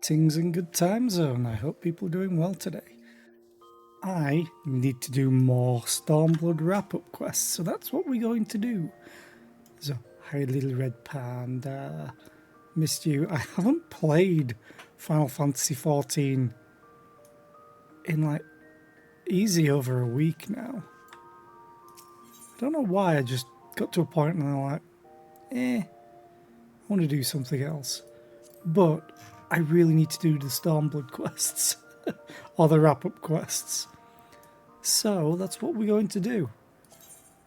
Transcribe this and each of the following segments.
Greetings and good time zone. I hope people are doing well today. I need to do more Stormblood wrap-up quests, so that's what we're going to do. So, hi little red panda. Missed you. I haven't played Final Fantasy XIV in like easy over a week now. I don't know why, I just got to a point and I'm like, I want to do something else. But I really need to do the Stormblood quests. Or the wrap-up quests. So, that's what we're going to do.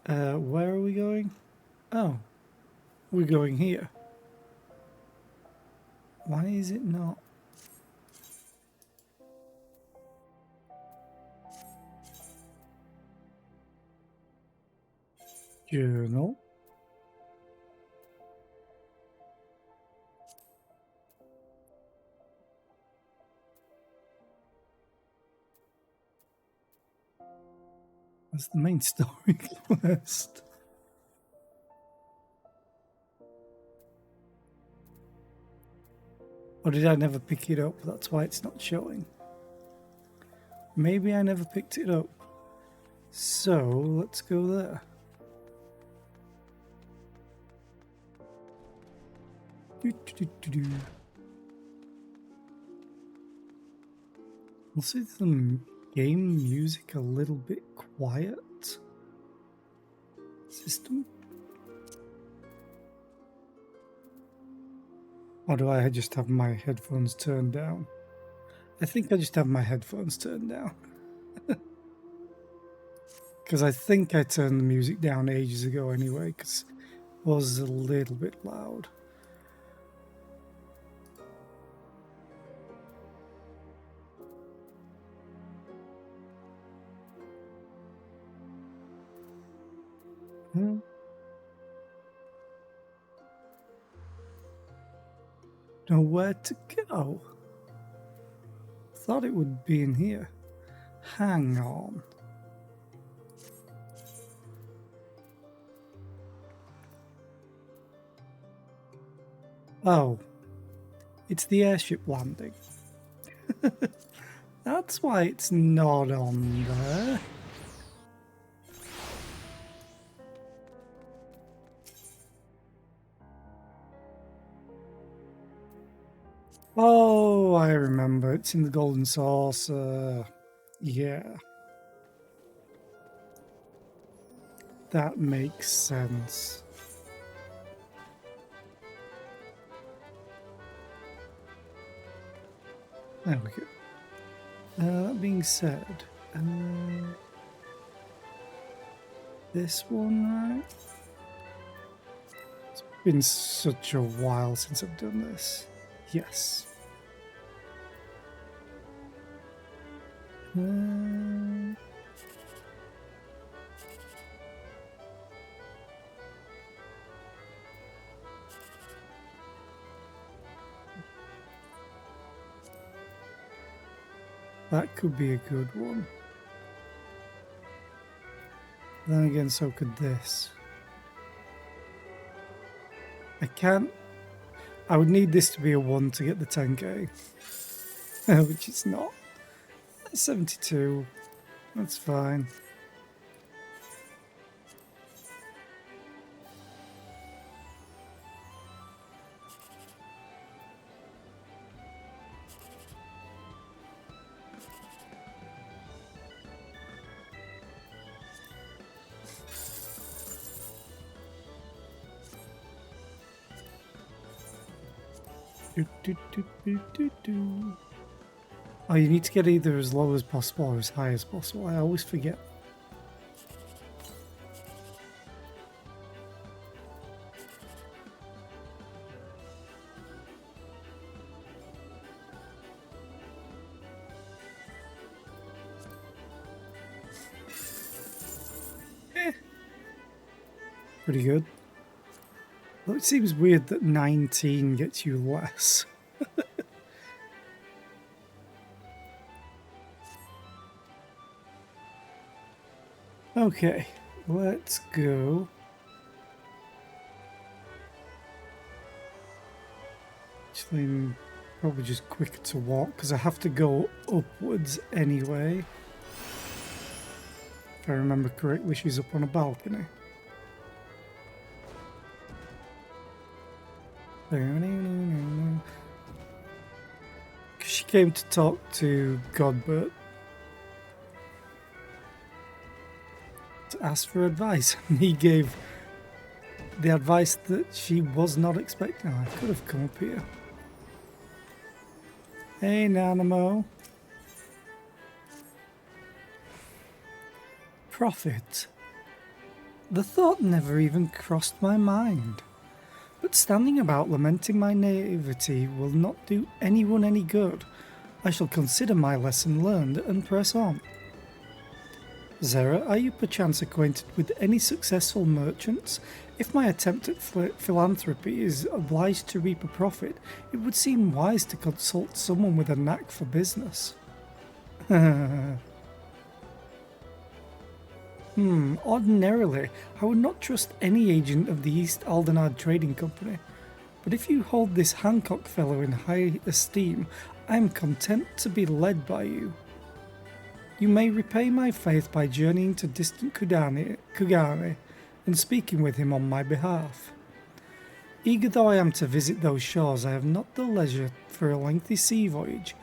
Where are we going? Oh, we're going here. Why is it not? Journal. That's the main story quest. Or did I never pick it up? That's why it's not showing. Maybe I never picked it up. So, let's go there. I'll see the game music a little bit quiet. System. Or do I just have my headphones turned down? I think I just have my headphones turned down. Because I think I turned the music down ages ago anyway, because it was a little bit loud. Know where to go? Thought it would be in here. Hang on. Oh, it's the airship landing. That's why it's not on there. Oh, I remember. It's in the Golden Saucer. Yeah. That makes sense. There we go. That being said, this one, right? It's been such a while since I've done this. Yes. That could be a good one. Then again, so could this. I can't. I would need this to be a 1 to get the 10k. Which it's not. 72. That's fine. Oh, you need to get either as low as possible or as high as possible. I always forget. Pretty good. Though it seems weird that 19 gets you less. Okay, let's go. Actually, Probably just quicker to walk because I have to go upwards anyway. If I remember correctly, she's up on a balcony. She came to talk to Godbert to ask for advice, and he gave the advice that she was not expecting. Oh, I could have come up here. Hey, Nanamo. Profit. The thought never even crossed my mind. But standing about lamenting my naivety will not do anyone any good. I shall consider my lesson learned and press on. Zera, are you perchance acquainted with any successful merchants? If my attempt at philanthropy is obliged to reap a profit, it would seem wise to consult someone with a knack for business. Ordinarily, I would not trust any agent of the East Aldenard Trading Company, but if you hold this Hancock fellow in high esteem, I am content to be led by you. You may repay my faith by journeying to distant Kugane and speaking with him on my behalf. Eager though I am to visit those shores, I have not the leisure for a lengthy sea voyage.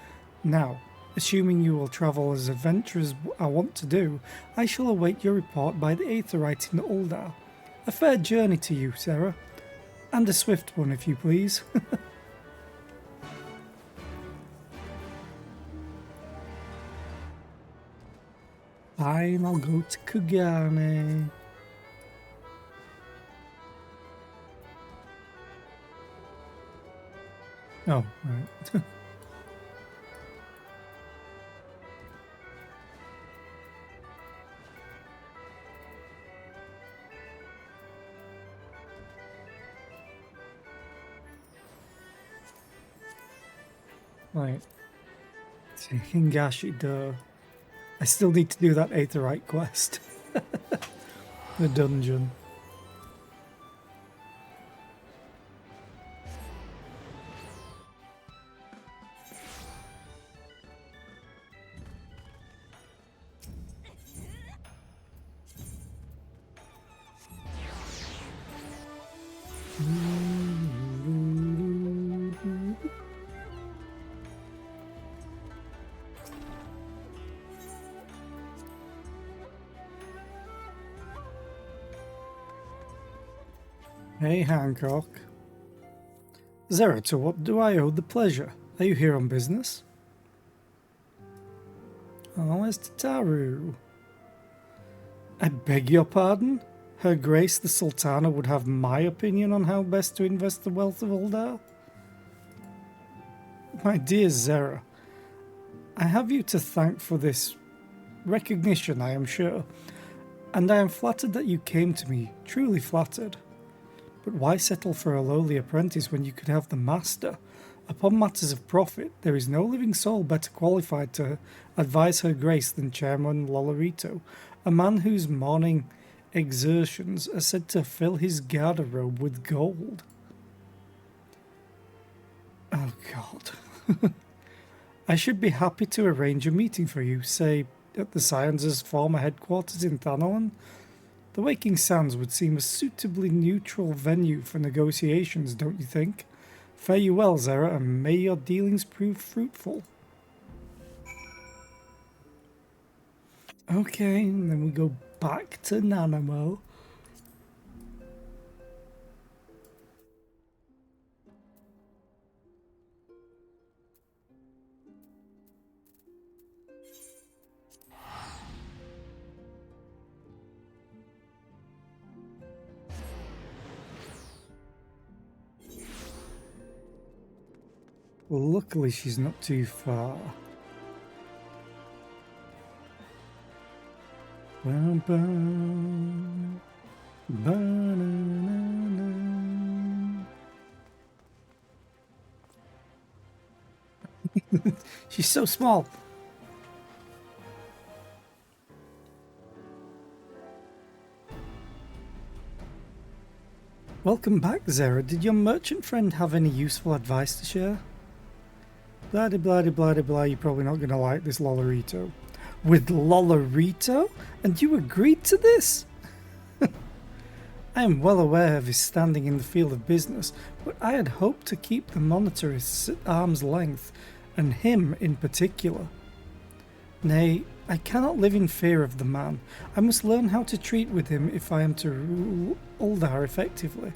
Now, assuming you will travel as adventurous as I want to do, I shall await your report by the Aetherite in Uldar. A fair journey to you, Sarah. And a swift one, if you please. Fine, I'll go to Kugane. Oh, right. Right. Hingashi Do. I still need to do that Aetherite quest. The dungeon. Hey, Hancock. Zera, to what do I owe the pleasure? Are you here on business? Oh, it's Tataru. I beg your pardon? Her Grace the Sultana would have my opinion on how best to invest the wealth of Uldar? My dear Zera, I have you to thank for this recognition, I am sure, and I am flattered that you came to me, truly flattered. But why settle for a lowly apprentice when you could have the master? Upon matters of profit, there is no living soul better qualified to advise Her Grace than Chairman Lolorito, a man whose morning exertions are said to fill his garderobe with gold. Oh, God. I should be happy to arrange a meeting for you, say, at the Science's former headquarters in Thanalan. The Waking Sands would seem a suitably neutral venue for negotiations, don't you think? Fare you well, Zera, and may your dealings prove fruitful. Okay, and then we go back to Nanamo. Luckily, she's not too far. Bum, bum, ba-na-na-na. She's so small. Welcome back, Zera. Did your merchant friend have any useful advice to share? Blah de blah de blah de blah, you're probably not going to like this Lolorito. With Lolorito? And you agreed to this? I am well aware of his standing in the field of business, but I had hoped to keep the monetarists at arm's length, and him in particular. Nay, I cannot live in fear of the man. I must learn how to treat with him if I am to rule Uldar effectively.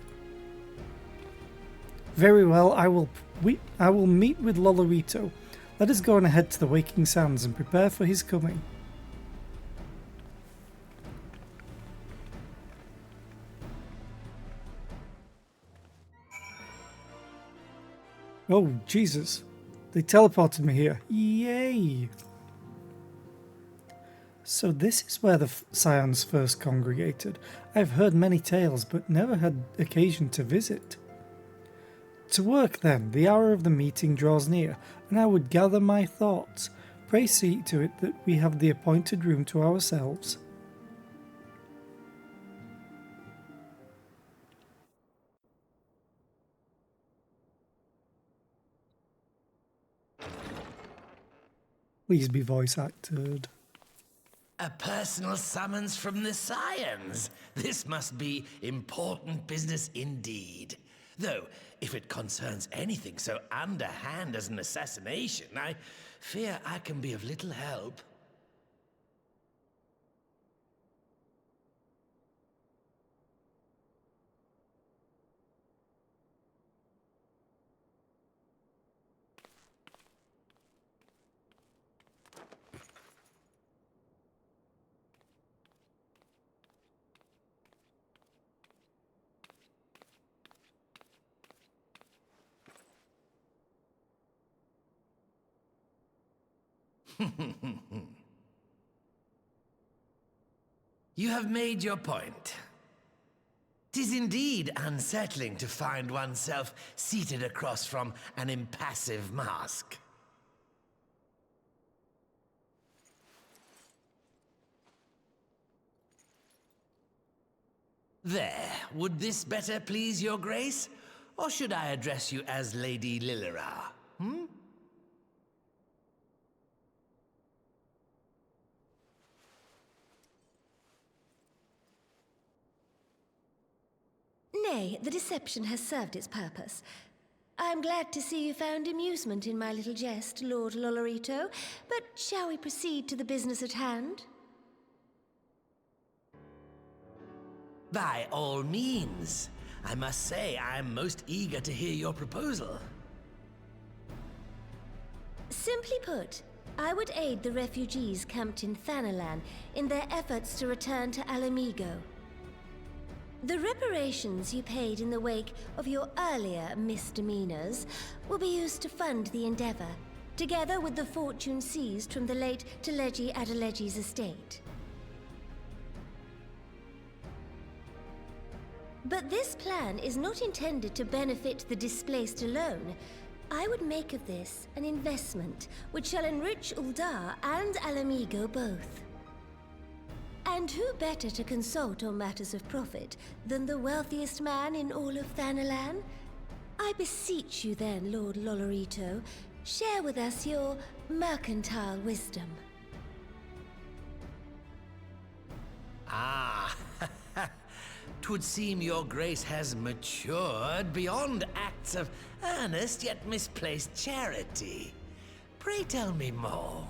Very well, I will meet with Lolorito. Let us go on ahead to the Waking Sands and prepare for his coming. Oh, Jesus. They teleported me here. Yay! So this is where the Scions first congregated. I've heard many tales, but never had occasion to visit. To work then, the hour of the meeting draws near, and I would gather my thoughts. Pray see to it that we have the appointed room to ourselves. Please be voice acted. A personal summons from the Scions. This must be important business indeed. Though, if it concerns anything so underhand as an assassination, I fear I can be of little help. You have made your point. 'Tis indeed unsettling to find oneself seated across from an impassive mask. There, would this better please your grace? Or should I address you as Lady Lilira? Nay, the deception has served its purpose. I am glad to see you found amusement in my little jest, Lord Lolorito, but shall we proceed to the business at hand? By all means. I must say I am most eager to hear your proposal. Simply put, I would aid the refugees camped in Thanalan in their efforts to return to Alamigo. The reparations you paid in the wake of your earlier misdemeanors will be used to fund the endeavor, together with the fortune seized from the late Teleji Adeleji's estate. But this plan is not intended to benefit the displaced alone. I would make of this an investment which shall enrich Uldar and Alamigo both. And who better to consult on matters of profit than the wealthiest man in all of Thanalan? I beseech you then, Lord Lolorito, share with us your mercantile wisdom. Ah, 'twould seem your grace has matured beyond acts of earnest yet misplaced charity. Pray tell me more.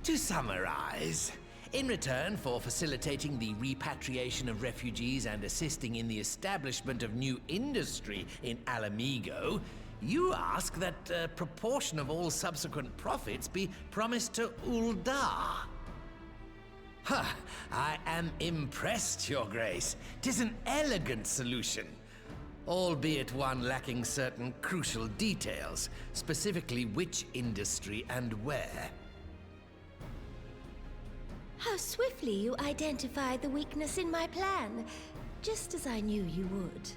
To summarize, in return for facilitating the repatriation of refugees and assisting in the establishment of new industry in Alamigo, you ask that a proportion of all subsequent profits be promised to Uldar. Ha! I am impressed, Your Grace. 'Tis an elegant solution, albeit one lacking certain crucial details, specifically which industry and where. How swiftly you identified the weakness in my plan, just as I knew you would.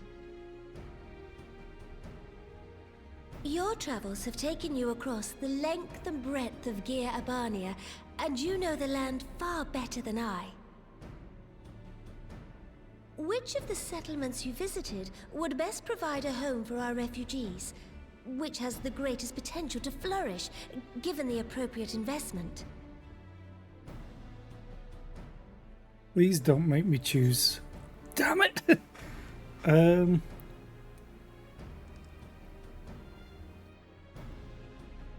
Your travels have taken you across the length and breadth of Gir Abania, and you know the land far better than I. Which of the settlements you visited would best provide a home for our refugees? Which has the greatest potential to flourish, given the appropriate investment? Please don't make me choose. Damn it!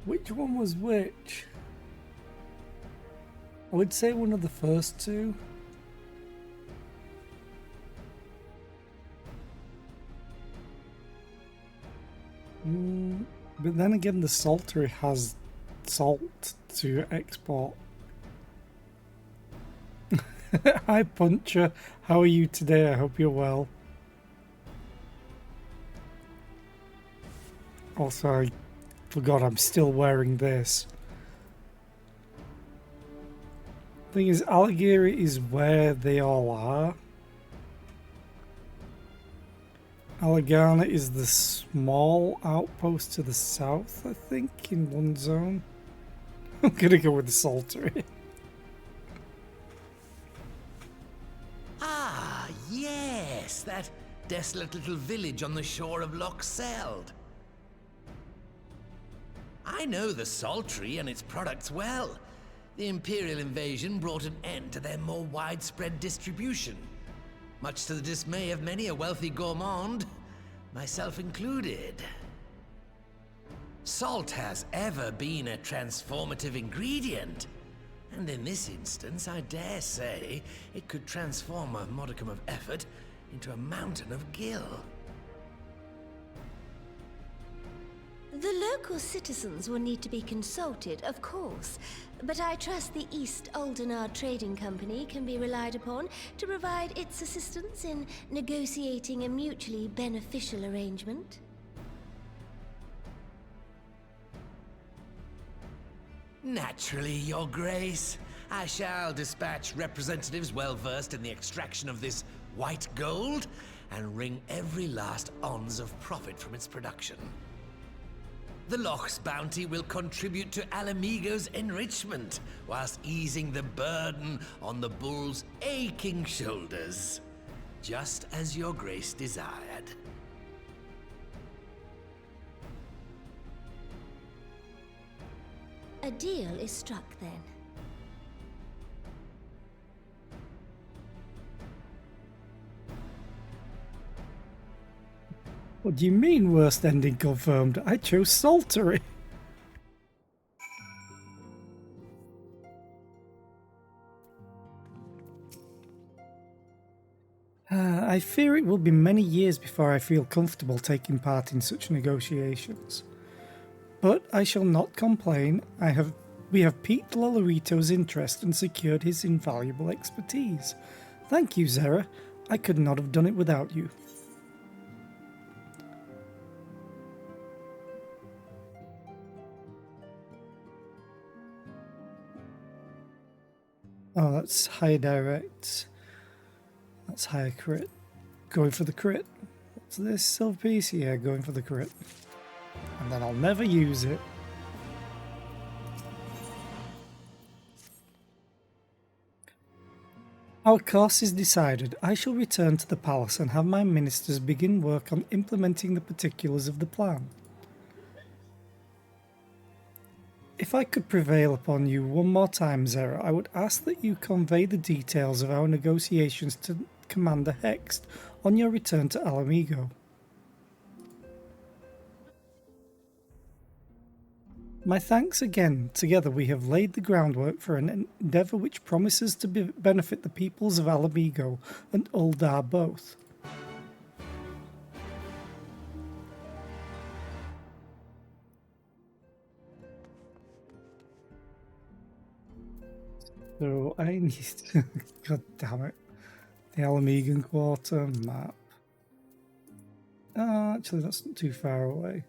Which one was which? I would say one of the first two. But then again, the saltery has salt to export. Hi Puncher, how are you today? I hope you're well. Also, I forgot I'm still wearing this. Thing is, Allegheny is where they all are. Allegana is the small outpost to the south, I think, in one zone. I'm gonna go with the saltery. Ah, yes, that desolate little village on the shore of Loch Seld. I know the Saltery and its products well. The Imperial invasion brought an end to their more widespread distribution, much to the dismay of many a wealthy gourmand, myself included. Salt has ever been a transformative ingredient, and in this instance, I dare say, it could transform a modicum of effort into a mountain of gill. The local citizens will need to be consulted, of course, but I trust the East Aldenar Trading Company can be relied upon to provide its assistance in negotiating a mutually beneficial arrangement. Naturally, Your Grace. I shall dispatch representatives well versed in the extraction of this white gold and wring every last ounce of profit from its production. The Loch's bounty will contribute to Alamigo's enrichment, whilst easing the burden on the bull's aching shoulders, just as Your Grace desired. A deal is struck, then. What do you mean, worst ending confirmed? I chose saltery. I fear it will be many years before I feel comfortable taking part in such negotiations. But I shall not complain. We have piqued Lolorito's interest and secured his invaluable expertise. Thank you, Zera. I could not have done it without you. Oh, that's high direct. That's higher crit. Going for the crit. What's this? Silver piece? Yeah, going for the crit. And then I'll never use it. Our course is decided. I shall return to the palace and have my ministers begin work on implementing the particulars of the plan. If I could prevail upon you one more time, Zera, I would ask that you convey the details of our negotiations to Commander Hext on your return to Alamigo. My thanks again. Together we have laid the groundwork for an endeavour which promises to benefit the peoples of Alamigo and Uldar both. So I need to... God damn it. The Alamigan Quarter map. Actually, that's not too far away.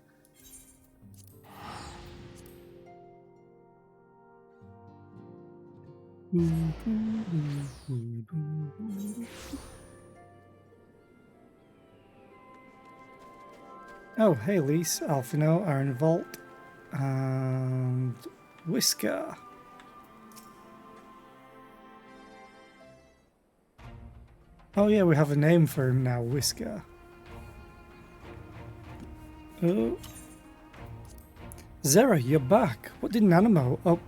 Oh, hey, Lise, Alphino, Iron Vault, and Whisker. Oh yeah, we have a name for him now, Whisker. Oh. Zera, you're back. What did Nanamo... Oh,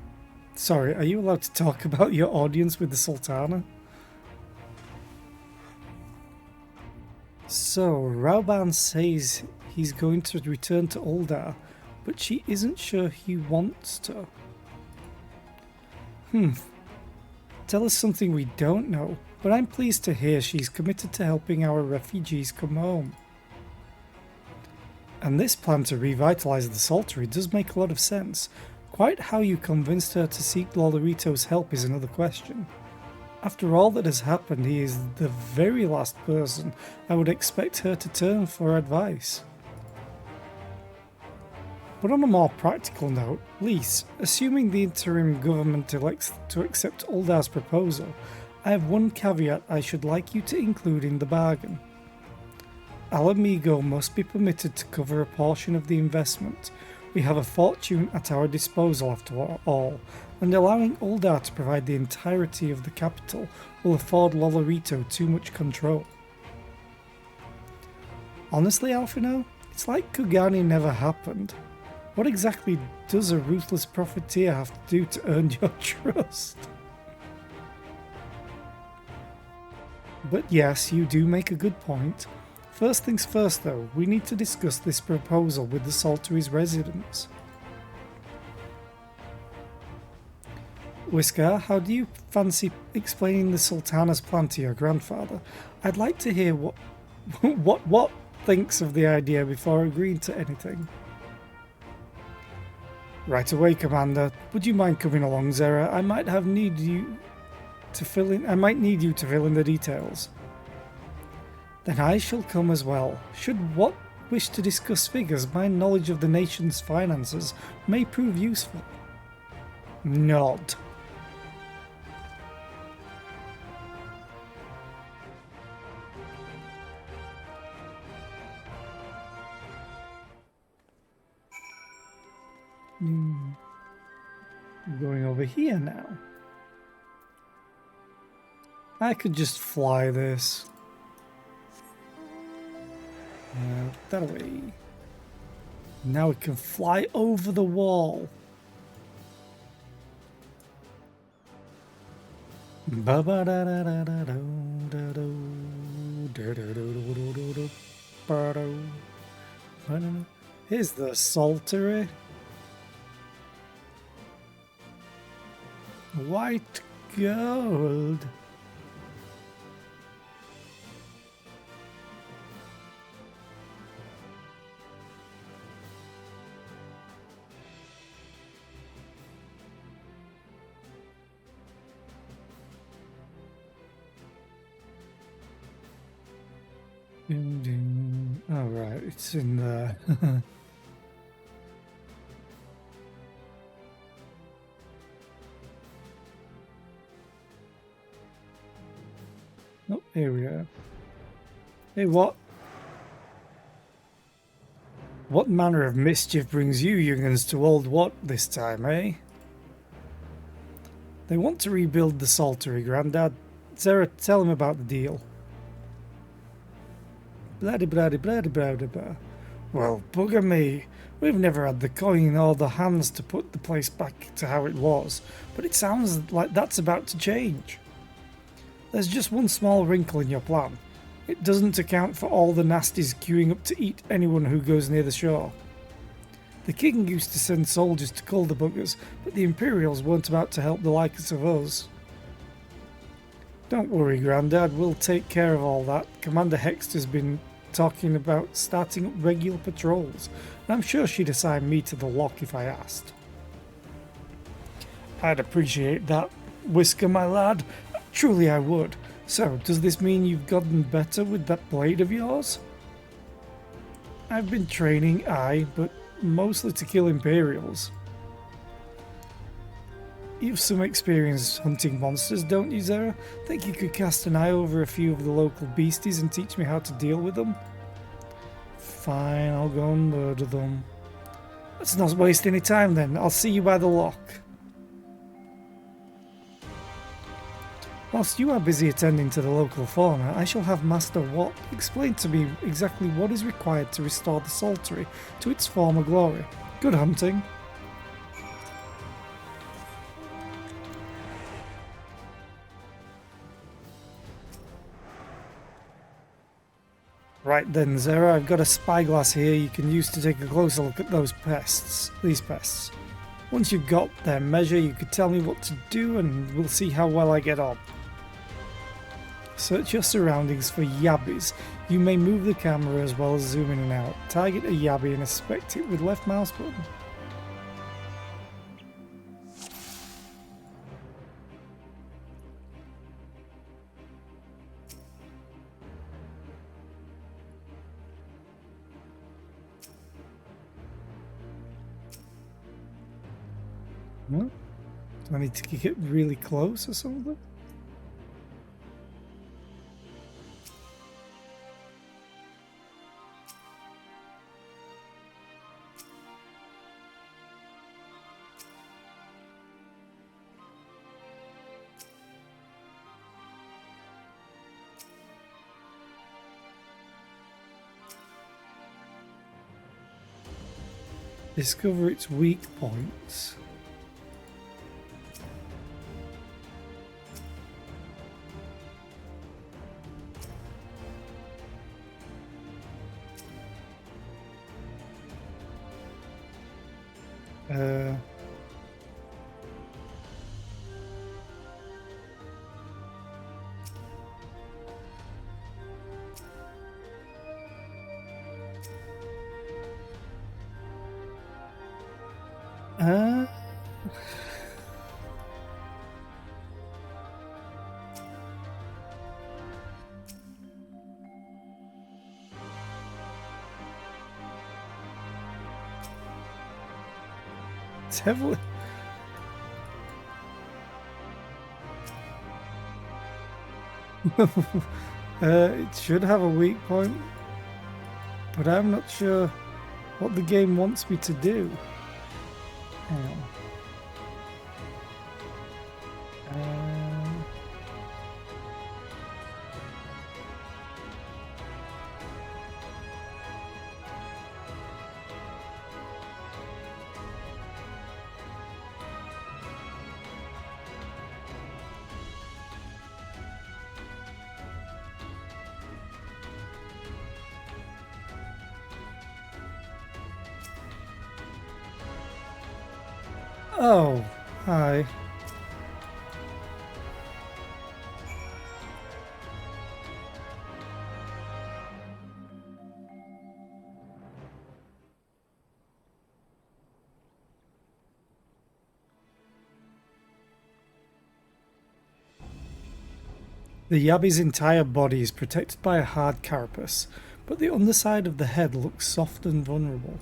sorry, are you allowed to talk about your audience with the Sultana? So, Rauban says he's going to return to Uldar, but she isn't sure he wants to. Tell us something we don't know, but I'm pleased to hear she's committed to helping our refugees come home. And this plan to revitalise the Saltery does make a lot of sense. Quite how you convinced her to seek Lolorito's help is another question. After all that has happened, he is the very last person I would expect her to turn for advice. But on a more practical note, Lise, assuming the interim government elects to accept Uldar's proposal, I have one caveat I should like you to include in the bargain. Alamigo must be permitted to cover a portion of the investment. We have a fortune at our disposal after all, and allowing Uldar to provide the entirety of the capital will afford Lolorito too much control. Honestly, Alphino, it's like Kugani never happened. What exactly does a ruthless profiteer have to do to earn your trust? But yes, you do make a good point. First things first though, we need to discuss this proposal with the Saltery's residents. Whisker, how do you fancy explaining the Sultana's plan to your grandfather? I'd like to hear what thinks of the idea before agreeing to anything. Right away, Commander. Would you mind coming along, Zera? I might need you to fill in the details. Then I shall come as well. Should what wish to discuss figures, my knowledge of the nation's finances may prove useful. Nod. Going over here now. I could just fly this. That away. Now we can fly over the wall. Here's the Saltery. White gold. Oh right, it's in there. Oh, here we are. Hey, what? What manner of mischief brings you young'uns to Old Wat this time, eh? They want to rebuild the Saltery, Grandad. Zera, tell him about the deal. Bloody bloody bloody bloody blah. Well, bugger me. We've never had the coin or the hands to put the place back to how it was, but it sounds like that's about to change. There's just one small wrinkle in your plan. It doesn't account for all the nasties queuing up to eat anyone who goes near the shore. The king used to send soldiers to cull the buggers, but the Imperials weren't about to help the likes of us. Don't worry, Grandad, we'll take care of all that. Commander Hexter's been talking about starting up regular patrols, and I'm sure she'd assign me to the lock if I asked. I'd appreciate that, Whisker, my lad. Truly I would. So, does this mean you've gotten better with that blade of yours? I've been training, aye, but mostly to kill Imperials. You've some experience hunting monsters, don't you, Zera? Think you could cast an eye over a few of the local beasties and teach me how to deal with them? Fine, I'll go and murder them. Let's not waste any time then. I'll see you by the lock. Whilst you are busy attending to the local fauna, I shall have Master Watt explain to me exactly what is required to restore the Saltery to its former glory. Good hunting. Right then, Zera, I've got a spyglass here you can use to take a closer look at these pests. Once you've got their measure, you could tell me what to do and we'll see how well I get on. Search your surroundings for yabbies. You may move the camera as well as zoom in and out. Target a yabby and inspect it with left mouse button. What? Do I need to get really close or something? Discover its weak points. Uh, uh, it's heavily. It should have a weak point, but I'm not sure what the game wants me to do. Hang on. Oh, hi. The Yabby's entire body is protected by a hard carapace, but the underside of the head looks soft and vulnerable.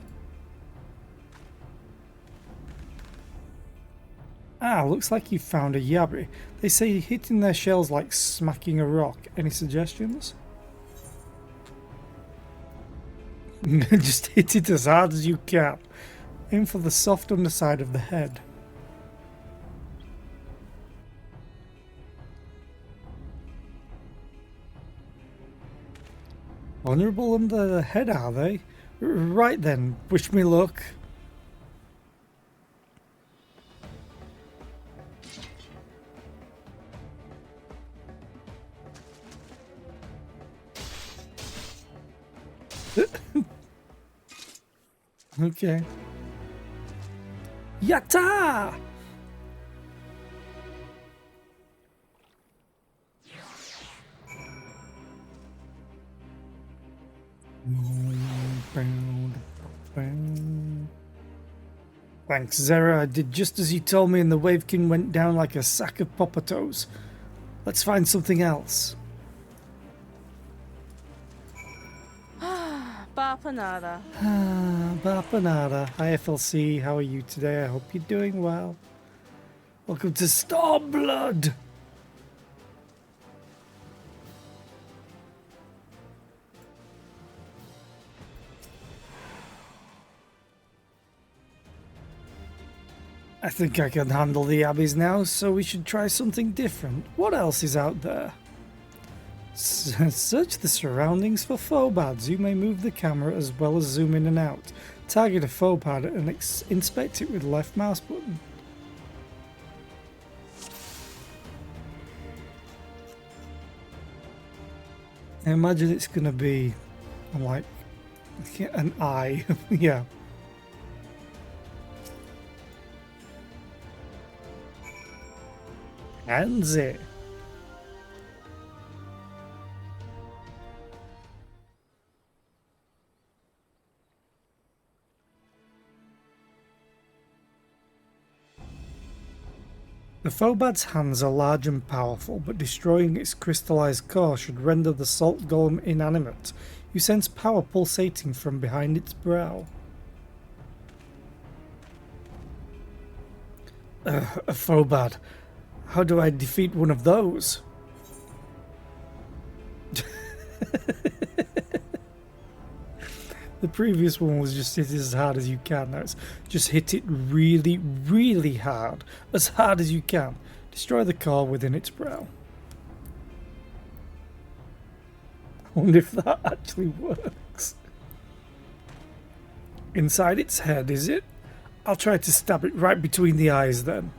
Ah, looks like you found a Yabby. They say hitting their shells like smacking a rock. Any suggestions? Just hit it as hard as you can. Aim for the soft underside of the head. Vulnerable under the head, are they? Right then, wish me luck. Okay. Yatta! Thanks, Zera. I did just as you told me and the Wavekin went down like a sack of popatoes. Let's find something else. Bapanada. Bapanada. Hi FLC, how are you today? I hope you're doing well. Welcome to Stormblood! I think I can handle the abbeys now, so we should try something different. What else is out there? Search the surroundings for phobads. You may move the camera as well as zoom in and out. Target a phobad and inspect it with left mouse button. I imagine it's going to be like an eye. Yeah. Hands it. The phobad's hands are large and powerful, but destroying its crystallized core should render the salt golem inanimate. You sense power pulsating from behind its brow. A phobad. How do I defeat one of those? The previous one was just hit it as hard as you can. Now it's just hit it really, really hard. As hard as you can. Destroy the core within its brow. I wonder if that actually works. Inside its head, is it? I'll try to stab it right between the eyes then.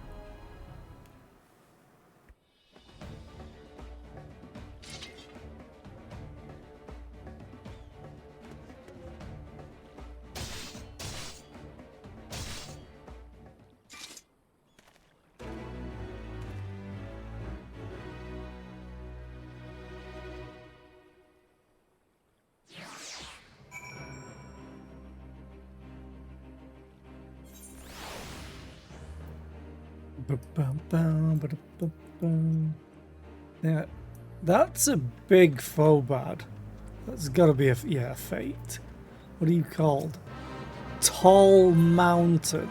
Yeah, that's a big phobad. That's got to be a fate. What are you called? Tall mountain.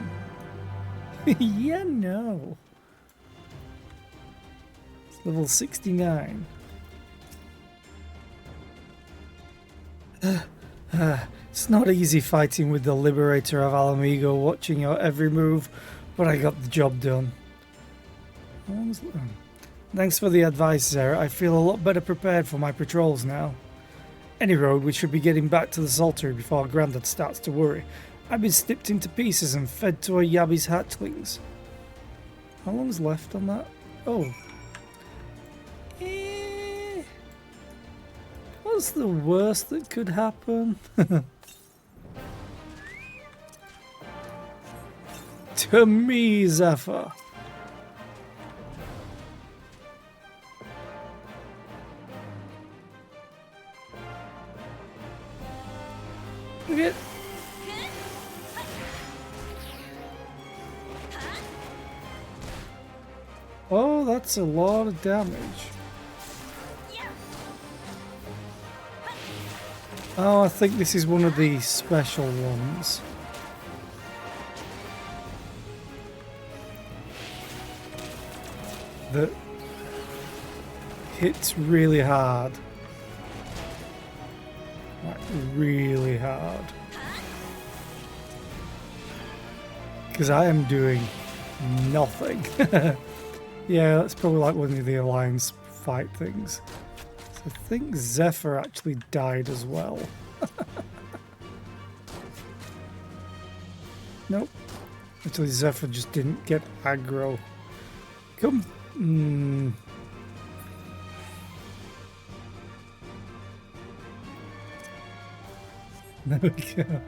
Yeah, no. It's level 69. It's not easy fighting with the Liberator of Alamigo, watching your every move, but I got the job done. Thanks for the advice, Zara. I feel a lot better prepared for my patrols now. Any road, we should be getting back to the Saltery before Grandad starts to worry. I've been snipped into pieces and fed to a Yabby's hatchlings. How long's left on that? Oh. What's the worst that could happen? To me, Zephyr. Okay. Oh, that's a lot of damage. Oh, I think this is one of the special ones. That hits really hard. Like, really hard. Because I am doing nothing. Yeah, that's probably like one of the Alliance fight things. So I think Zephyr actually died as well. Nope. Actually, Zephyr just didn't get aggro. Come. There we go.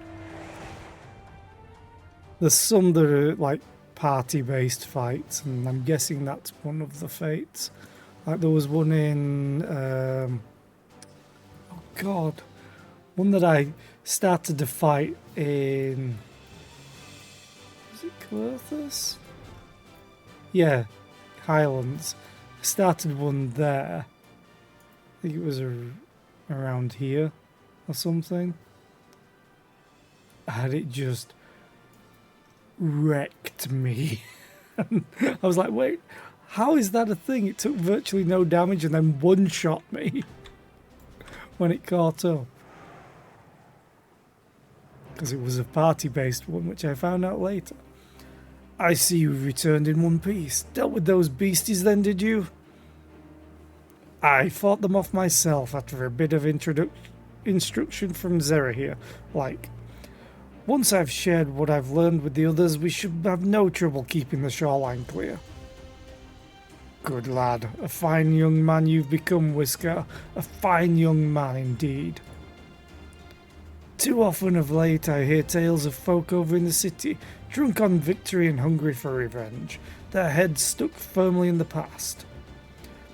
There's some that are like party-based fights, and I'm guessing that's one of the fates. Like there was one in, oh god, one that I started to fight in. Was it Clothis? Yeah, Highlands. I started one there. I think it was around here or something. And it just wrecked me. I was like, wait, how is that a thing? It took virtually no damage and then one-shot me when it caught up. Because it was a party-based one, which I found out later. I see you returned in one piece. Dealt with those beasties then, did you? I fought them off myself after a bit of instruction from Zera here. Like, once I've shared what I've learned with the others, we should have no trouble keeping the shoreline clear. Good lad. A fine young man you've become, Whisker. A fine young man indeed. Too often of late I hear tales of folk over in the city, drunk on victory and hungry for revenge, their heads stuck firmly in the past.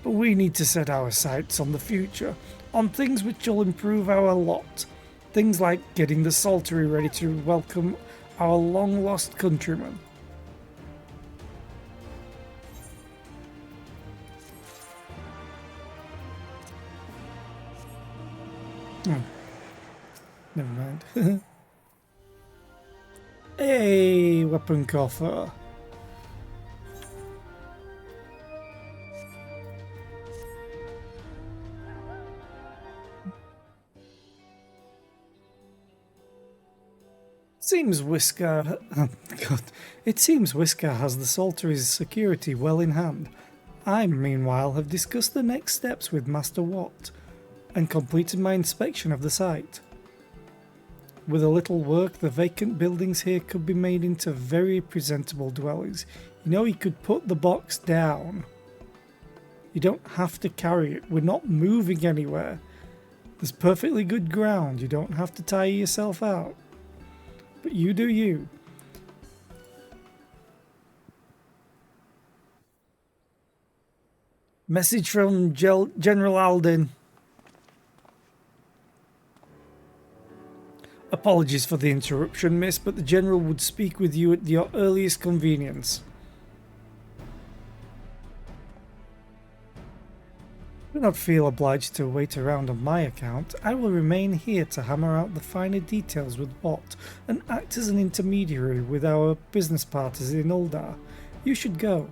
But we need to set our sights on the future, on things which will improve our lot. Things like getting the Saltery ready to welcome our long-lost countrymen. Oh, never mind. Hey, weapon coffer. Seems Whisker... Oh, God. It seems Whisker has the Saltery's security well in hand. I, meanwhile, have discussed the next steps with Master Watt and completed my inspection of the site. With a little work, the vacant buildings here could be made into very presentable dwellings. You know, you could put the box down. You don't have to carry it. We're not moving anywhere. There's perfectly good ground. You don't have to tire yourself out. But you do you. Message from General Alden. Apologies for the interruption, miss, but the General would speak with you at your earliest convenience. Do not feel obliged to wait around on my account. I will remain here to hammer out the finer details with Watt and act as an intermediary with our business partners in Uldar. You should go.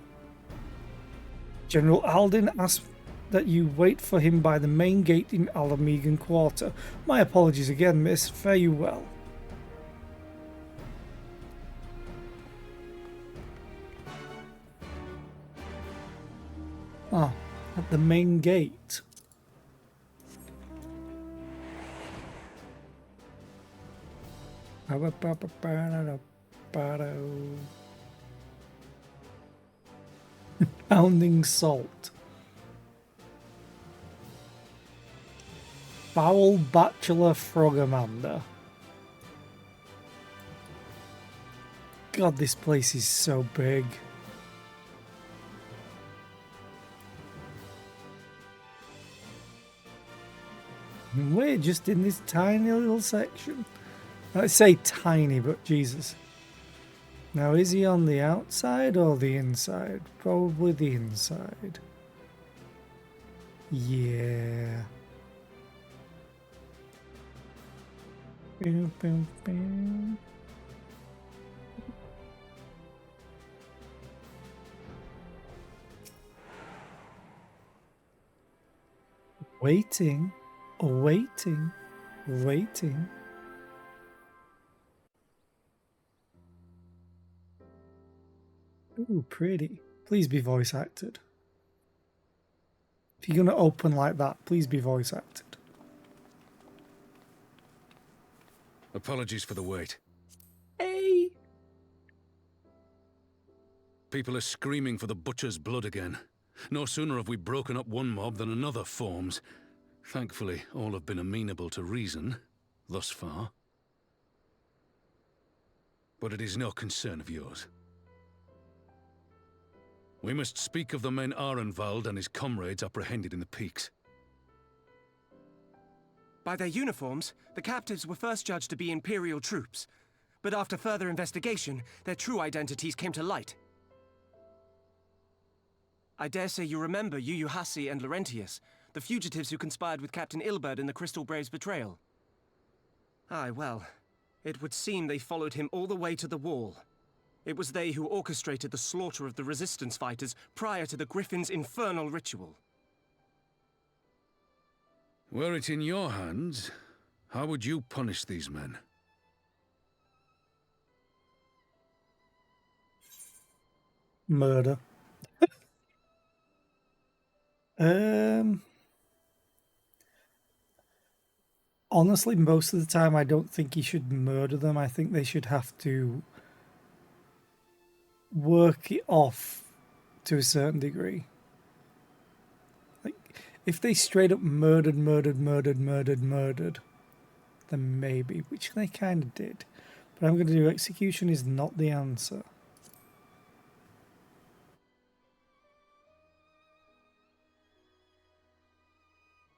General Alden asked that you wait for him by the main gate in Alamegan Quarter. My apologies again, miss. Fare you well. Ah, at the main gate. Pounding salt. Foul Bachelor Frogamander. God, this place is so big. And we're just in this tiny little section. I say tiny, but Jesus. Now, is he on the outside or the inside? Probably the inside. Yeah. Boom, boom, boom. Waiting, waiting, waiting. Ooh, pretty. Please be voice acted. If you're going to open like that, please be voice acted. Apologies for the wait. Hey! People are screaming for the butcher's blood again. No sooner have we broken up one mob than another forms. Thankfully, all have been amenable to reason, thus far. But it is no concern of yours. We must speak of the men Arenvald and his comrades apprehended in the peaks. By their uniforms, the captives were first judged to be Imperial troops, but after further investigation, their true identities came to light. I dare say you remember Yuyuhasi and Laurentius, the fugitives who conspired with Captain Ilberd in the Crystal Brave's betrayal. Aye, well, it would seem they followed him all the way to the wall. It was they who orchestrated the slaughter of the Resistance fighters prior to the Griffin's infernal ritual. Were it in your hands, how would you punish these men? Murder. Um, Honestly, most of the time I don't think he should murder them. I think they should have to work it off to a certain degree. Like, if they straight up murdered, then maybe, which they kind of did. But I'm going to do execution is not the answer.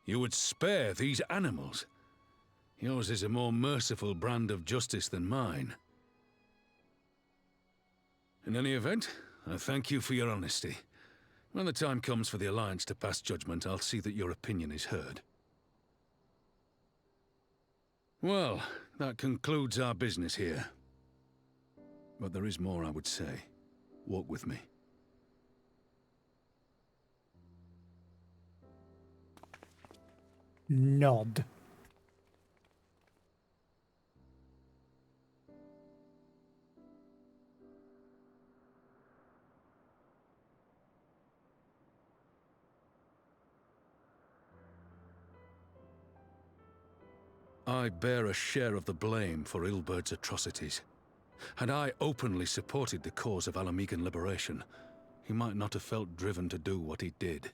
You would spare these animals? Yours is a more merciful brand of justice than mine. In any event, I thank you for your honesty. When the time comes for the Alliance to pass judgment, I'll see that your opinion is heard. Well, that concludes our business here. But there is more I would say. Walk with me. Nod. I bear a share of the blame for Ilberd's atrocities. Had I openly supported the cause of Alamegan liberation, he might not have felt driven to do what he did.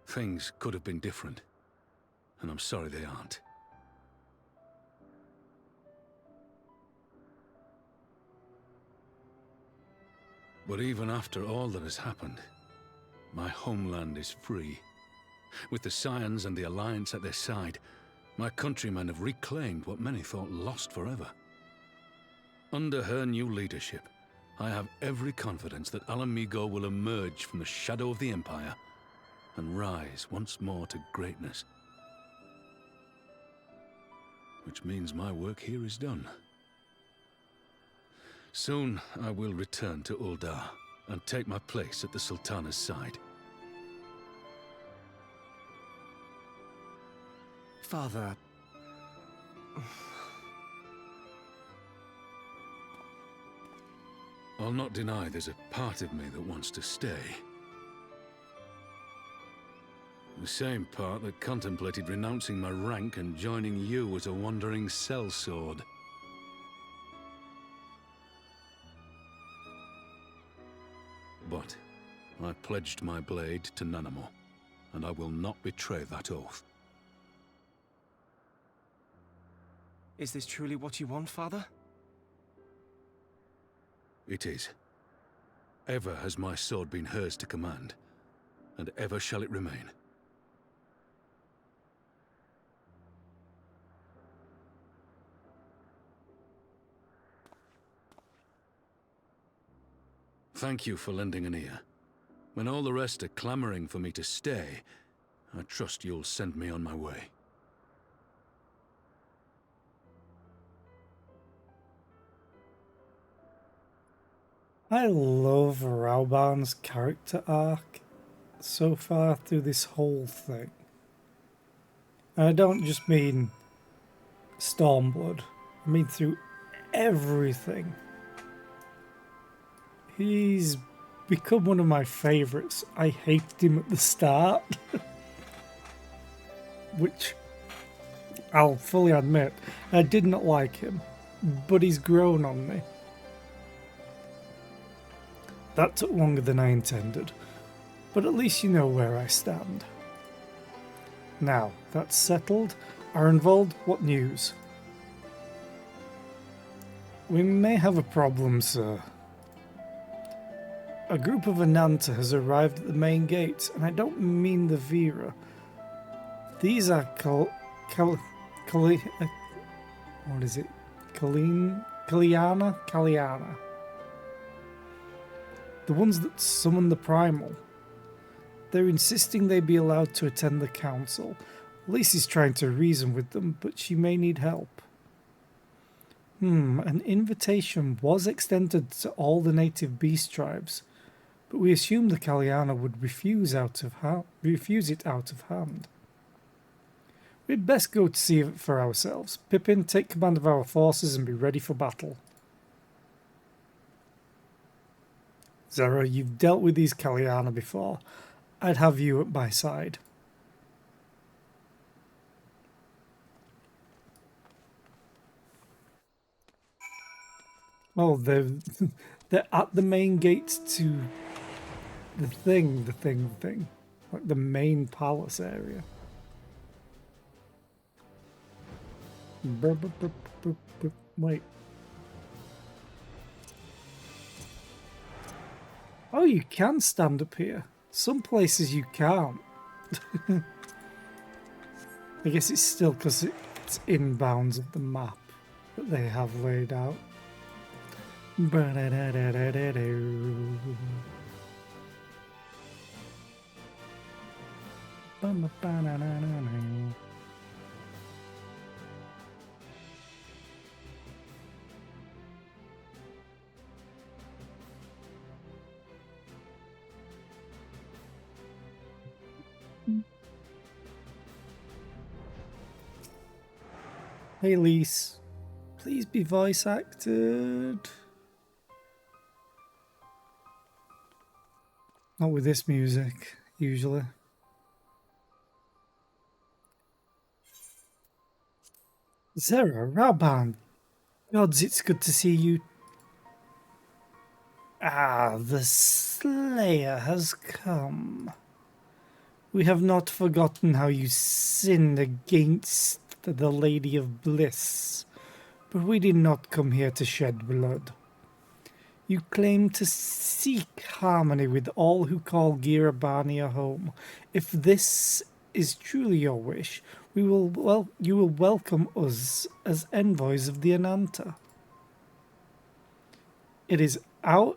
Things could have been different, and I'm sorry they aren't. But even after all that has happened, my homeland is free. With the Scions and the Alliance at their side, my countrymen have reclaimed what many thought lost forever. Under her new leadership, I have every confidence that Alamigo will emerge from the shadow of the Empire and rise once more to greatness. Which means my work here is done. Soon I will return to Uldar and take my place at the Sultana's side. Father... I'll not deny there's a part of me that wants to stay. The same part that contemplated renouncing my rank and joining you as a wandering sellsword. But I pledged my blade to Nanamo, and I will not betray that oath. Is this truly what you want, Father? It is. Ever has my sword been hers to command, and ever shall it remain. Thank you for lending an ear. When all the rest are clamoring for me to stay, I trust you'll send me on my way. I love Rauban's character arc so far through this whole thing. And I don't just mean Stormblood, I mean through everything. He's become one of my favourites. I hated him at the start, which I'll fully admit, I did not like him, but he's grown on me. That took longer than I intended, but at least you know where I stand. Now, that's settled. Arenvold, what news? We may have a problem, sir. A group of Ananta has arrived at the main gates, and I don't mean the Vera. These are what is it? Kaliana? The ones that summon the Primal. They're insisting they be allowed to attend the council. Lacey's trying to reason with them, but she may need help. An invitation was extended to all the native beast tribes, but we assumed the Kaliana would refuse it out of hand. We'd best go to see it for ourselves. Pippin, take command of our forces and be ready for battle. Zara, you've dealt with these Kaliana before. I'd have you at my side. Oh, they're at the main gates to the thing. Like the main palace area. Wait. Oh, you can stand up here. Some places you can't. I guess it's still because it's in bounds of the map that they have laid out. Hey, Lise. Please be voice acted. Not with this music, usually. Zara, Raban. Gods, it's good to see you. Ah, the Slayer has come. We have not forgotten how you sinned against the Lady of Bliss, but we did not come here to shed blood. You claim to seek harmony with all who call Girabania home. If this is truly your wish, you will welcome us as envoys of the Ananta. It is our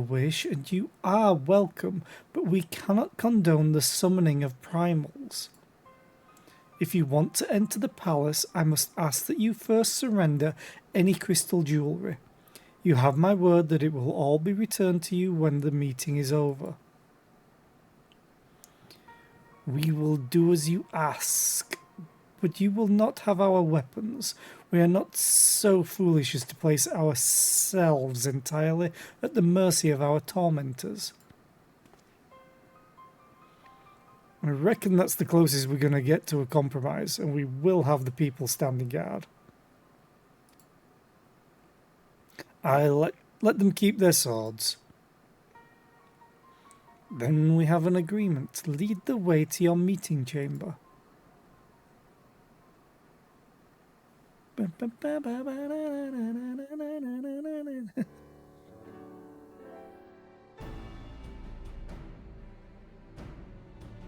wish, and you are welcome, but we cannot condone the summoning of primals. If you want to enter the palace, I must ask that you first surrender any crystal jewelry. You have my word that it will all be returned to you when the meeting is over. We will do as you ask, but you will not have our weapons. We are not so foolish as to place ourselves entirely at the mercy of our tormentors. I reckon that's the closest we're going to get to a compromise, and we will have the people standing guard. I let them keep their swords. Then we have an agreement. Lead the way to your meeting chamber.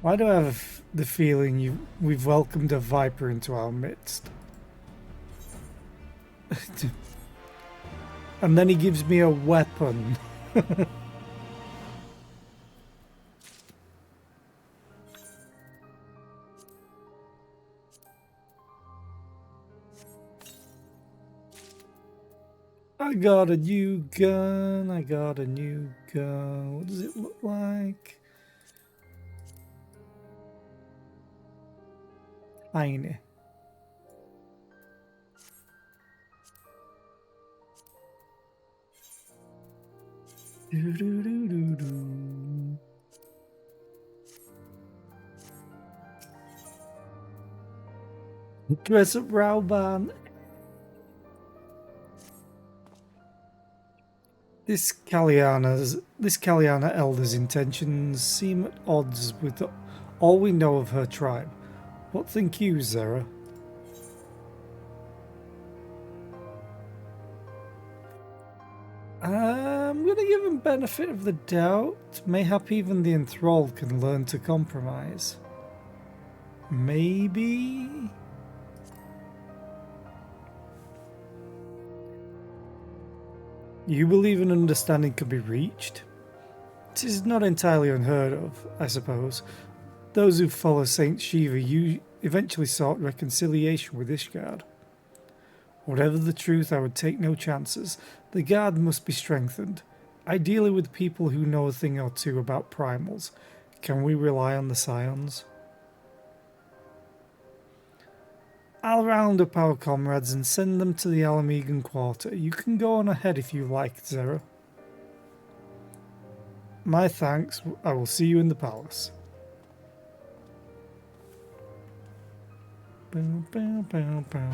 Why do I have the feeling we've welcomed a viper into our midst? And then he gives me a weapon. I got a new gun. What does it look like? Tiny. Dress up Rauban. This Kaliana elder's intentions seem at odds with all we know of her tribe. What think you, Zara? I'm gonna give him benefit of the doubt. Mayhap even the enthralled can learn to compromise. Maybe? You believe an understanding can be reached? It is not entirely unheard of, I suppose. Those who follow Saint Shiva eventually sought reconciliation with Ishgard. Whatever the truth, I would take no chances. The guard must be strengthened, ideally with people who know a thing or two about primals. Can we rely on the scions? I'll round up our comrades and send them to the Alamegan quarter. You can go on ahead if you like, Zara. My thanks. I will see you in the palace. Bow, bow, bow, bow.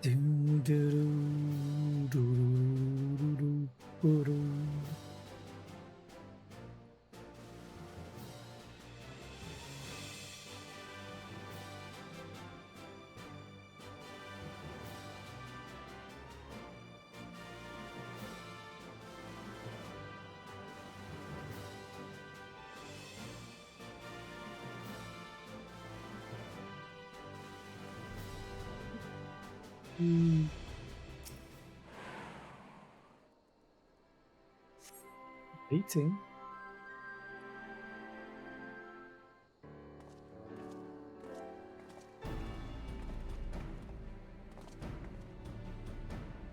Do, do, do, do, do, do, do, do. Mm. 18.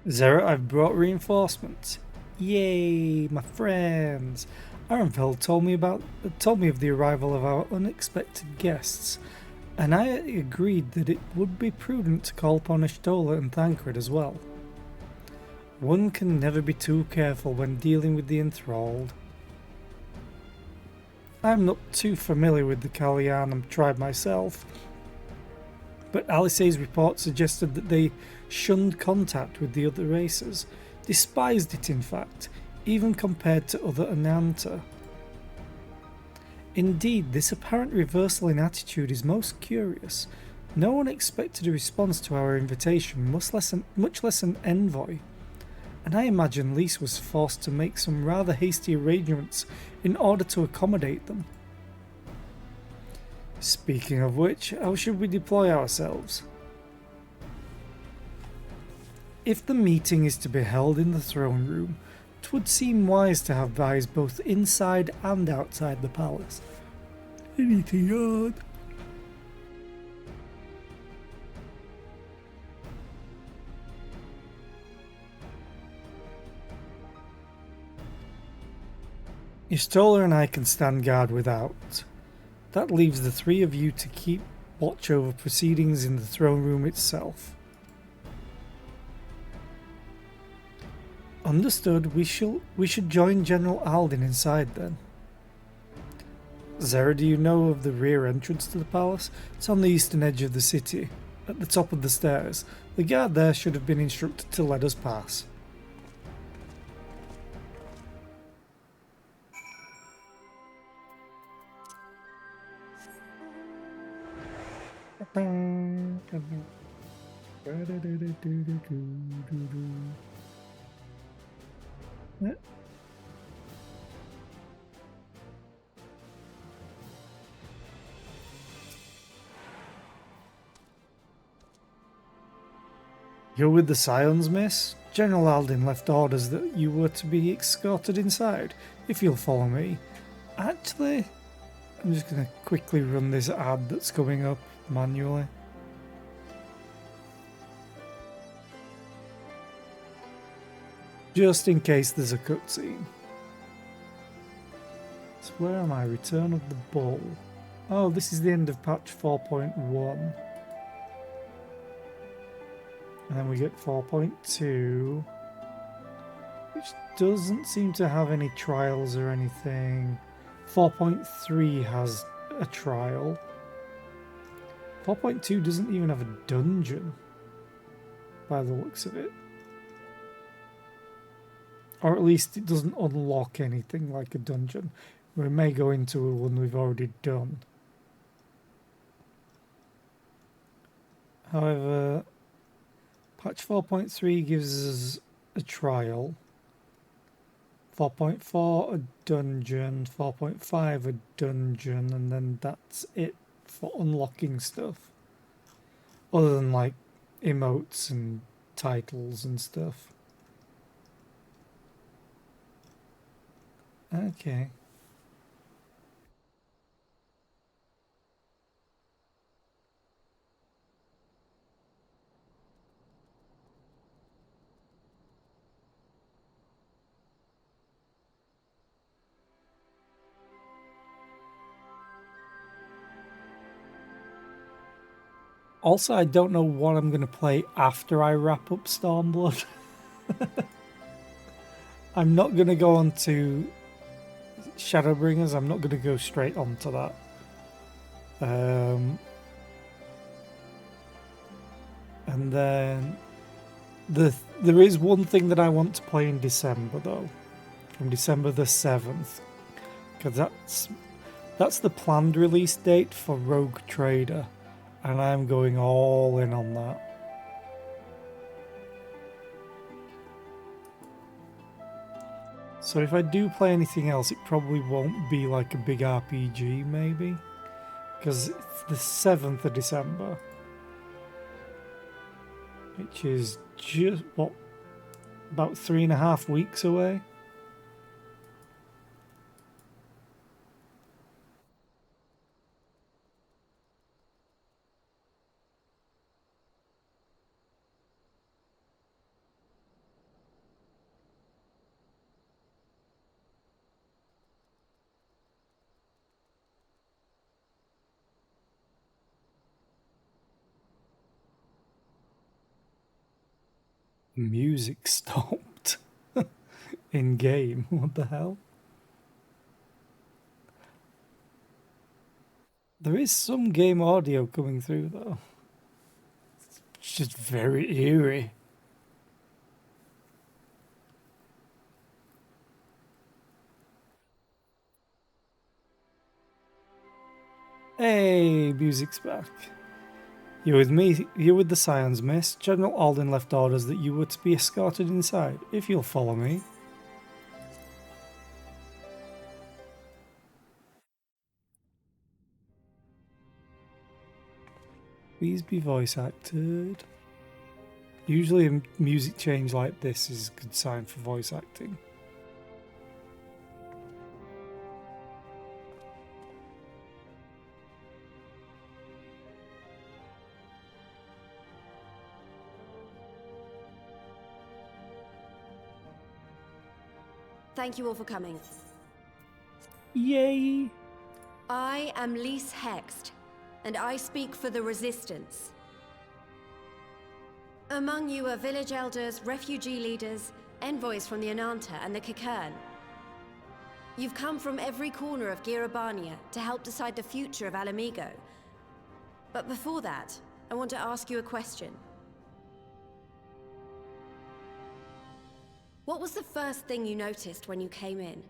Zera, I've brought reinforcements. Yay, my friends! Arenfeld told me of the arrival of our unexpected guests, and I agreed that it would be prudent to call upon Ishtola and Thancred as well. One can never be too careful when dealing with the enthralled. I'm not too familiar with the Kalyanam tribe myself, but Alice's report suggested that they shunned contact with the other races, despised it in fact, even compared to other Ananta. Indeed, this apparent reversal in attitude is most curious. No one expected a response to our invitation, much less an envoy, and I imagine Lise was forced to make some rather hasty arrangements in order to accommodate them. Speaking of which, how should we deploy ourselves? If the meeting is to be held in the throne room, it would seem wise to have eyes both inside and outside the palace. Anything odd? Istola and I can stand guard without. That leaves the three of you to keep watch over proceedings in the throne room itself. Understood. We should join General Aldin inside then. Zera, do you know of the rear entrance to the palace? It's on the eastern edge of the city, at the top of the stairs. The guard there should have been instructed to let us pass. You're with the Scions, miss? General Aldin left orders that you were to be escorted inside, if you'll follow me. Actually, I'm just going to quickly run this ad that's coming up manually. Just in case there's a cutscene. So where am I? Return of the Bull. Oh, this is the end of patch 4.1. And then we get 4.2, which doesn't seem to have any trials or anything. 4.3 has a trial. 4.2 doesn't even have a dungeon, by the looks of it. Or at least it doesn't unlock anything like a dungeon. We may go into one we've already done. However, patch 4.3 gives us a trial. 4.4 a dungeon, 4.5 a dungeon, and then that's it for unlocking stuff. Other than like emotes and titles and stuff. Okay. Also, I don't know what I'm going to play after I wrap up Stormblood. I'm not going to go on to Shadowbringers. I'm not going to go straight onto that. And then there is one thing that I want to play in December, though. From December the 7th. Because that's the planned release date for Rogue Trader. And I'm going all in on that. So if I do play anything else, it probably won't be like a big RPG, maybe. Because it's the 7th of December. Which is just, what, about 3.5 weeks away? Music stopped in game. What the hell? There is some game audio coming through though. It's just very eerie. Hey, music's back. You're with me, you're with the Scions, miss. General Alden left orders that you were to be escorted inside, if you'll follow me. Please be voice acted. Usually a music change like this is a good sign for voice acting. Thank you all for coming. Yay! I am Lise Hext, and I speak for the Resistance. Among you are village elders, refugee leaders, envoys from the Ananta and the Kikern. You've come from every corner of Girabania to help decide the future of Alamigo. But before that, I want to ask you a question. What was the first thing you noticed when you came in?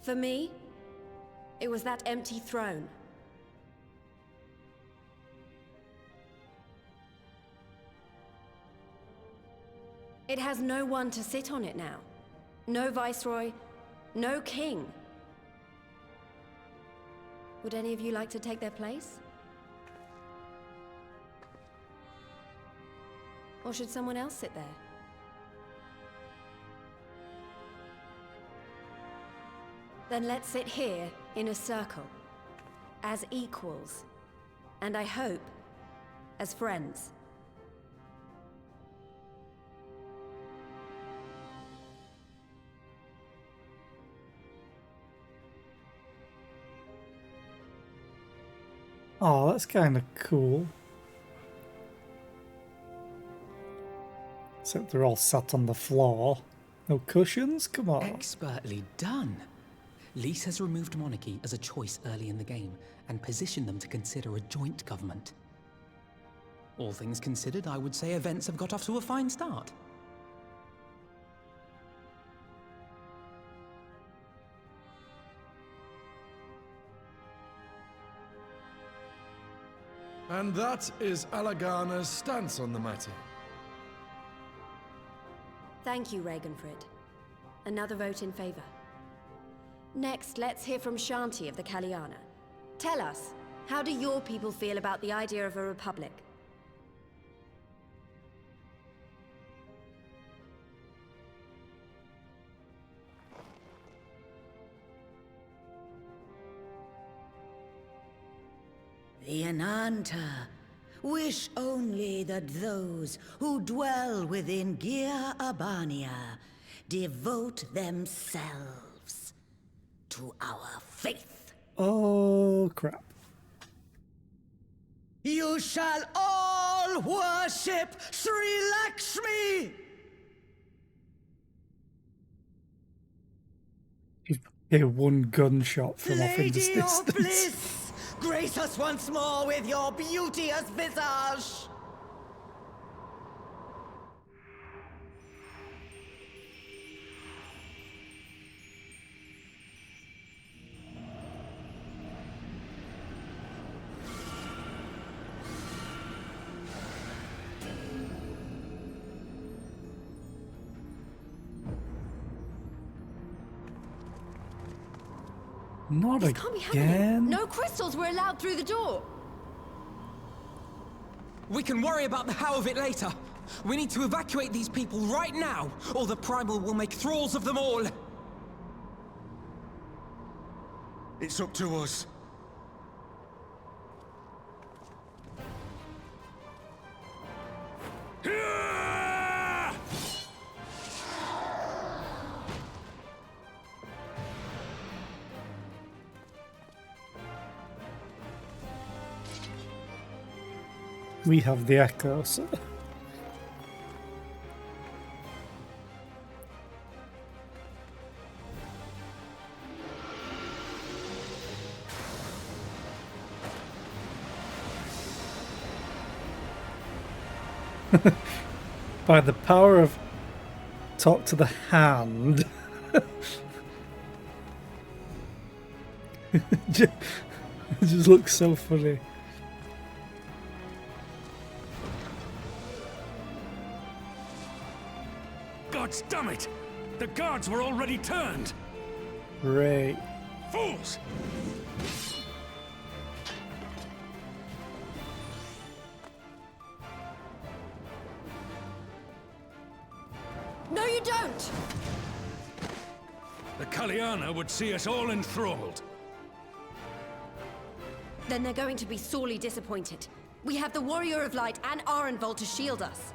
For me, it was that empty throne. It has no one to sit on it now. No viceroy, no king. Would any of you like to take their place? Or should someone else sit there? Then let's sit here in a circle, as equals, and I hope, as friends. Oh, that's kind of cool. Except they're all sat on the floor. No cushions? Come on. Expertly done. Lise has removed monarchy as a choice early in the game and positioned them to consider a joint government. All things considered, I would say events have got off to a fine start. And that is Alagana's stance on the matter. Thank you, Ragenfrid. Another vote in favor. Next, let's hear from Shanti of the Kaliana. Tell us, how do your people feel about the idea of a republic? The Ananta wish only that those who dwell within Gir Abania devote themselves to our faith. Oh, crap. You shall all worship Sri Lakshmi! Hear one gunshot from off in this Lady of distance. bliss, grace us once more with your beauteous visage! Not This can't be happening. again. No crystals were allowed through the door. We can worry about the how of it later. We need to evacuate these people right now, or the Primal will make thralls of them all. It's up to us. We have the echoes. By the power of talk to the hand. It just looks so funny. God damn it! The guards were already turned! Great. Fools! No, you don't! The Kalyana would see us all enthralled. Then they're going to be sorely disappointed. We have the Warrior of Light and Arenvold to shield us.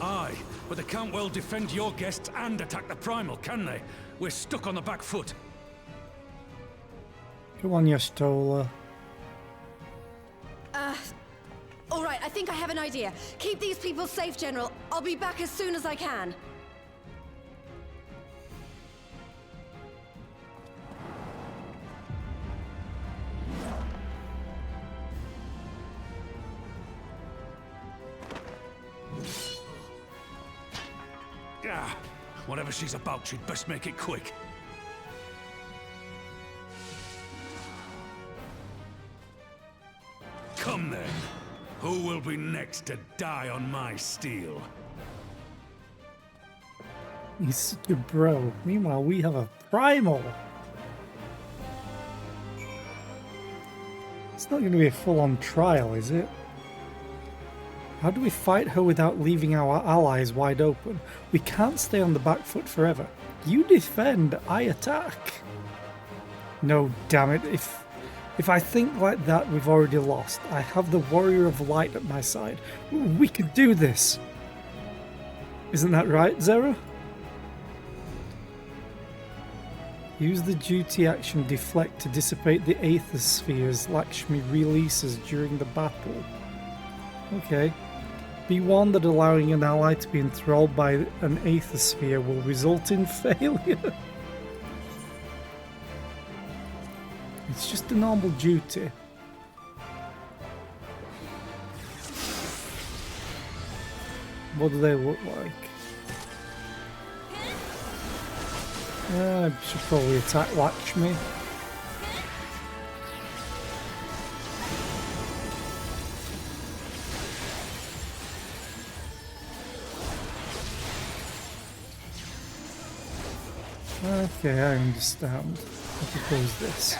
Aye, but they can't well defend your guests and attack the Primal, can they? We're stuck on the back foot. Come on, you Stola. All right, I think I have an idea. Keep these people safe, General. I'll be back as soon as I can. Ah, whatever she's about, she'd best make it quick. Come then. Who will be next to die on my steel? He's such a bro. Meanwhile, we have a primal. It's not going to be a full-on trial, is it? How do we fight her without leaving our allies wide open? We can't stay on the back foot forever. You defend, I attack. No, damn it. If I think like that, we've already lost. I have the Warrior of Light at my side. We can do this. Isn't that right, Zera? Use the duty action deflect to dissipate the aether spheres Lakshmi releases during the battle. Okay. Be warned that allowing an ally to be enthralled by an aether sphere will result in failure. It's just a normal duty. What do they look like? I should probably attack Lakshmi. Okay, I understand. I propose this.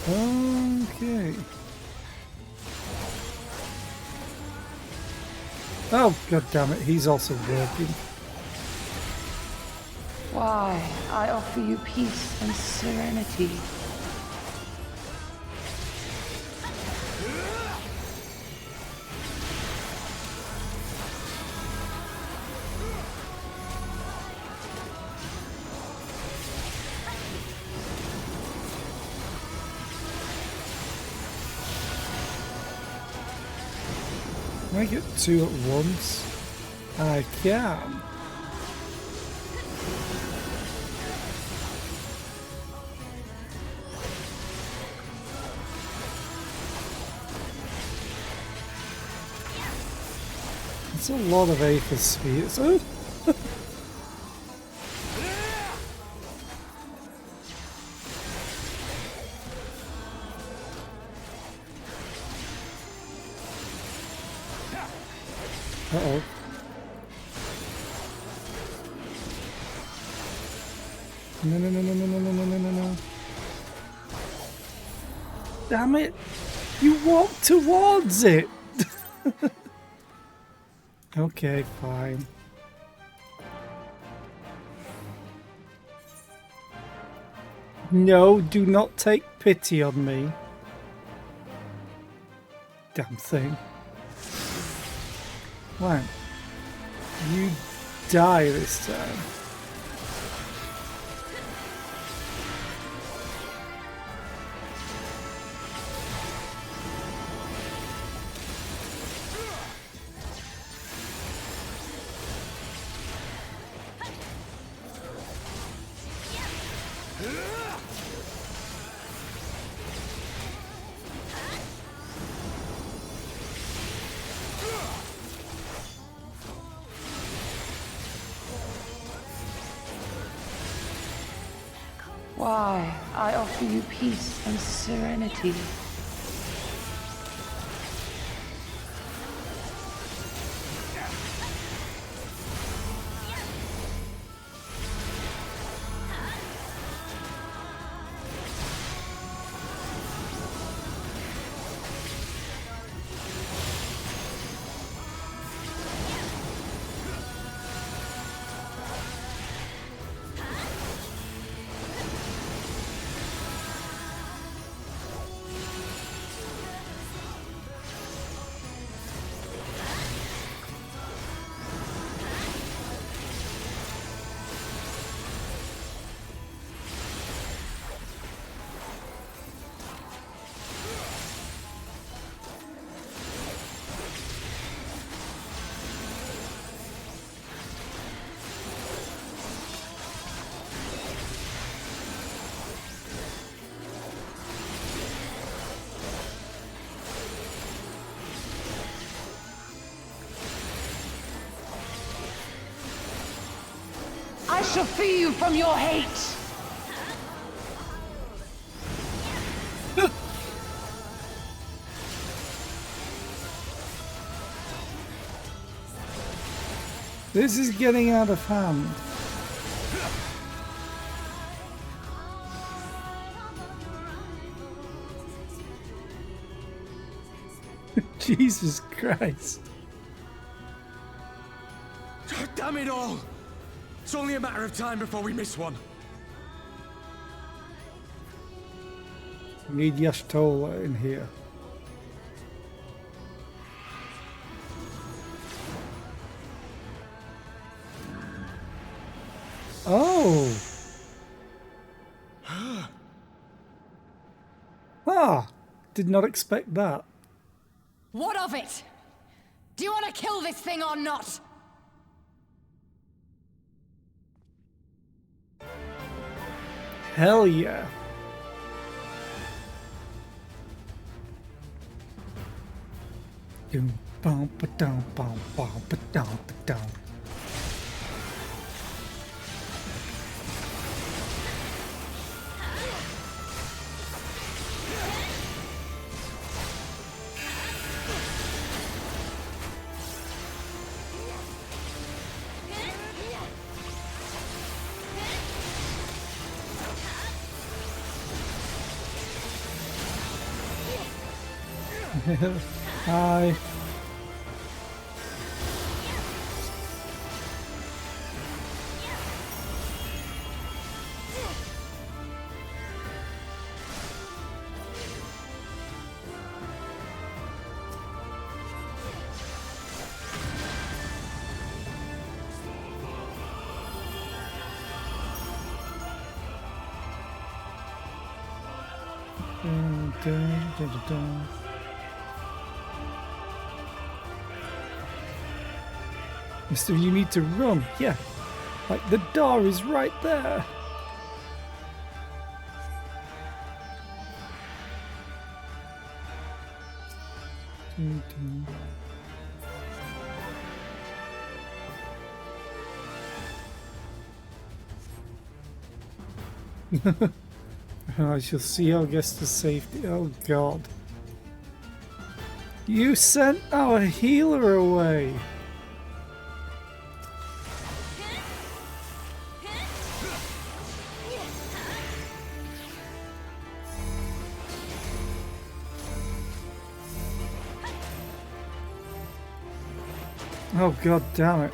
Okay. Oh, god damn it, he's also working. Why, I offer you peace and serenity. Can I get two at once? I can. It's a lot of Aether spheres. Oh. Uh-oh. No, no, no, no, no, no, no, no, no, no. Damn it! You walked towards it! Okay, fine. No, do not take pity on me. Damn thing. Wow. You die this time. Why, I offer you peace and serenity. I shall free you from your hate! This is getting out of hand. Jesus Christ. Damn it all! It's only a matter of time before we miss one. Need Yashtola in here. Oh! Ah! Did not expect that. What of it? Do you want to kill this thing or not? Hell yeah. Doom, bum, ba-dum, bum, bum, ba-dum, ba-dum. Hi. Mister, you need to run. Yeah. Like, the door is right there. I shall see our guest to safety. Oh God. You sent our healer away. Oh God damn it.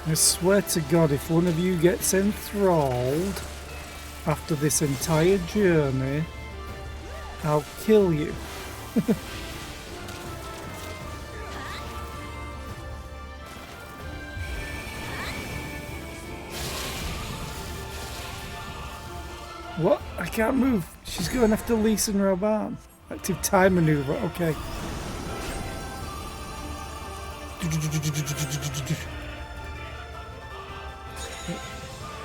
I swear to God, if one of you gets enthralled after this entire journey, I'll kill you. What? I can't move. She's going after Lisa and Roban. Active time maneuver. Okay.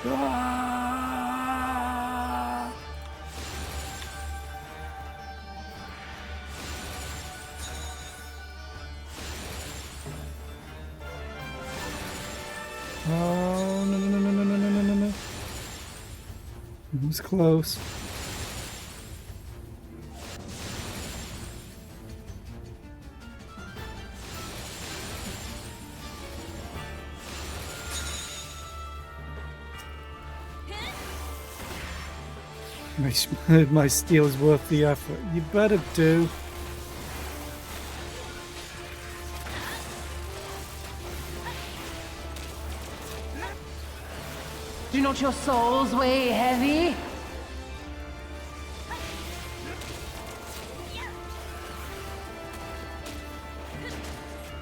Ah! Oh, no, no, no, no, no, no, no, no, no. It was close. My steel's worth the effort. You better do. Do not your souls weigh heavy?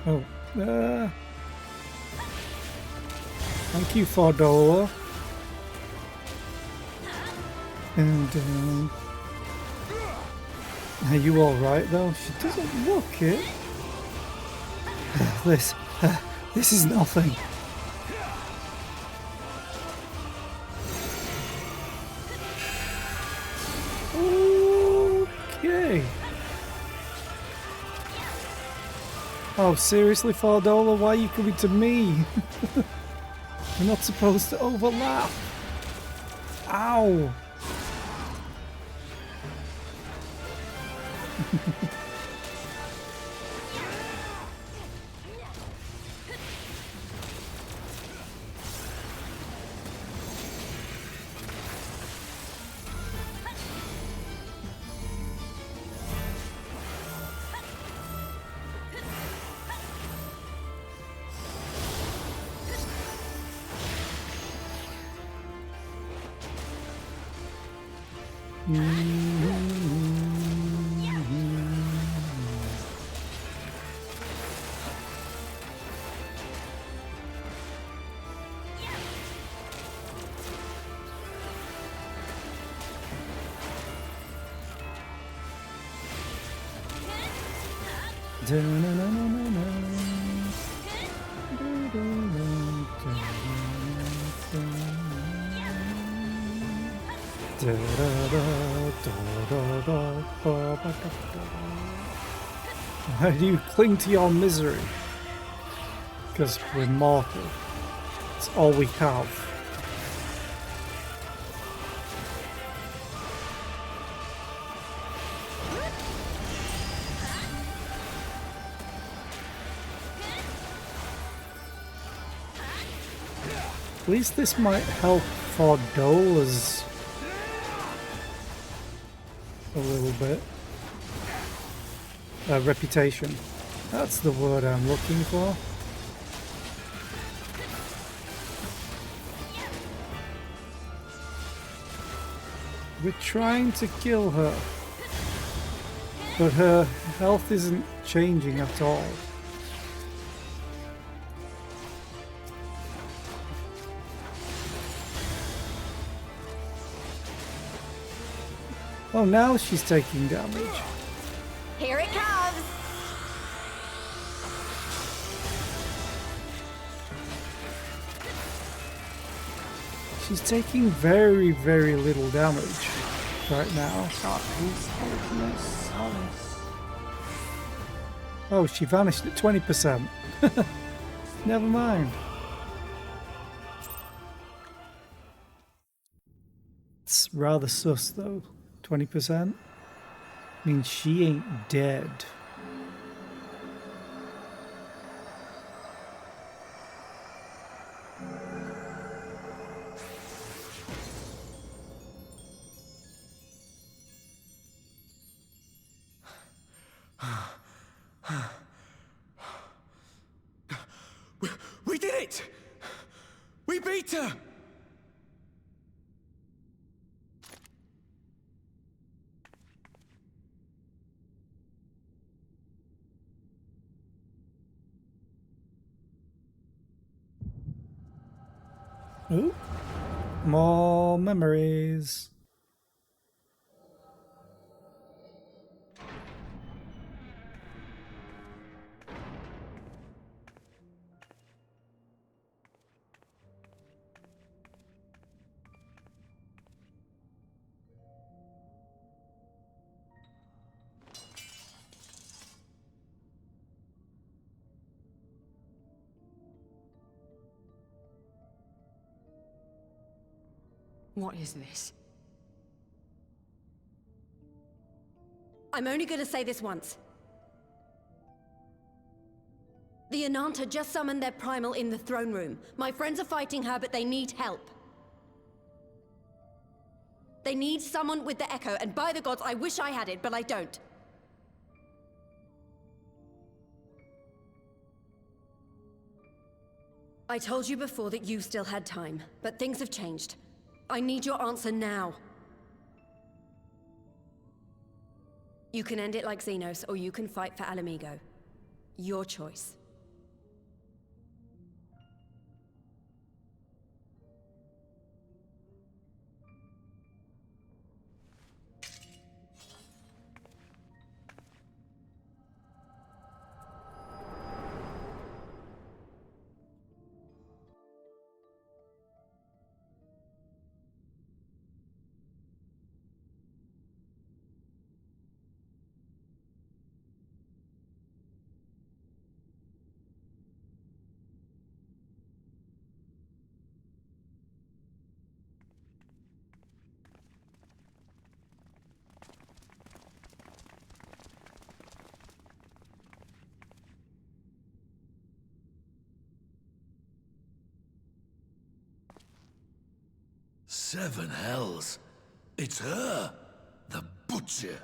Oh, thank you, Fordola. And, are you alright though? She doesn't look it. This is nothing. Okay. Oh, seriously, Fordola? Why are you coming to me? We're not supposed to overlap. Ow! Why do you cling to your misery? Because we're mortal. It's all we have. At least this might help Fordola's a little bit. Reputation. That's the word I'm looking for. We're trying to kill her, but her health isn't changing at all. Oh, now she's taking damage. Here it comes! She's taking very, very little damage right now. Darkness holds no solace. Oh, she vanished at 20%. Never mind. It's rather sus though. 20% means she ain't dead. We did it! We beat her! Ooh. More memories. What is this? I'm only gonna say this once. The Ananta just summoned their primal in the throne room. My friends are fighting her, but they need help. They need someone with the Echo, and by the gods, I wish I had it, but I don't. I told you before that you still had time, but things have changed. I need your answer now. You can end it like Xenos, or you can fight for Alamigo. Your choice. Seven hells. It's her, the Butcher.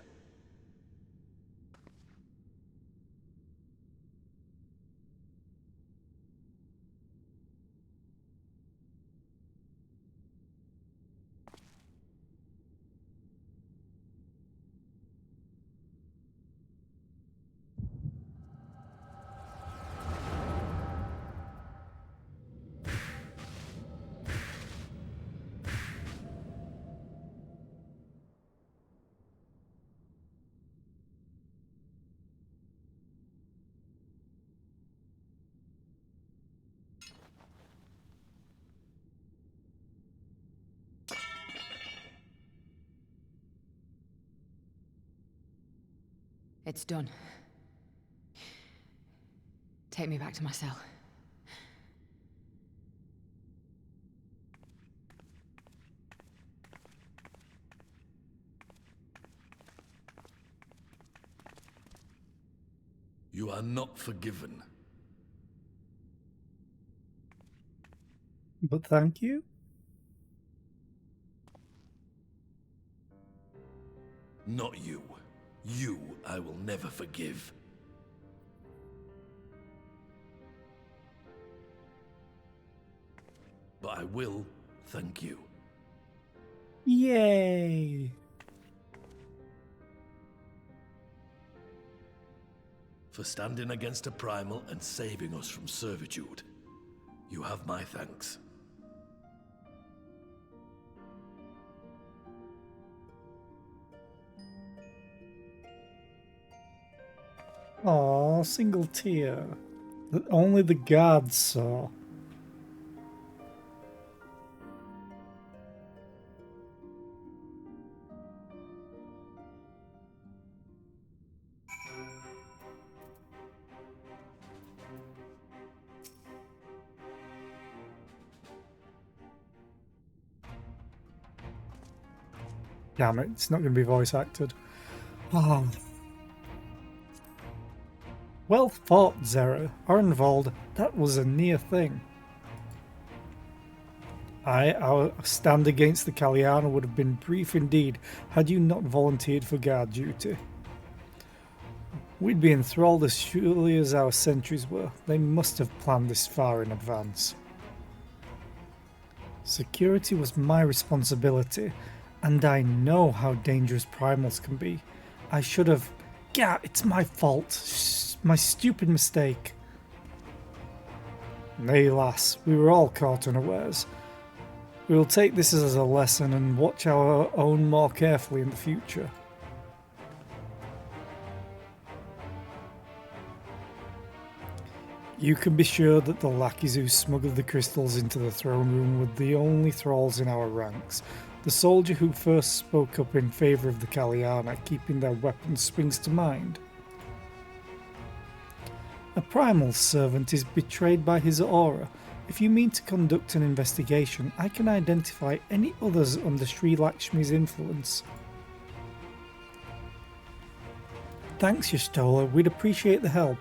It's done. Take me back to my cell. You are not forgiven. But thank you. Not you. You I will never forgive. But I will thank you. Yay! For standing against a primal and saving us from servitude. You have my thanks. Aw, single tear that only the guards saw. Damn it, it's not going to be voice acted. Oh. Well fought, Zera. Orenvold, that was a near thing. Our stand against the Kaliana would have been brief indeed had you not volunteered for guard duty. We'd be enthralled as surely as our sentries were. They must have planned this far in advance. Security was my responsibility, and I know how dangerous primals can be. I should have... Yeah, it's my fault. My stupid mistake. Nay, lass, we were all caught unawares. We will take this as a lesson and watch our own more carefully in the future. You can be sure that the lackeys who smuggled the crystals into the throne room were the only thralls in our ranks. The soldier who first spoke up in favour of the Kaliana keeping their weapons springs to mind. A primal servant is betrayed by his aura. If you mean to conduct an investigation, I can identify any others under Sri Lakshmi's influence. Thanks, Y'shtola. We'd appreciate the help.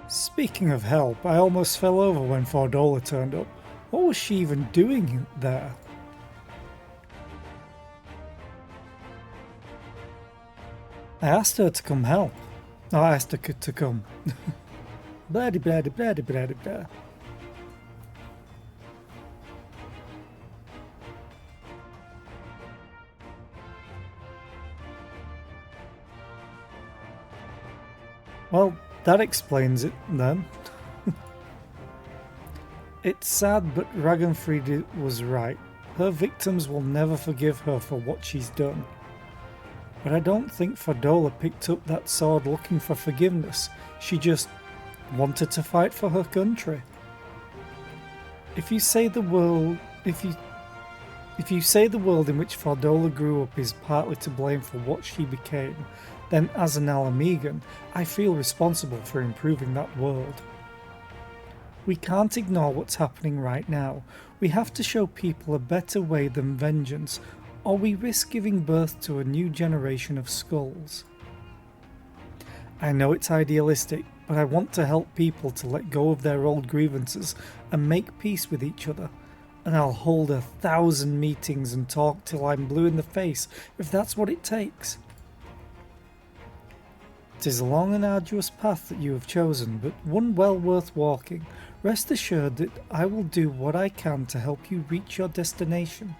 Speaking of help, I almost fell over when Fordola turned up. What was she even doing there? I asked her to come help. No, I asked her to come. Blah blah blah blah blah blah. Well, that explains it then. It's sad, but Ragnfried was right. Her victims will never forgive her for what she's done. But I don't think Fordola picked up that sword looking for forgiveness. She just wanted to fight for her country. If you say the world in which Fordola grew up is partly to blame for what she became, then as an Alamegan, I feel responsible for improving that world. We can't ignore what's happening right now. We have to show people a better way than vengeance, or we risk giving birth to a new generation of skulls. I know it's idealistic, but I want to help people to let go of their old grievances and make peace with each other. And I'll hold 1,000 meetings and talk till I'm blue in the face, if that's what it takes. It is a long and arduous path that you have chosen, but one well worth walking. Rest assured that I will do what I can to help you reach your destination.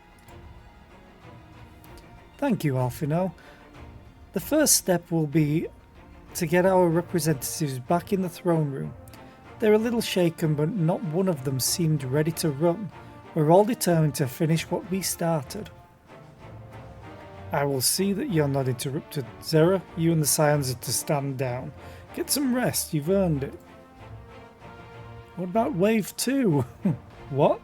Thank you, Alphino. The first step will be to get our representatives back in the throne room. They're a little shaken, but not one of them seemed ready to run. We're all determined to finish what we started. I will see that you're not interrupted. Zera, you and the Scions are to stand down. Get some rest, you've earned it. What about Wave 2? What?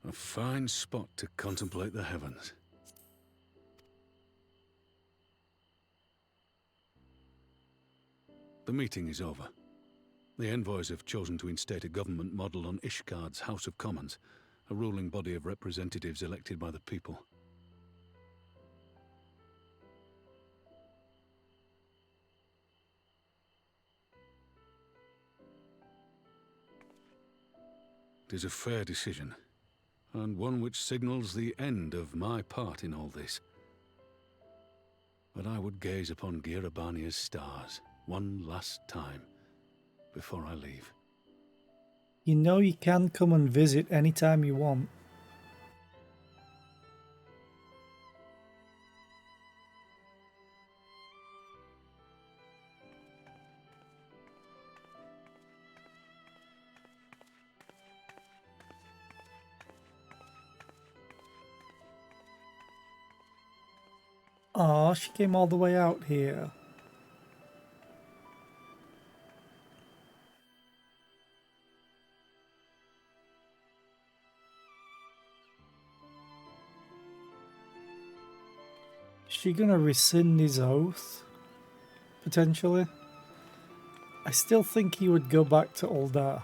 A fine spot to contemplate the heavens. The meeting is over. The envoys have chosen to instate a government modelled on Ishgard's House of Commons, a ruling body of representatives elected by the people. It is a fair decision, and one which signals the end of my part in all this. But I would gaze upon Girabania's stars one last time before I leave. You know you can come and visit anytime you want. Oh, she came all the way out here. Is she gonna rescind his oath? Potentially? I still think he would go back to Uldar.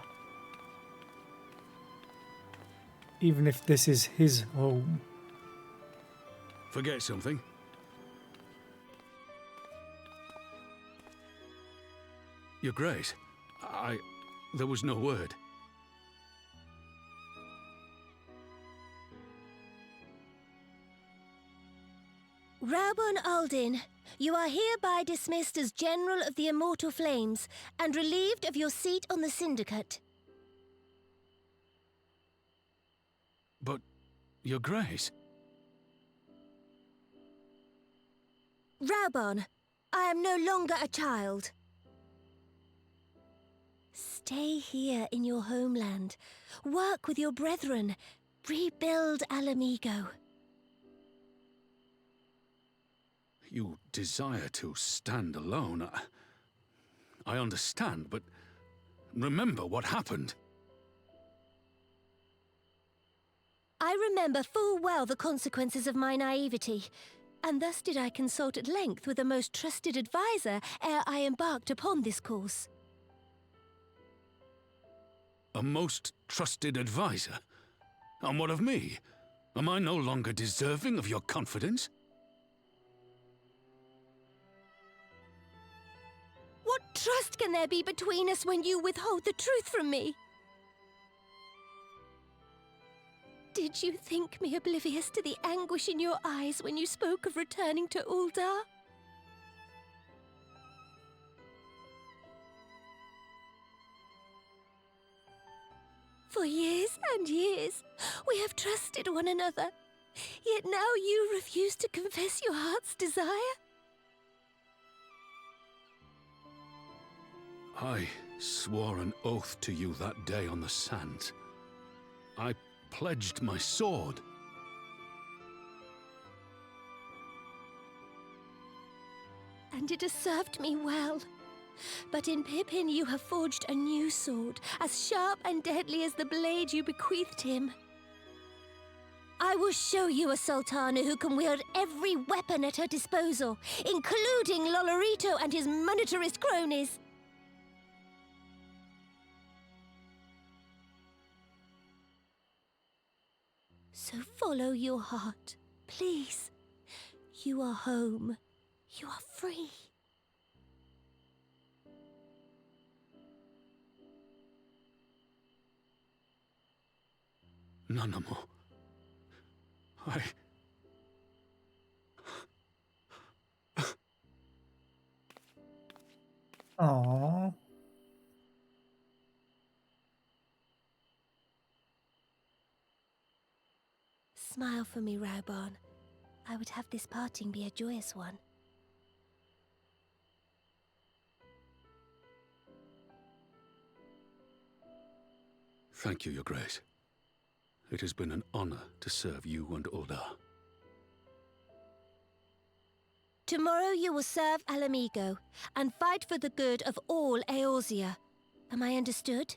Even if this is his home. Forget something? Your Grace, there was no word. Raubon Aldin, you are hereby dismissed as General of the Immortal Flames and relieved of your seat on the Syndicate. But, Your Grace... Raubon, I am no longer a child. Stay here in your homeland. Work with your brethren. Rebuild Alamigo. You desire to stand alone. I understand, but remember what happened. I remember full well the consequences of my naivety, and thus did I consult at length with a most trusted advisor ere I embarked upon this course. A most trusted advisor? And what of me? Am I no longer deserving of your confidence? What trust can there be between us when you withhold the truth from me? Did you think me oblivious to the anguish in your eyes when you spoke of returning to Uldar? For years and years, we have trusted one another. Yet now you refuse to confess your heart's desire? I swore an oath to you that day on the sands. I pledged my sword. And it has served me well. But in Pippin you have forged a new sword, as sharp and deadly as the blade you bequeathed him. I will show you a Sultana who can wield every weapon at her disposal, including Lolorito and his monetarist cronies. So follow your heart, please. You are home. You are free. None more. Aww. Smile for me, Raubon. I would have this parting be a joyous one. Thank you, Your Grace. It has been an honor to serve you and Uldar. Tomorrow you will serve Alamigo and fight for the good of all Eorzea. Am I understood?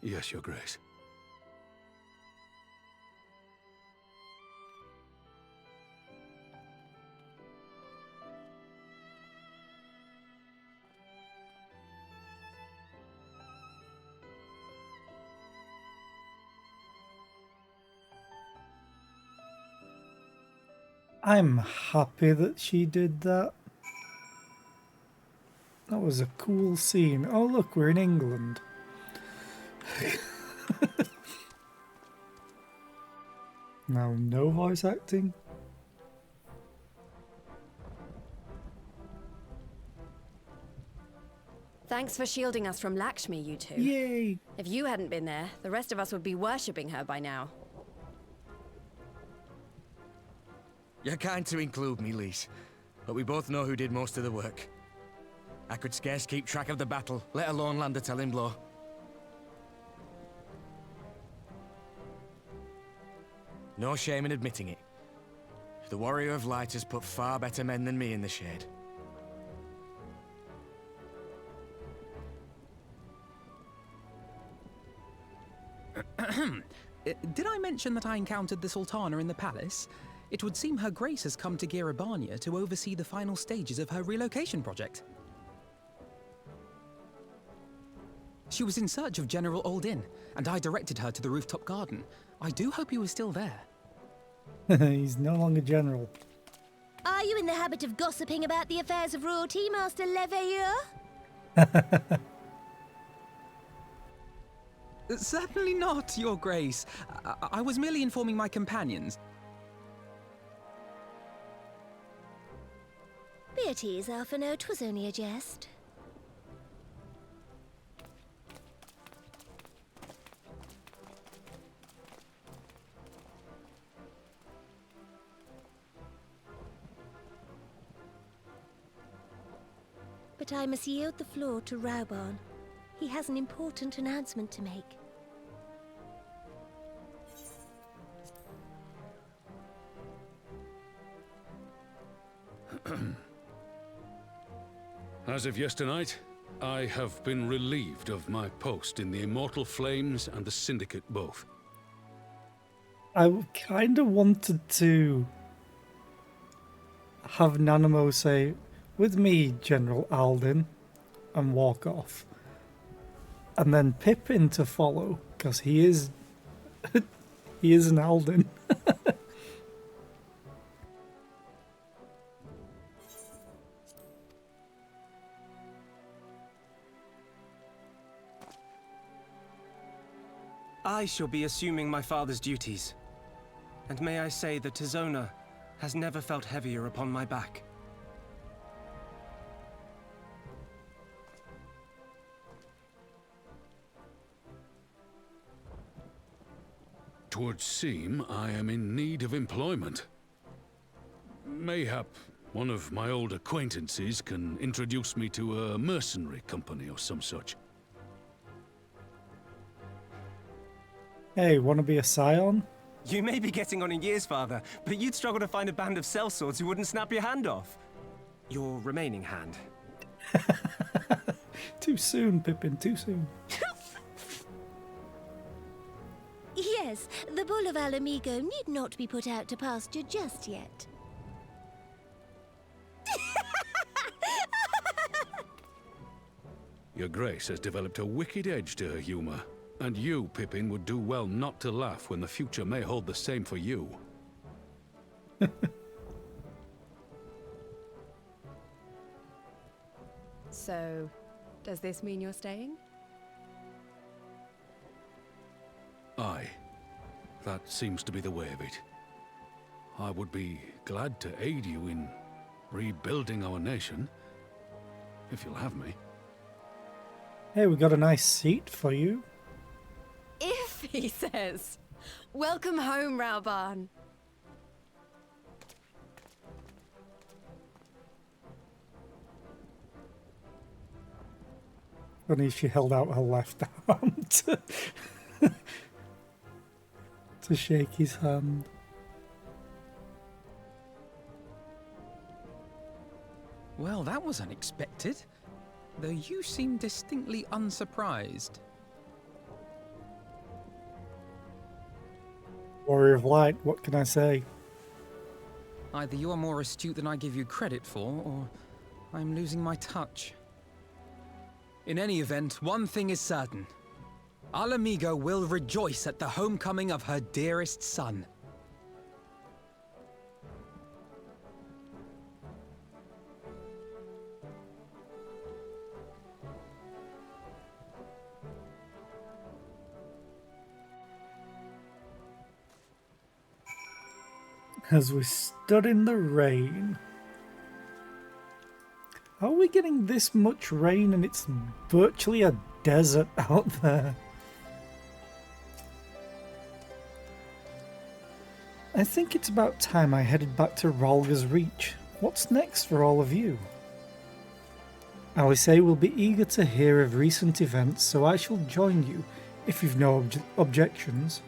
Yes, Your Grace. I'm happy that she did that. That was a cool scene. Oh look, we're in England. Now, no voice acting. Thanks for shielding us from Lakshmi, you two. Yay! If you hadn't been there, the rest of us would be worshipping her by now. You're kind to include me, Lise, but we both know who did most of the work. I could scarce keep track of the battle, let alone land a telling blow. No shame in admitting it. The Warrior of Light has put far better men than me in the shade. Did I mention that I encountered the Sultana in the palace? It would seem Her Grace has come to Girabania to oversee the final stages of her relocation project. She was in search of General Oldin, and I directed her to the rooftop garden. I do hope he was still there. He's no longer general. Are you in the habit of gossiping about the affairs of royalty, Master Leveilleur? Certainly not, Your Grace. I was merely informing my companions. Be at ease, Alphino. 'Twas only a jest. But I must yield the floor to Raubarn. He has an important announcement to make. As of yesternight, I have been relieved of my post in the Immortal Flames and the Syndicate both. I kind of wanted to have Nanamo say, "With me, General Alden," and walk off. And then Pippin to follow, because he is he is an Alden. I shall be assuming my father's duties. And may I say that Tizona has never felt heavier upon my back. Twould seem I am in need of employment. Mayhap one of my old acquaintances can introduce me to a mercenary company or some such. Hey, wanna be a scion? You may be getting on in years, father, but you'd struggle to find a band of sellswords who wouldn't snap your hand off. Your remaining hand. Too soon, Pippin, too soon. Yes, the Bull of Alamigo need not be put out to pasture just yet. Your Grace has developed a wicked edge to her humor. And you, Pippin, would do well not to laugh when the future may hold the same for you. So, does this mean you're staying? Aye. That seems to be the way of it. I would be glad to aid you in rebuilding our nation, if you'll have me. Hey, we got a nice seat for you. If, he says. Welcome home, Raubarn. Funny she held out her left arm to shake his hand. Well, that was unexpected. Though you seem distinctly unsurprised. Warrior of Light, what can I say? Either you are more astute than I give you credit for, or I'm losing my touch. In any event, one thing is certain. Alamigo will rejoice at the homecoming of her dearest son. As we stood in the rain. Are we getting this much rain and it's virtually a desert out there? I think it's about time I headed back to Ralga's Reach. What's next for all of you? Alice will be eager to hear of recent events, so I shall join you if you've no objections.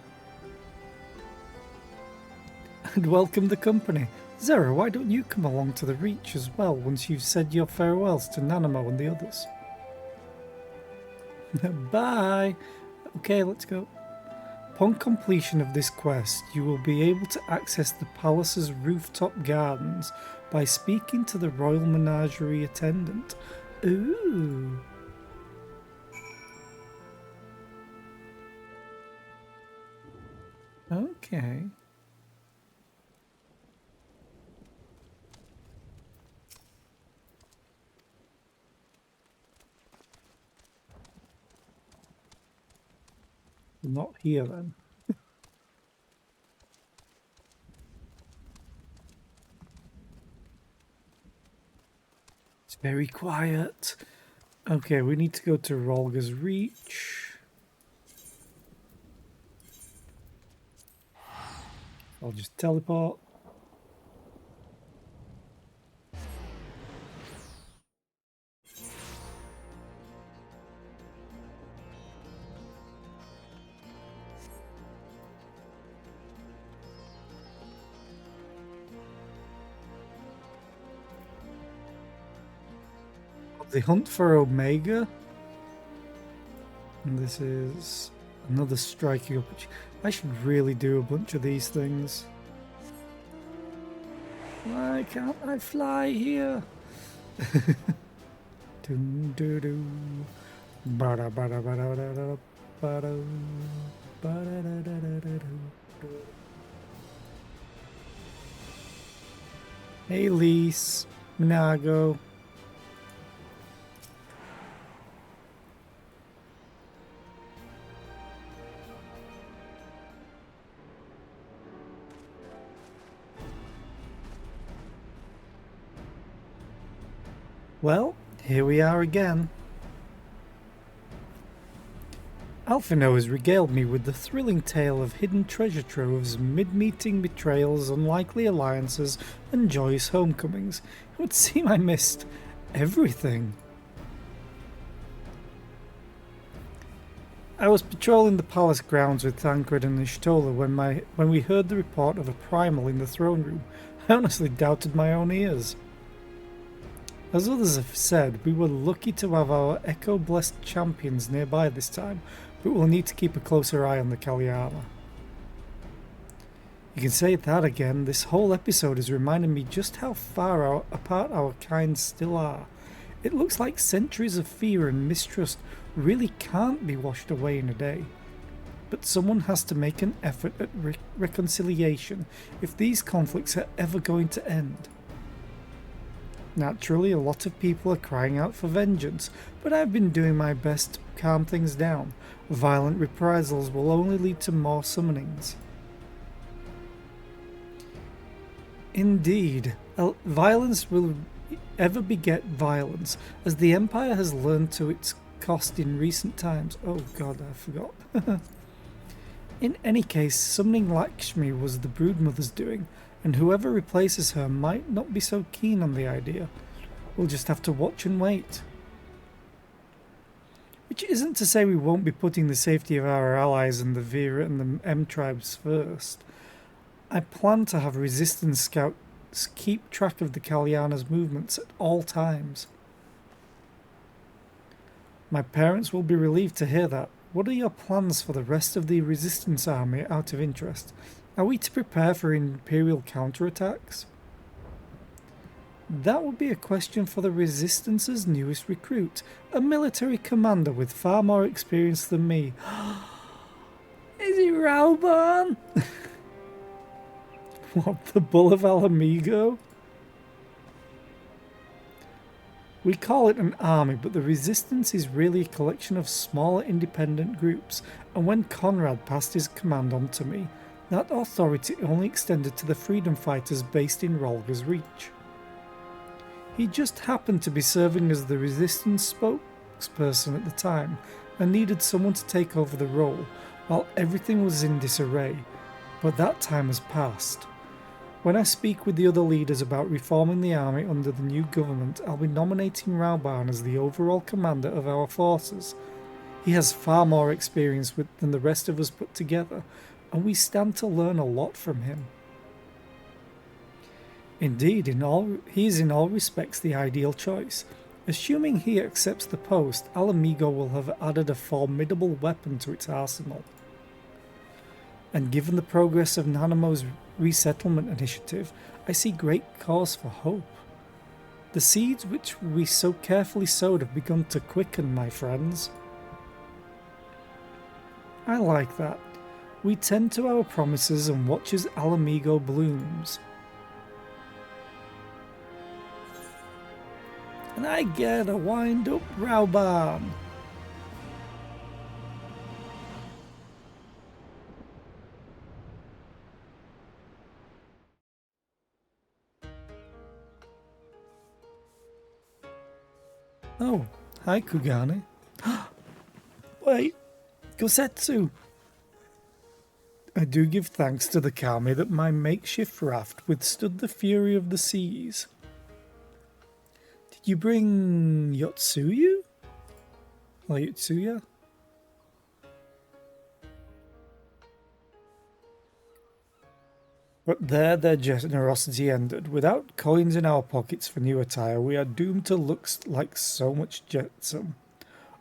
I'd welcome the company. Zera, why don't you come along to the Reach as well once you've said your farewells to Nanamo and the others? Bye! Okay, let's go. Upon completion of this quest, you will be able to access the palace's rooftop gardens by speaking to the Royal Menagerie attendant. Ooh! Okay. Not here then. It's very quiet. Okay, we need to go to Rolga's Reach. I'll just teleport. The hunt for Omega. And this is another striking opportunity. I should really do a bunch of these things. Why can't I fly here? Doo doo doo. Bada bada bada bada bada bada da da da da da. Hey Lise, Minago. Well, here we are again. Alphino has regaled me with the thrilling tale of hidden treasure troves, mid-meeting betrayals, unlikely alliances, and joyous homecomings. It would seem I missed everything. I was patrolling the palace grounds with Thancred and Ishtola when we heard the report of a primal in the throne room. I honestly doubted my own ears. As others have said, we were lucky to have our echo-blessed champions nearby this time, but we'll need to keep a closer eye on the Kalyana. You can say that again. This whole episode has reminded me just how far apart our kinds still are. It looks like centuries of fear and mistrust really can't be washed away in a day. But someone has to make an effort at reconciliation if these conflicts are ever going to end. Naturally, a lot of people are crying out for vengeance, but I've been doing my best to calm things down. Violent reprisals will only lead to more summonings. Indeed, violence will ever beget violence, as the Empire has learned to its cost in recent times. Oh god, I forgot. In any case, summoning Lakshmi was the Broodmother's doing, and whoever replaces her might not be so keen on the idea. We'll just have to watch and wait. Which isn't to say we won't be putting the safety of our allies and the Vera and the M tribes first. I plan to have resistance scouts keep track of the Kalyana's movements at all times. My parents will be relieved to hear that. What are your plans for the rest of the resistance army out of interest? Are we to prepare for Imperial counterattacks? That would be a question for the Resistance's newest recruit, a military commander with far more experience than me. Is he Rauban? What, the Bull of Alamigo? We call it an army, but the Resistance is really a collection of smaller independent groups, and when Conrad passed his command on to me, that authority only extended to the freedom fighters based in Rolga's Reach. He just happened to be serving as the Resistance spokesperson at the time, and needed someone to take over the role, while everything was in disarray, but that time has passed. When I speak with the other leaders about reforming the army under the new government, I'll be nominating Rauban as the overall commander of our forces. He has far more experience than the rest of us put together, and we stand to learn a lot from him. Indeed, he is in all respects the ideal choice. Assuming he accepts the post, Alamigo will have added a formidable weapon to its arsenal. And given the progress of Nanamo's resettlement initiative, I see great cause for hope. The seeds which we so carefully sowed have begun to quicken, my friends. I like that. We tend to our promises and watch as Alamigo blooms. And I get a wind-up Rauban. Oh, hi Kugane. Wait, Gosetsu. I do give thanks to the Kami that my makeshift raft withstood the fury of the seas. Did you bring Yotsuyu? Or Yotsuya? But there their generosity ended. Without coins in our pockets for new attire, we are doomed to look like so much jetsam.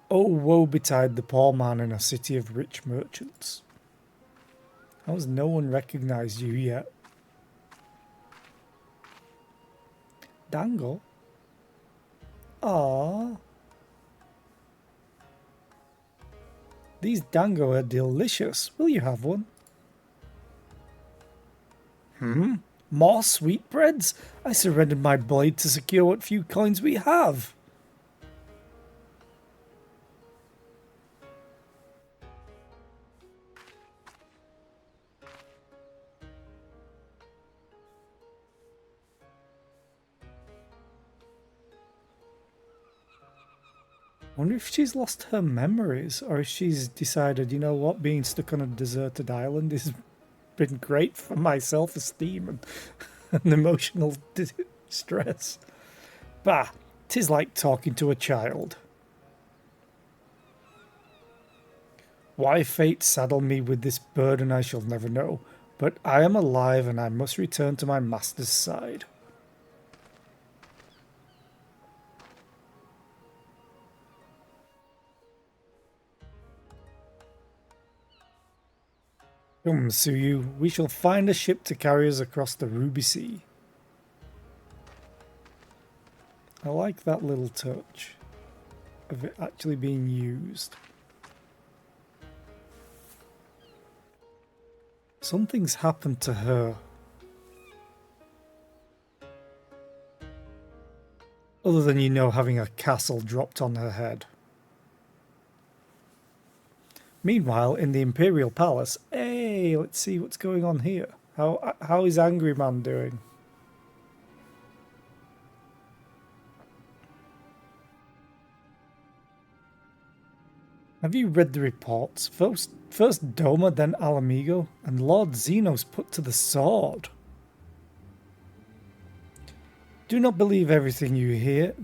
Oh, woe betide the poor man in a city of rich merchants. How has no one recognized you yet? Dango? Ah, these dango are delicious. Will you have one? More sweetbreads? I surrendered my blade to secure what few coins we have. I wonder if she's lost her memories, or if she's decided, you know what, being stuck on a deserted island has been great for my self-esteem and emotional distress. Bah, 'tis like talking to a child. Why fate saddled me with this burden I shall never know, but I am alive and I must return to my master's side. Come, Suyu, we shall find a ship to carry us across the Ruby Sea. I like that little touch of it actually being used. Something's happened to her. Other than, you know, having a castle dropped on her head. Meanwhile, in the Imperial Palace, hey, let's see what's going on here. How is Angry Man doing? Have you read the reports? First Doma, then Alamigo, and Lord Zeno's put to the sword. Do not believe everything you hear,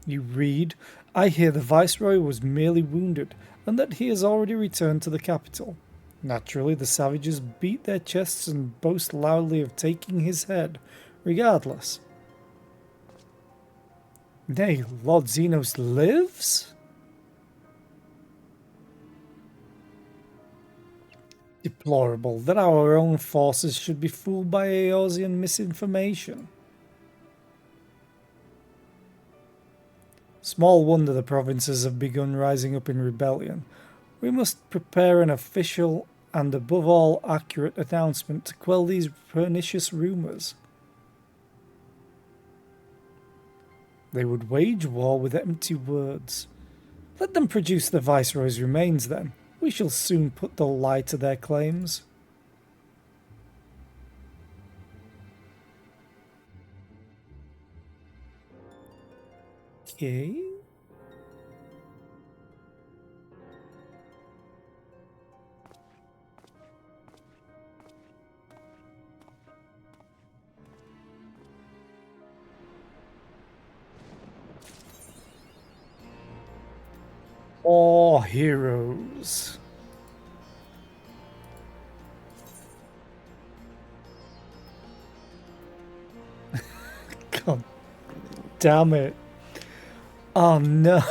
you read. I hear the Viceroy was merely wounded, and that he has already returned to the capital. Naturally, the savages beat their chests and boast loudly of taking his head, regardless. Nay, Lord Zenos lives? Deplorable that our own forces should be fooled by Eorzean misinformation. Small wonder the provinces have begun rising up in rebellion. We must prepare an official and above all accurate announcement to quell these pernicious rumours. They would wage war with empty words. Let them produce the Viceroy's remains then. We shall soon put the lie to their claims. Okay. Oh, heroes. God damn it. Oh no.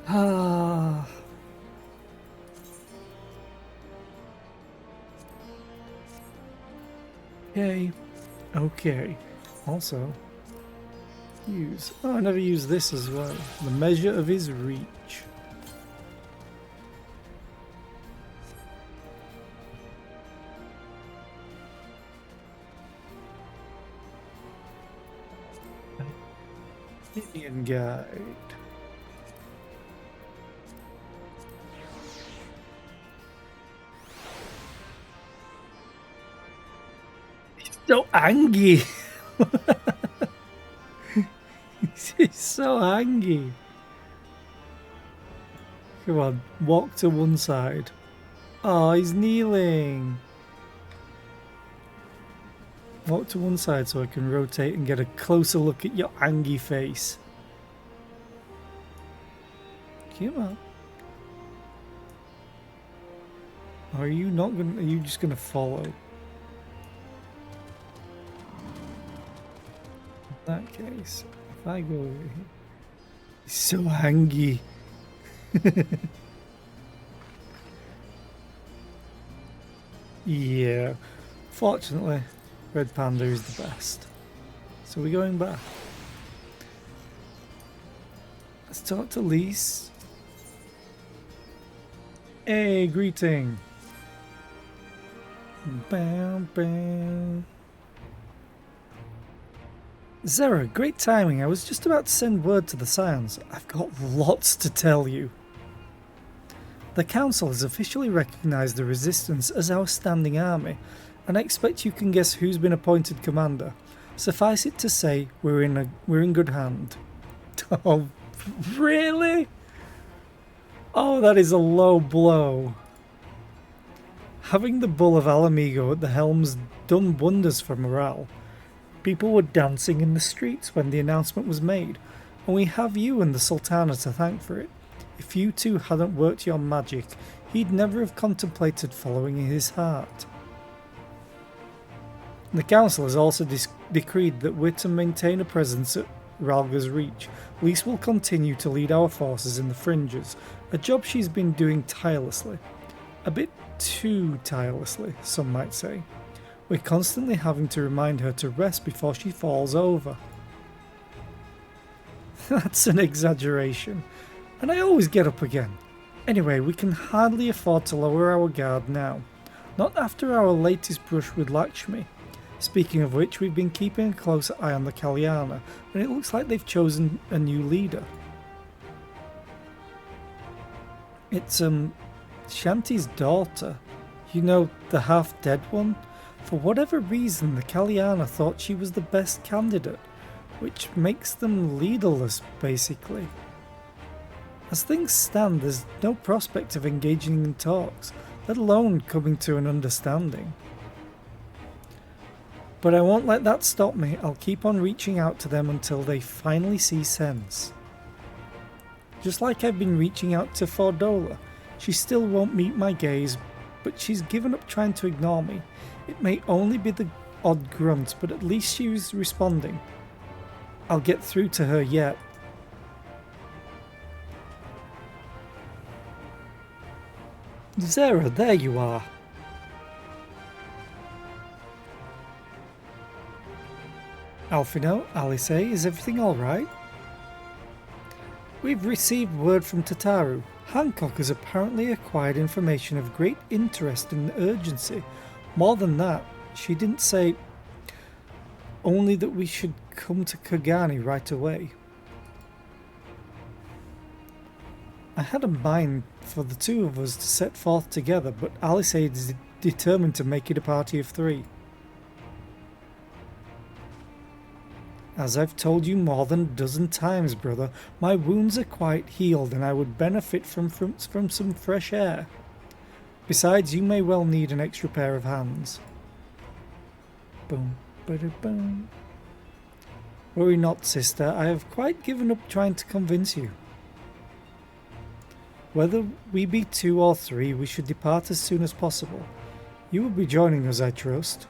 Ah. Okay. Okay. Also, use. Oh, I never used this as well. The measure of his reach. Indian guide. He's so angry. He's so angry. Come on, walk to one side. Oh, he's kneeling. Walk to one side so I can rotate and get a closer look at your angry face. Come on. Are you not gonna? Are you just gonna follow? In that case, if I go over here, he's so angry. Yeah, fortunately, Red Panda is the best. So we're going back. Let's talk to Lise. Hey, greeting. Bam, bam. Zera, great timing. I was just about to send word to the Scions. I've got lots to tell you. The Council has officially recognized the Resistance as our standing army, and I expect you can guess who's been appointed commander. Suffice it to say, we're in good hand. Oh, really? Oh, that is a low blow. Having the Bull of Alamigo at the helm's done wonders for morale. People were dancing in the streets when the announcement was made, and we have you and the Sultana to thank for it. If you two hadn't worked your magic, he'd never have contemplated following his heart. The Council has also decreed that we're to maintain a presence at Ralga's Reach. Lise will continue to lead our forces in the fringes, a job she's been doing tirelessly. A bit too tirelessly, some might say. We're constantly having to remind her to rest before she falls over. That's an exaggeration, and I always get up again. Anyway, we can hardly afford to lower our guard now. Not after our latest brush with Lakshmi. Speaking of which, we've been keeping a close eye on the Kalyana, and it looks like they've chosen a new leader. It's, Shanti's daughter. You know, the half-dead one? For whatever reason, the Kalyana thought she was the best candidate, which makes them leaderless, basically. As things stand, there's no prospect of engaging in talks, let alone coming to an understanding. But I won't let that stop me. I'll keep on reaching out to them until they finally see sense. Just like I've been reaching out to Fordola. She still won't meet my gaze, but she's given up trying to ignore me. It may only be the odd grunt, but at least she is responding. I'll get through to her yet. Zera, there you are. Alfino, Alice, is everything alright? We've received word from Tataru. Hancock has apparently acquired information of great interest and urgency. More than that, she didn't say only that we should come to Kagani right away. I had a mind for the two of us to set forth together, but Alice is determined to make it a party of three. As I've told you more than a dozen times, brother, my wounds are quite healed and I would benefit from some fresh air. Besides, you may well need an extra pair of hands. Boom, bada boom. Worry not, sister, I have quite given up trying to convince you. Whether we be 2 or 3, we should depart as soon as possible. You will be joining us, I trust.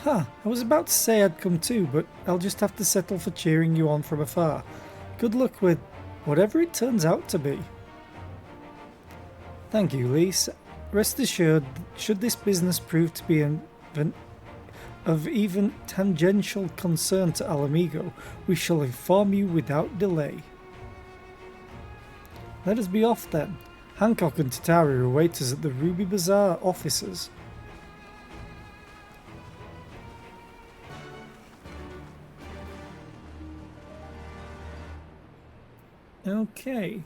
Huh, I was about to say I'd come too, but I'll just have to settle for cheering you on from afar. Good luck with whatever it turns out to be. Thank you, Lise. Rest assured, should this business prove to be of even tangential concern to Alamigo, we shall inform you without delay. Let us be off then. Hancock and Tataru await us at the Ruby Bazaar offices. Okay.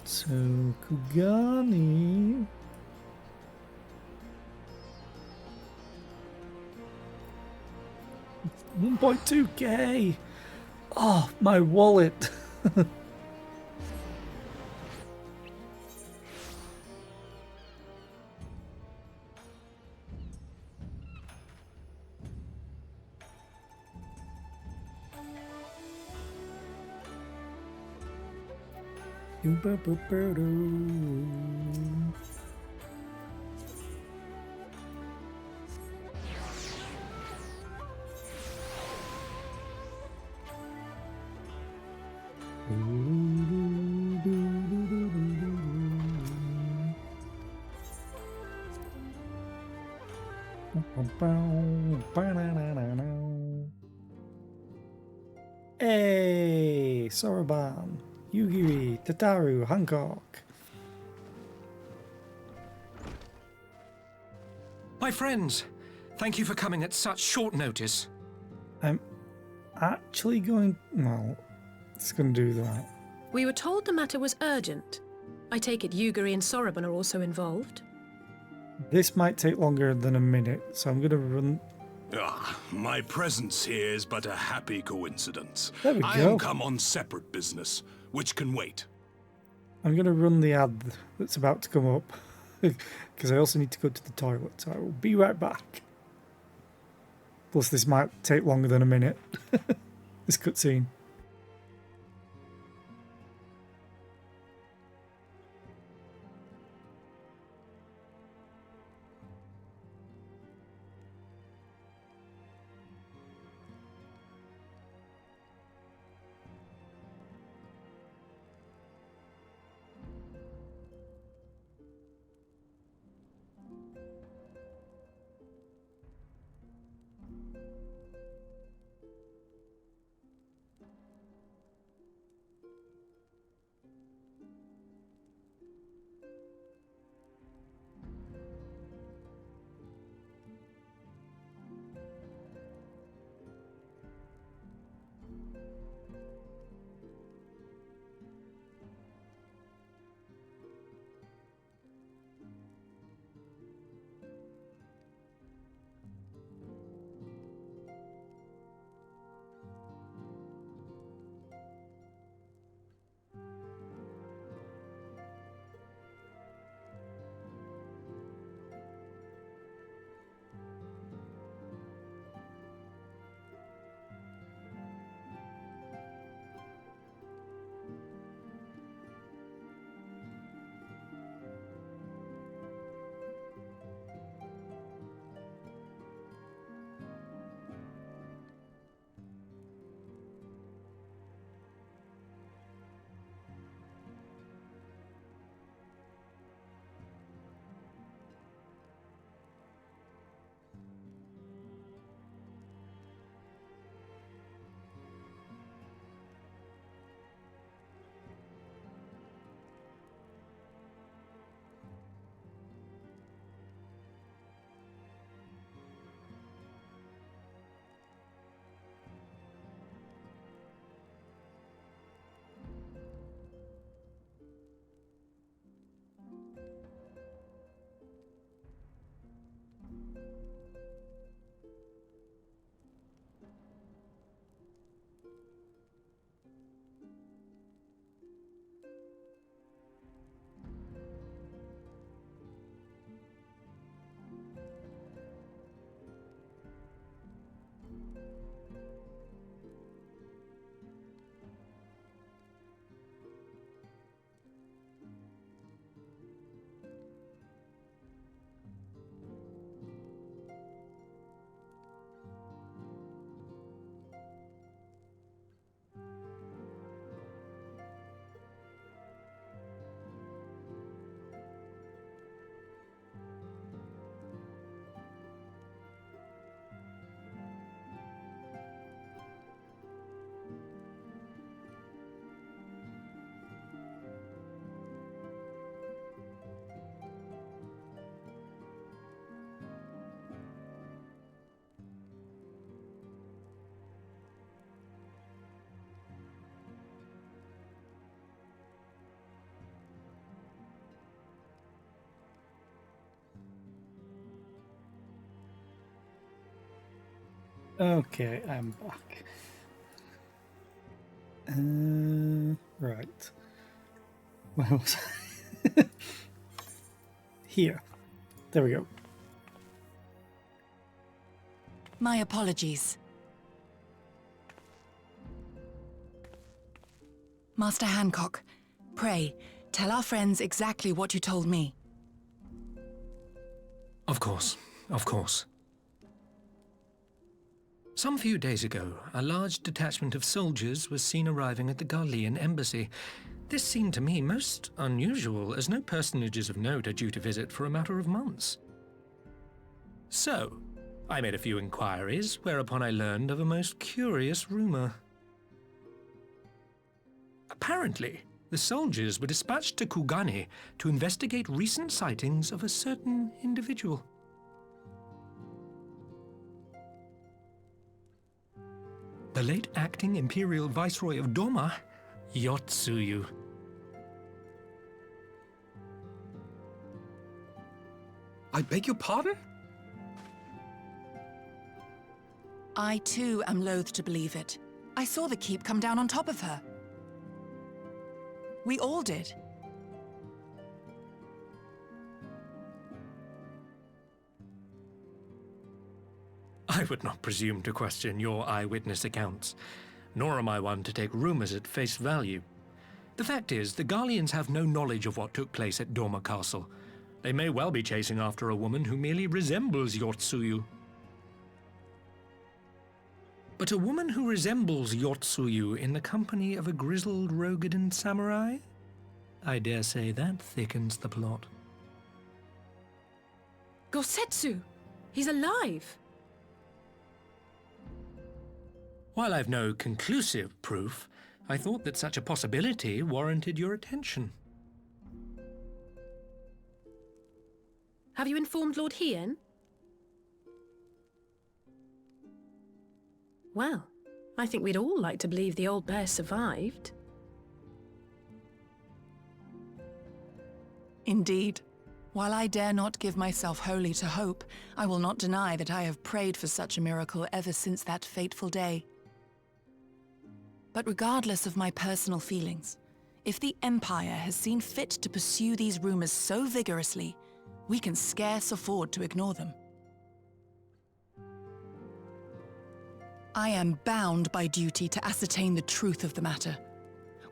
So, Kugani... 1.2k! Oh, my wallet! Hey, Soroban, Yugiri, Tataru, Hancock. My friends, thank you for coming at such short notice. I'm actually going... well, it's going to do that. We were told the matter was urgent. I take it Yugiri and Soroban are also involved? This might take longer than a minute, so I'm going to run... Ah, my presence here is but a happy coincidence. There we I go. am come on separate business, which can wait. I'm going to run the ad that's about to come up, because I also need to go to the toilet, so I will be right back. Plus, this might take longer than a minute, this cutscene. Okay, I'm back. Right. Where was I? Here. There we go. My apologies. Master Hancock, pray, tell our friends exactly what you told me. Of course, of course. Some few days ago, a large detachment of soldiers was seen arriving at the Garlean embassy. This seemed to me most unusual, as no personages of note are due to visit for a matter of months. So, I made a few inquiries, whereupon I learned of a most curious rumor. Apparently, the soldiers were dispatched to Kugane to investigate recent sightings of a certain individual. The late acting Imperial Viceroy of Doma, Yotsuyu. I beg your pardon? I too am loath to believe it. I saw the keep come down on top of her. We all did. I would not presume to question your eyewitness accounts, nor am I one to take rumors at face value. The fact is, the Garleans have no knowledge of what took place at Doma Castle. They may well be chasing after a woman who merely resembles Yotsuyu. But a woman who resembles Yotsuyu in the company of a grizzled Rogadan samurai? I dare say that thickens the plot. Gosetsu! He's alive! While I've no conclusive proof, I thought that such a possibility warranted your attention. Have you informed Lord Hien? Well, I think we'd all like to believe the old bear survived. Indeed. While I dare not give myself wholly to hope, I will not deny that I have prayed for such a miracle ever since that fateful day. But regardless of my personal feelings, if the Empire has seen fit to pursue these rumors so vigorously, we can scarce afford to ignore them. I am bound by duty to ascertain the truth of the matter.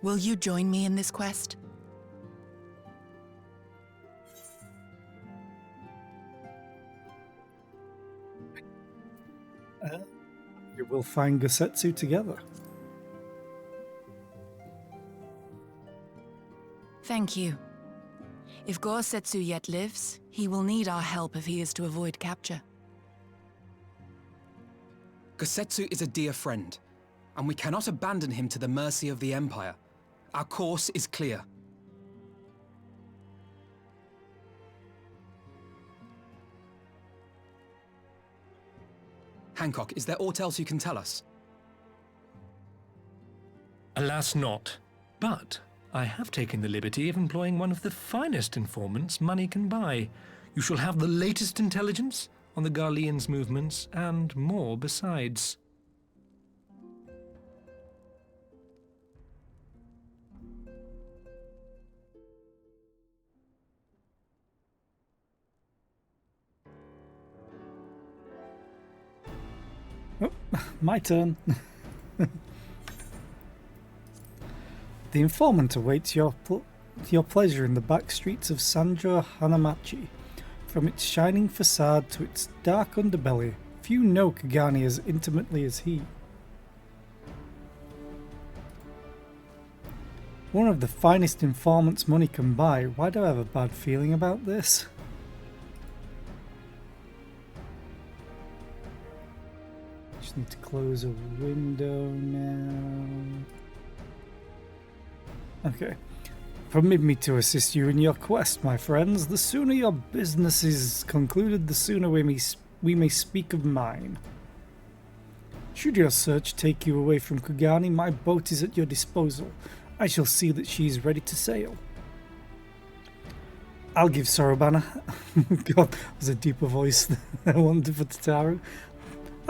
Will you join me in this quest? You will find Gosetsu together. Thank you. If Gosetsu yet lives, he will need our help if he is to avoid capture. Gosetsu is a dear friend, and we cannot abandon him to the mercy of the Empire. Our course is clear. Hancock, is there aught else you can tell us? Alas not, but I have taken the liberty of employing one of the finest informants money can buy. You shall have the latest intelligence on the Garleans' movements, and more besides. Oh, my turn. The informant awaits your pleasure in the back streets of Sanjo Hanamachi. From its shining facade to its dark underbelly, few know Kugane as intimately as he. One of the finest informants money can buy. Why do I have a bad feeling about this? Just need to close a window now. Okay. Permit me to assist you in your quest, my friends. The sooner your business is concluded, the sooner we may speak of mine. Should your search take you away from Kugane, my boat is at your disposal. I shall see that she is ready to sail. I'll give Sorobana... God, that was a deeper voice than I wanted for Tataru.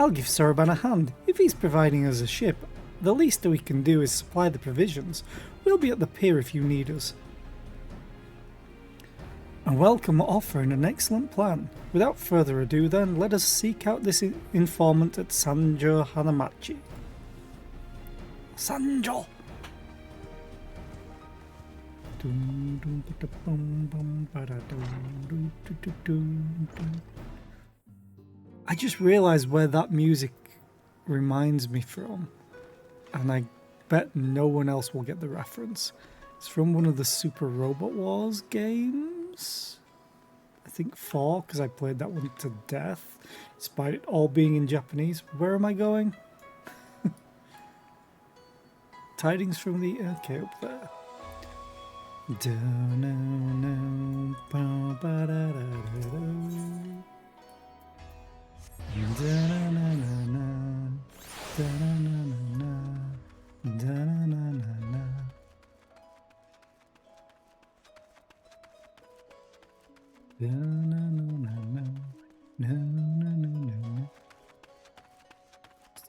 I'll give Soroban a hand. If he's providing us a ship, the least we can do is supply the provisions. We'll be at the pier if you need us. A welcome offer and an excellent plan. Without further ado then, let us seek out this informant at Sanjo Hanamachi. Sanjo! I just realised where that music reminds me from, and I bet no one else will get the reference. It's from one of the Super Robot Wars games. I think 4, because I played that one to death, despite it all being in Japanese. Where am I going? Tidings from the... okay, up there.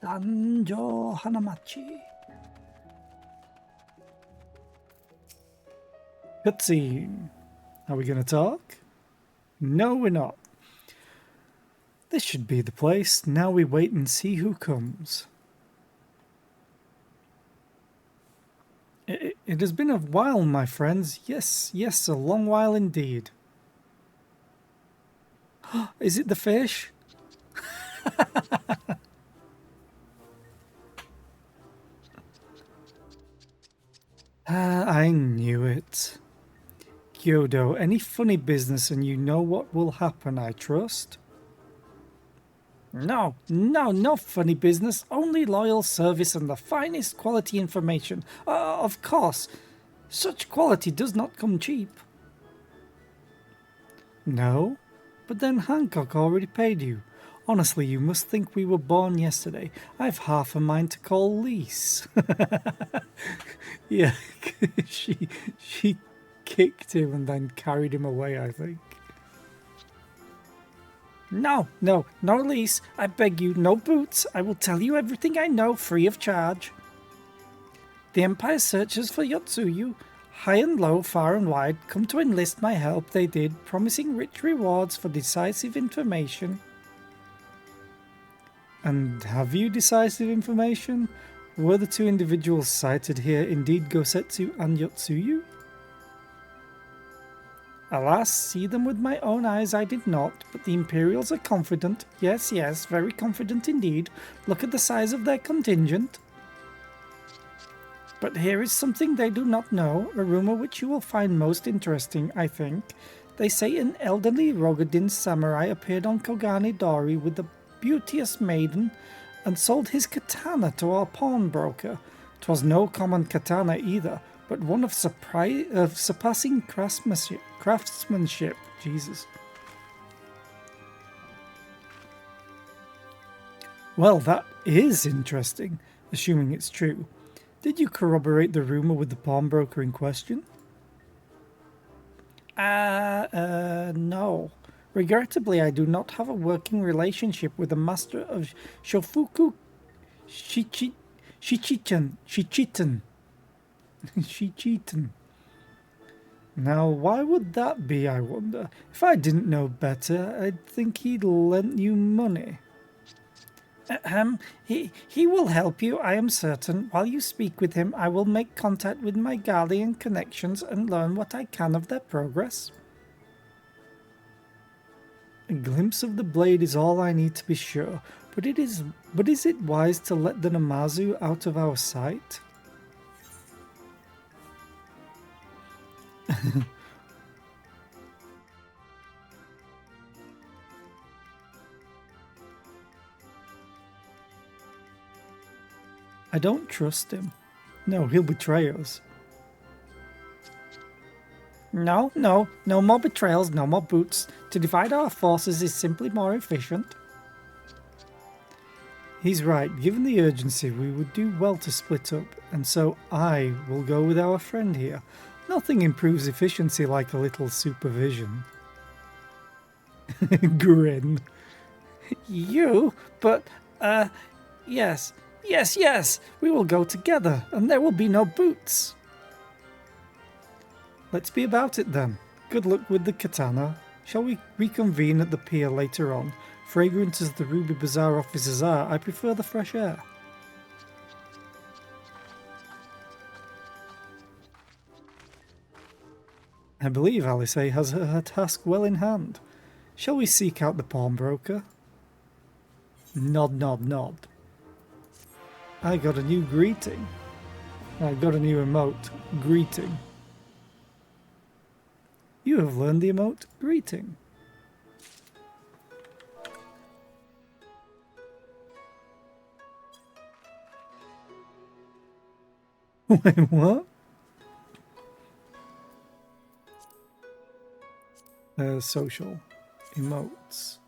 Sanjo Hanamachi. Cutscene. Are we going to talk? No, we're not. This should be the place. Now we wait and see who comes. It has been a while, my friends. Yes, yes, a long while indeed. Is it the fish? I knew it. Kyodo, any funny business and you know what will happen, I trust? No funny business, only loyal service and the finest quality information. Of course, such quality does not come cheap. No? But then Hancock already paid you. Honestly, you must think we were born yesterday. I've half a mind to call Lise. Yeah, she kicked him and then carried him away, I think. No, Lise. I beg you, no boots. I will tell you everything I know free of charge. The Empire searches for Yotsuyu. High and low, far and wide, come to enlist my help they did, promising rich rewards for decisive information. And have you decisive information? Were the two individuals cited here indeed Gosetsu and Yotsuyu? Alas, see them with my own eyes I did not, but the Imperials are confident. Yes, very confident indeed. Look at the size of their contingent. But here is something they do not know, a rumour which you will find most interesting, I think. They say an elderly Rogadin samurai appeared on Kogane Dori with a beauteous maiden and sold his katana to our pawnbroker. 'Twas no common katana either, but one of surpassing craftsmanship. Jesus. Well, that is interesting, assuming it's true. Did you corroborate the rumour with the pawnbroker in question? No. Regrettably, I do not have a working relationship with the master of Shofuku Shichitan. Now, why would that be, I wonder? If I didn't know better, I'd think he'd lent you money. He will help you, I am certain. While you speak with him, I will make contact with my Garlean connections and learn what I can of their progress. A glimpse of the blade is all I need to be sure, but is it wise to let the Namazu out of our sight? I don't trust him. No, he'll betray us. No more betrayals, no more boots. To divide our forces is simply more efficient. He's right. Given the urgency, we would do well to split up, and so I will go with our friend here. Nothing improves efficiency like a little supervision. Grin. You? But Yes, yes, yes! We will go together, and there will be no boots! Let's be about it then. Good luck with the katana. Shall we reconvene at the pier later on? Fragrant as the Ruby Bazaar officers are, I prefer the fresh air. I believe Alice has her task well in hand. Shall we seek out the pawnbroker? Nod, nod, nod. I got a new greeting. I got a new emote. Greeting. You have learned the emote greeting. Wait, what? Social. Emotes.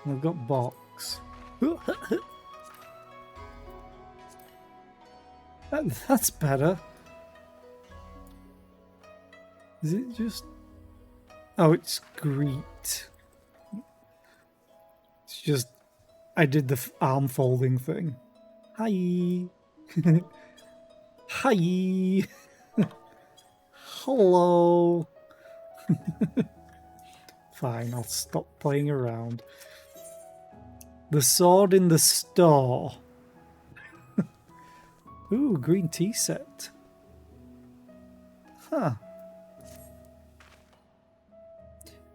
I've got box. That's better. Is it just... Oh, it's greet. It's just... I did the arm folding thing. Hi. Hi. Hello. Fine, I'll stop playing around. The sword in the store. Ooh, green tea set. Huh.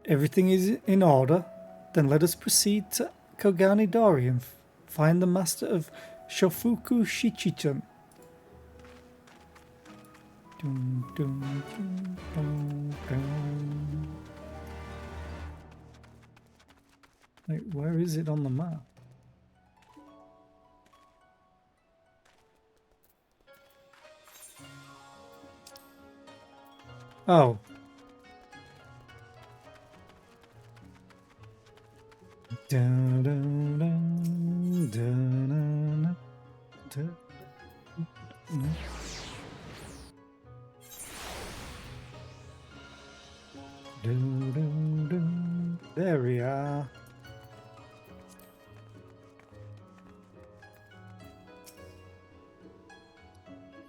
Everything is in order. Then let us proceed to Kogani Dori and find the master of Shofuku Shichitan. Dun, dun, dun, dun, dun. Wait, where is it on the map? Oh. Dun, dun, dun, dun, dun, dun. Dun, dun, dun. There we are.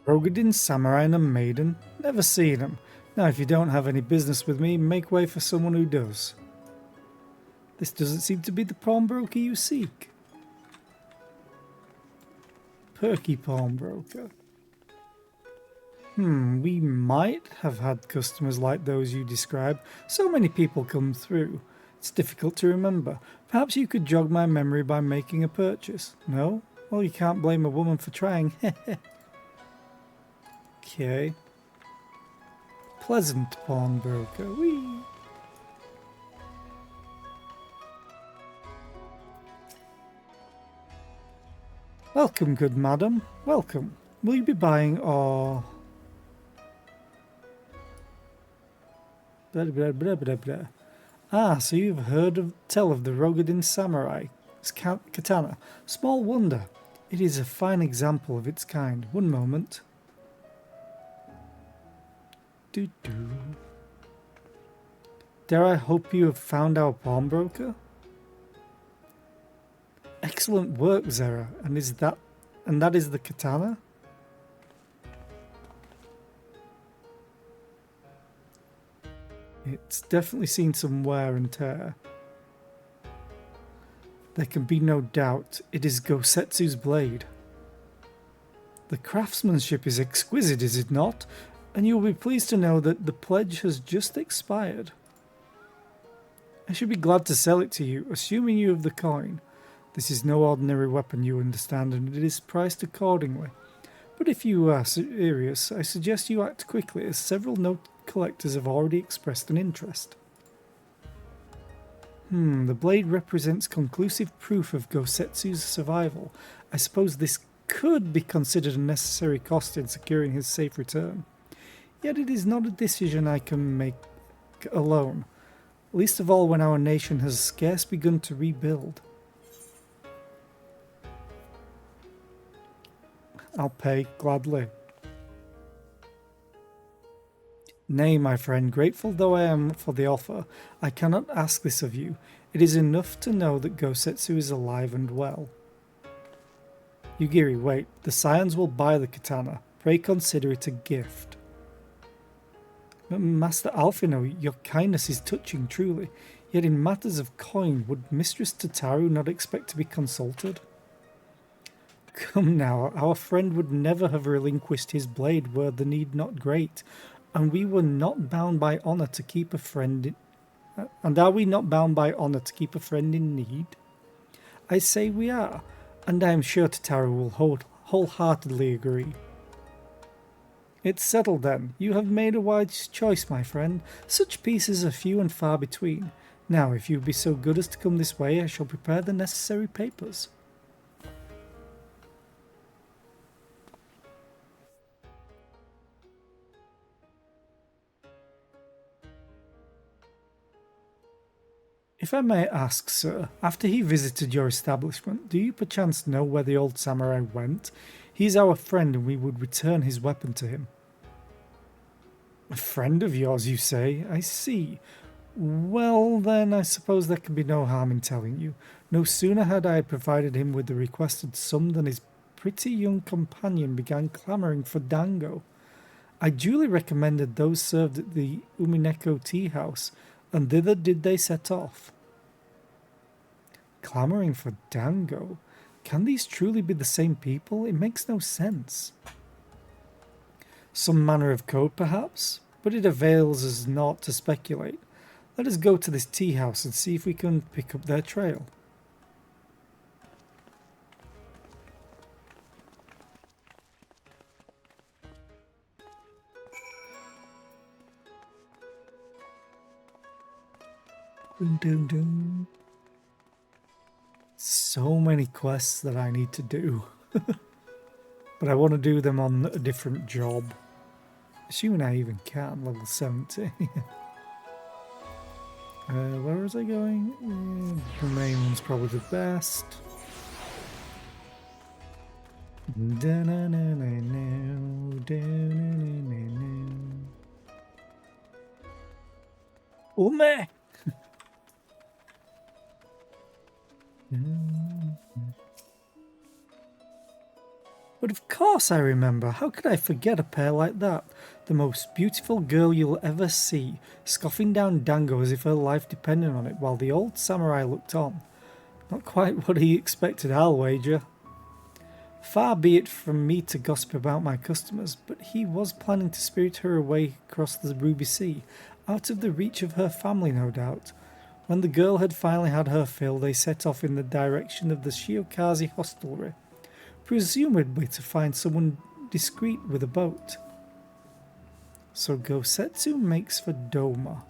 Rogadin, Samurai and a Maiden? Never seen them. Now if you don't have any business with me, make way for someone who does. This doesn't seem to be the pawnbroker you seek. Perky pawnbroker. We might have had customers like those you describe. So many people come through. It's difficult to remember. Perhaps you could jog my memory by making a purchase. No? Well, you can't blame a woman for trying. Okay. Pleasant pawnbroker. Whee! Welcome, good madam. Welcome. Will you be buying or... Blah, blah, blah, blah, blah. Ah, so you've heard tell of the Rogadin Samurai katana. Small wonder. It is a fine example of its kind. One moment. Doo-doo. Dare I hope you have found our pawnbroker? Excellent work, Zera. And that is the katana? It's definitely seen some wear and tear. There can be no doubt it is Gosetsu's blade. The craftsmanship is exquisite, is it not? And you will be pleased to know that the pledge has just expired. I should be glad to sell it to you, assuming you have the coin. This is no ordinary weapon, you understand, and it is priced accordingly. But if you are serious, I suggest you act quickly, as several note collectors have already expressed an interest. The blade represents conclusive proof of Gosetsu's survival. I suppose this could be considered a necessary cost in securing his safe return. Yet it is not a decision I can make alone, least of all when our nation has scarce begun to rebuild. I'll pay gladly. Nay, my friend, grateful though I am for the offer, I cannot ask this of you. It is enough to know that Gosetsu is alive and well. Yugiri, wait. The Scions will buy the katana. Pray consider it a gift. Master Alphino, your kindness is touching, truly. Yet in matters of coin, would Mistress Tataru not expect to be consulted? Come now, our friend would never have relinquished his blade were the need not great, and we were not bound by honour to keep a friend and are we not bound by honour to keep a friend in need? I say we are, and I am sure Tataru will wholeheartedly agree. It's settled then. You have made a wise choice, my friend. Such pieces are few and far between. Now, if you be so good as to come this way, I shall prepare the necessary papers. If I may ask, sir, after he visited your establishment, do you perchance know where the old samurai went? He is our friend and we would return his weapon to him. A friend of yours, you say? I see. Well, then, I suppose there can be no harm in telling you. No sooner had I provided him with the requested sum than his pretty young companion began clamouring for dango. I duly recommended those served at the Umineko tea house, and thither did they set off. Clamouring for dango? Can these truly be the same people? It makes no sense. Some manner of code, perhaps? But it avails us not to speculate. Let us go to this tea house and see if we can pick up their trail. Dun, dun, dun. So many quests that I need to do. But I want to do them on a different job. Assuming I even can, level 70. Where was I going? The main one's probably the best. Ume! But of course I remember. How could I forget a pair like that? The most beautiful girl you'll ever see, scoffing down dango as if her life depended on it, while the old samurai looked on. Not quite what he expected, I'll wager. Far be it from me to gossip about my customers, but he was planning to spirit her away across the Ruby Sea, out of the reach of her family, no doubt. When the girl had finally had her fill, they set off in the direction of the Shiokaze hostelry, presumably to find someone discreet with a boat. So Gosetsu makes for Doma.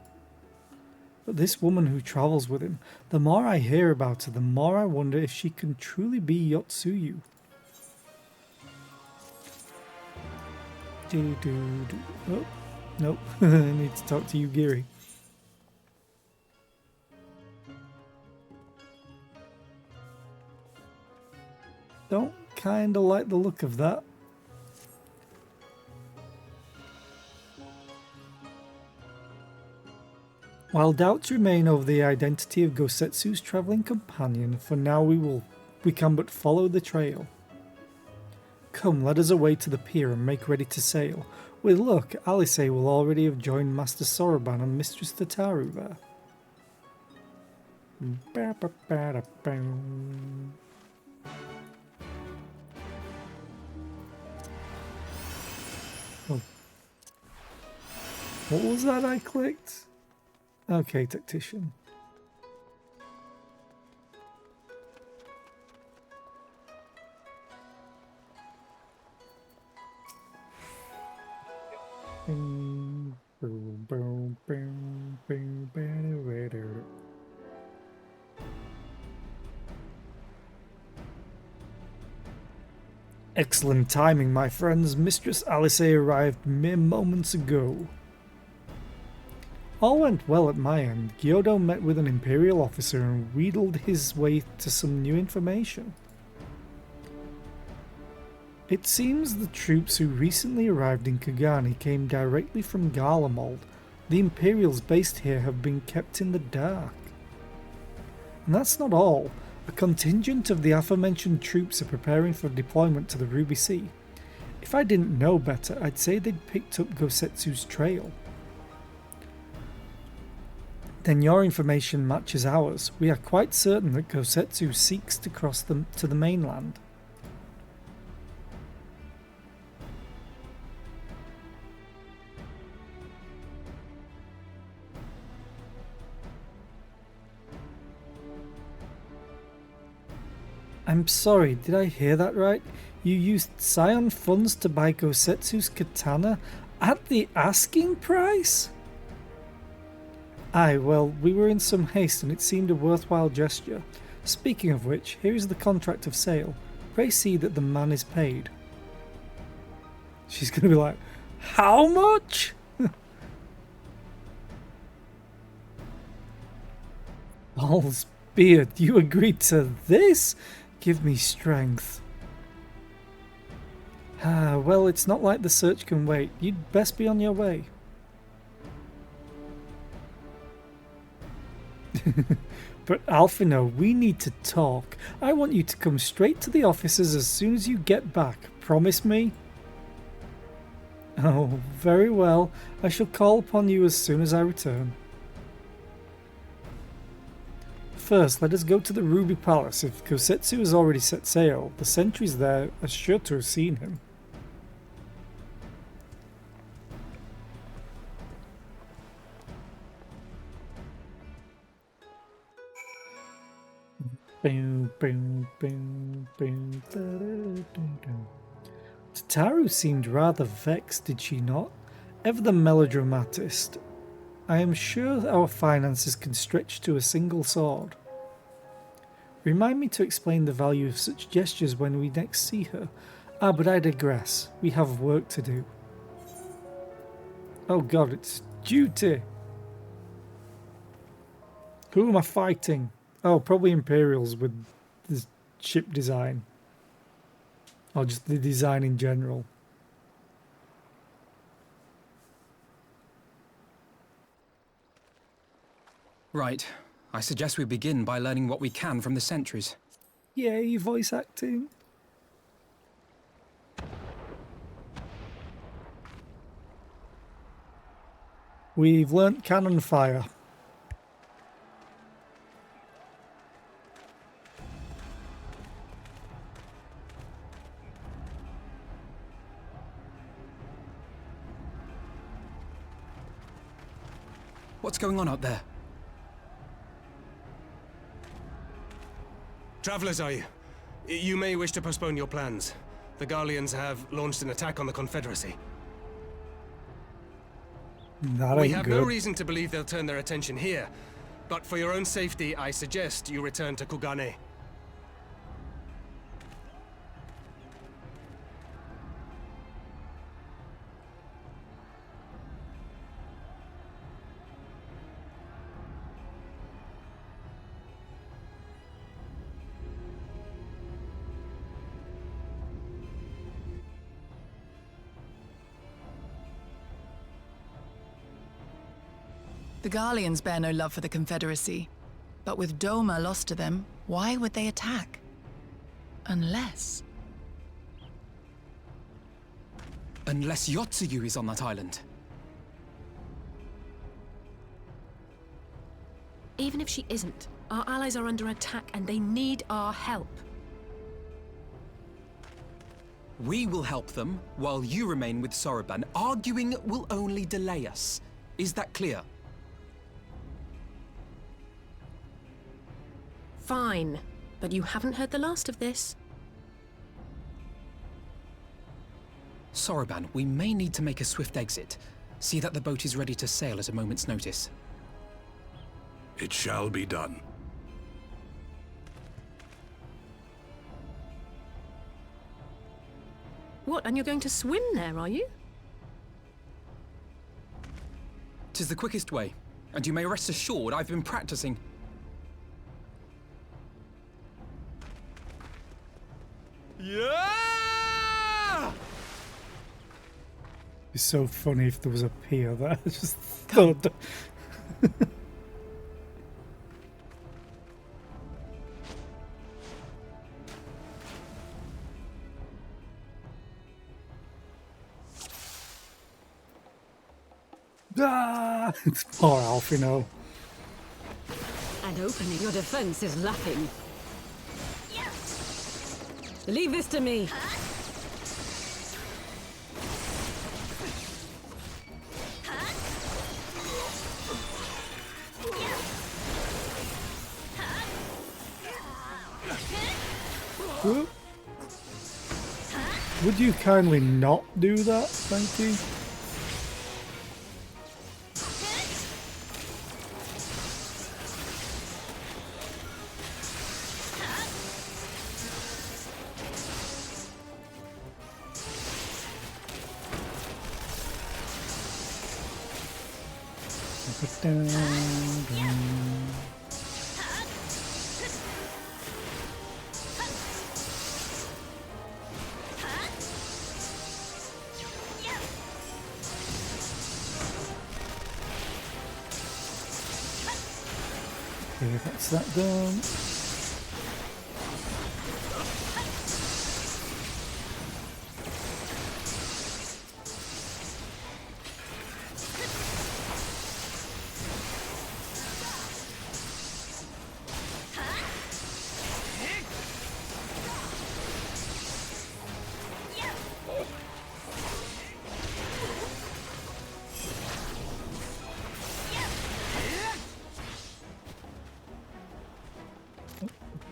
But this woman who travels with him, the more I hear about her, the more I wonder if she can truly be Yotsuyu. Oh, nope. I need to talk to Yugiri. Don't kinda like the look of that. While doubts remain over the identity of Gosetsu's travelling companion, for now we can but follow the trail. Come, let us away to the pier and make ready to sail. With luck, Alice will already have joined Master Soroban and Mistress Tataru there. Oh. What was that I clicked? Okay, tactician. Excellent timing, my friends. Mistress Alice arrived mere moments ago. All went well at my end. Gyodo met with an Imperial officer and wheedled his way to some new information. It seems the troops who recently arrived in Kugani came directly from Garlemald. The Imperials based here have been kept in the dark. And that's not all. A contingent of the aforementioned troops are preparing for deployment to the Ruby Sea. If I didn't know better, I'd say they'd picked up Gosetsu's trail. Then your information matches ours. We are quite certain that Gosetsu seeks to cross them to the mainland. I'm sorry, did I hear that right? You used Scion funds to buy Gosetsu's katana at the asking price? Aye, well, we were in some haste and it seemed a worthwhile gesture. Speaking of which, here is the contract of sale. Pray see that the man is paid. She's going to be like, how much? Balls beard, you agreed to this? Give me strength. Ah, well, it's not like the search can wait. You'd best be on your way. But Alphino, we need to talk. I want you to come straight to the offices as soon as you get back. Promise me? Oh, very well. I shall call upon you as soon as I return. First, let us go to the Ruby Palace. If Gosetsu has already set sail, the sentries there are sure to have seen him. Boom, boom, boom, boom, Tataru seemed rather vexed, did she not? Ever the melodramatist. I am sure our finances can stretch to a single sword. Remind me to explain the value of such gestures when we next see her. Ah, but I digress. We have work to do. Oh god, it's duty. Who am I fighting? Oh, probably Imperials with the ship design. Or just the design in general. Right. I suggest we begin by learning what we can from the sentries. Yay, voice acting. We've learnt cannon fire. What's going on out there? Travelers, are you? You may wish to postpone your plans. The Garleans have launched an attack on the Confederacy. We have no reason to believe they'll turn their attention here, but for your own safety, I suggest you return to Kugane. The Garleans bear no love for the Confederacy. But with Doma lost to them, why would they attack? Unless Yotsuyu is on that island. Even if she isn't, our allies are under attack and they need our help. We will help them, while you remain with Soroban. Arguing will only delay us. Is that clear? Fine, but you haven't heard the last of this. Soroban, we may need to make a swift exit. See that the boat is ready to sail at a moment's notice. It shall be done. What, and you're going to swim there, are you? 'Tis the quickest way, and you may rest assured I've been practicing. Yeah! be so funny if there was a pier there. Just thud. Ah! It's poor Alf, you know. And opening your defense is lacking. Leave this to me. Would you kindly not do that? Thank you. Okay, that's that done.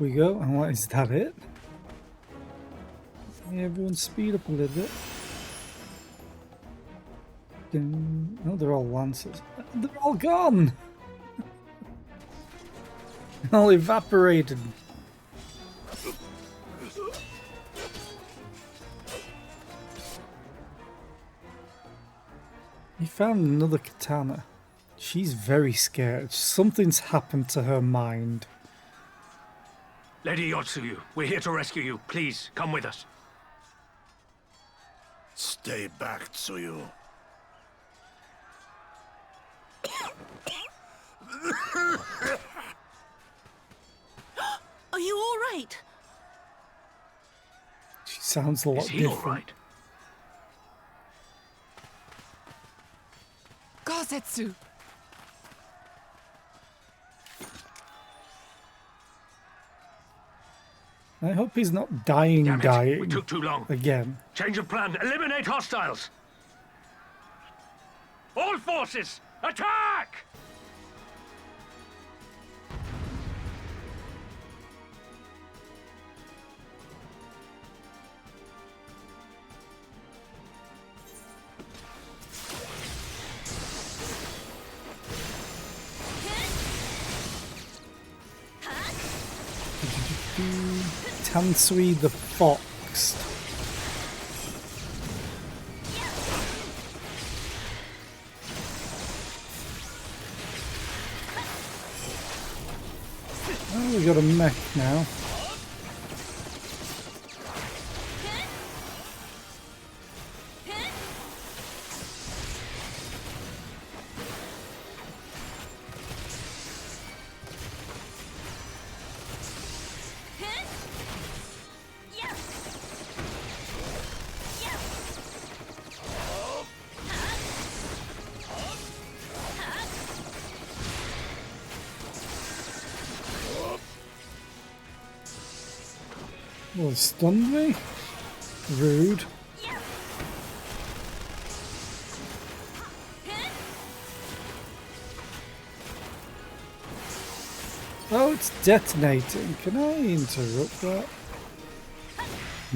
We go, and what is that it? Yeah, everyone speed up a little bit. Oh, they're all lancers. They're all gone! All evaporated. He found another katana. She's very scared. Something's happened to her mind. Lady Yotsuyu, we're here to rescue you. Please, come with us. Stay back, Tsuyu. Are you all right? She sounds a lot different. All right? Gosetsu! I hope he's not dying. We took too long. Again. Change of plan. Eliminate hostiles. All forces, attack! Tansui the Fox. Oh, we got a mech now. Well, it stunned me. Rude. Oh, it's detonating. Can I interrupt that?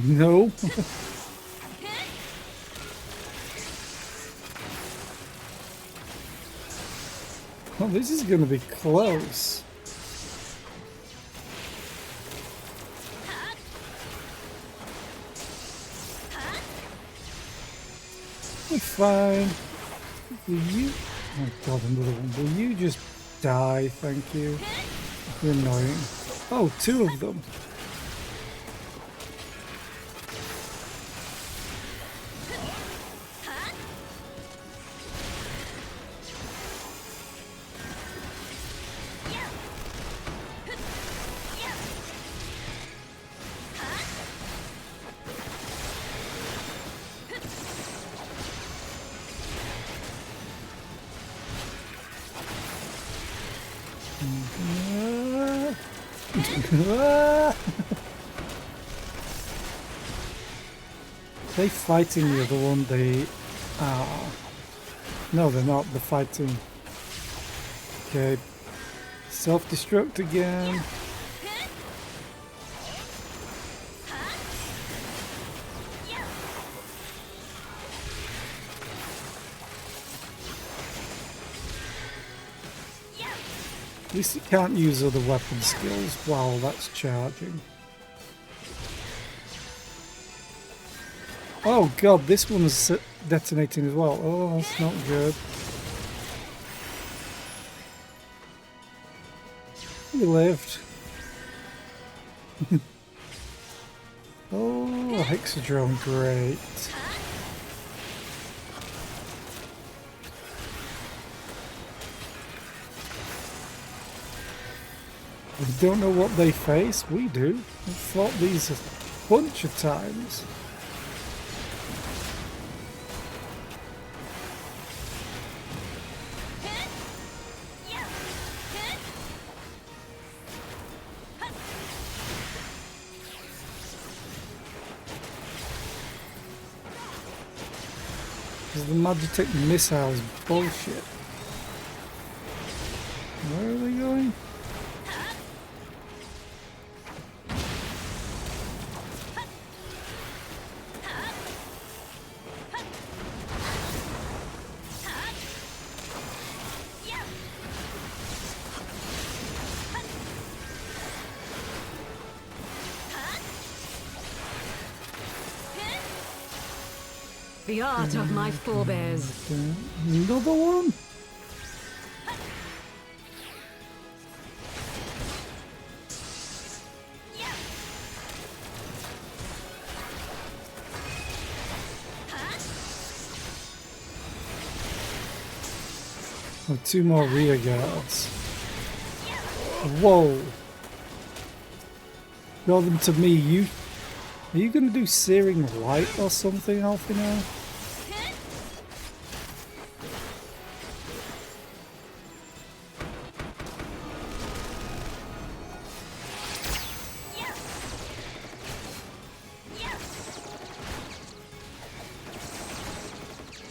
No. Well, this is going to be close. We're fine. Will you? Oh god, another one. Will you just die? Thank you. You're annoying. Oh, two of them. They fighting the other one? They are. No, they're not. They're fighting. Okay. Self-destruct again. At least it can't use other weapon skills while that's charging. Oh god, this one's detonating as well. Oh, that's not good. We lived. Oh, Hexadrome, great. We don't know what they face. We do. We've fought these a bunch of times. Because the Magitech missile is bullshit. Where are they going? The art of my forebears. Another one? Oh, two more rear guards. Whoa. Draw them to me. Are you going to do Searing Light or something, Alfino?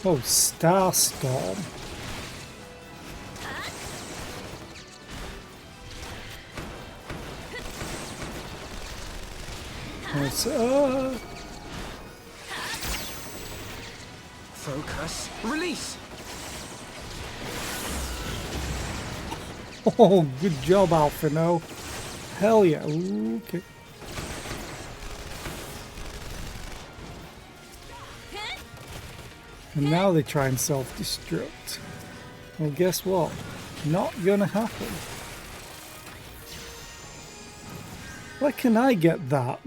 Oh, Starstorm. It's, Focus. Release! Oh, good job, Alfino. Hell yeah. Ooh, okay. And now they try and self-destruct. Well, guess what? Not gonna happen. Where can I get that?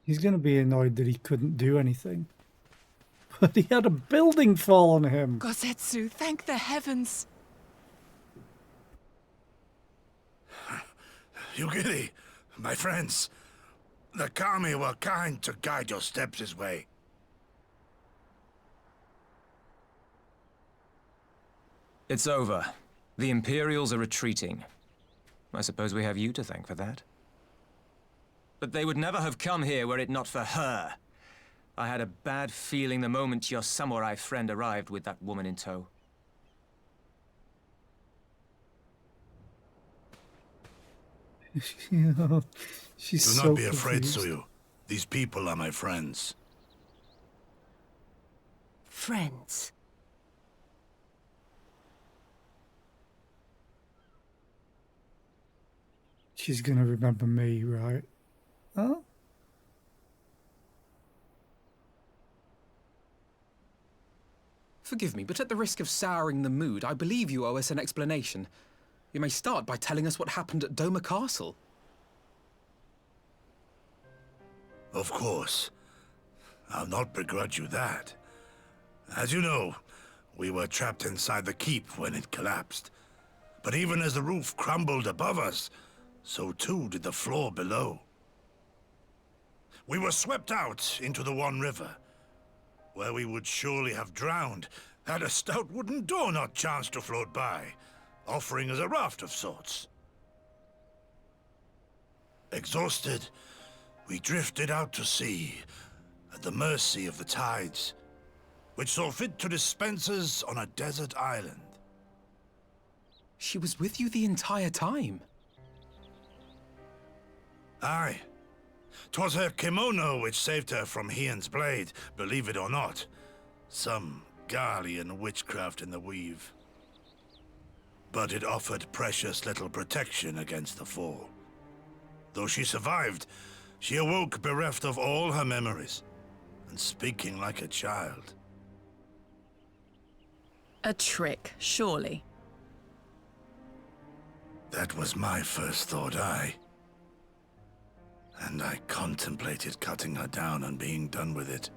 He's gonna be annoyed that he couldn't do anything. But he had a building fall on him. Gosetsu, thank the heavens. Yugiri, my friends, the Kami were kind to guide your steps this way. It's over. The Imperials are retreating. I suppose we have you to thank for that. But they would never have come here were it not for her. I had a bad feeling the moment your samurai friend arrived with that woman in tow. She's Do so not be afraid, confused. Suyu. These people are my friends. Friends. She's gonna remember me, right? Huh? Forgive me, but at the risk of souring the mood, I believe you owe us an explanation. You may start by telling us what happened at Doma Castle. Of course. I'll not begrudge you that. As you know, we were trapped inside the keep when it collapsed. But even as the roof crumbled above us, so too did the floor below. We were swept out into the One River, where we would surely have drowned had a stout wooden door not chanced to float by, offering us a raft of sorts. Exhausted, we drifted out to sea, at the mercy of the tides, which saw fit to dispense us on a desert island. She was with you the entire time? Aye. 'Twas her kimono which saved her from Hien's blade, believe it or not. Some Garlean witchcraft in the weave. But it offered precious little protection against the fall. Though she survived, she awoke bereft of all her memories, and speaking like a child. A trick, surely. That was my first thought, aye. And I contemplated cutting her down and being done with it.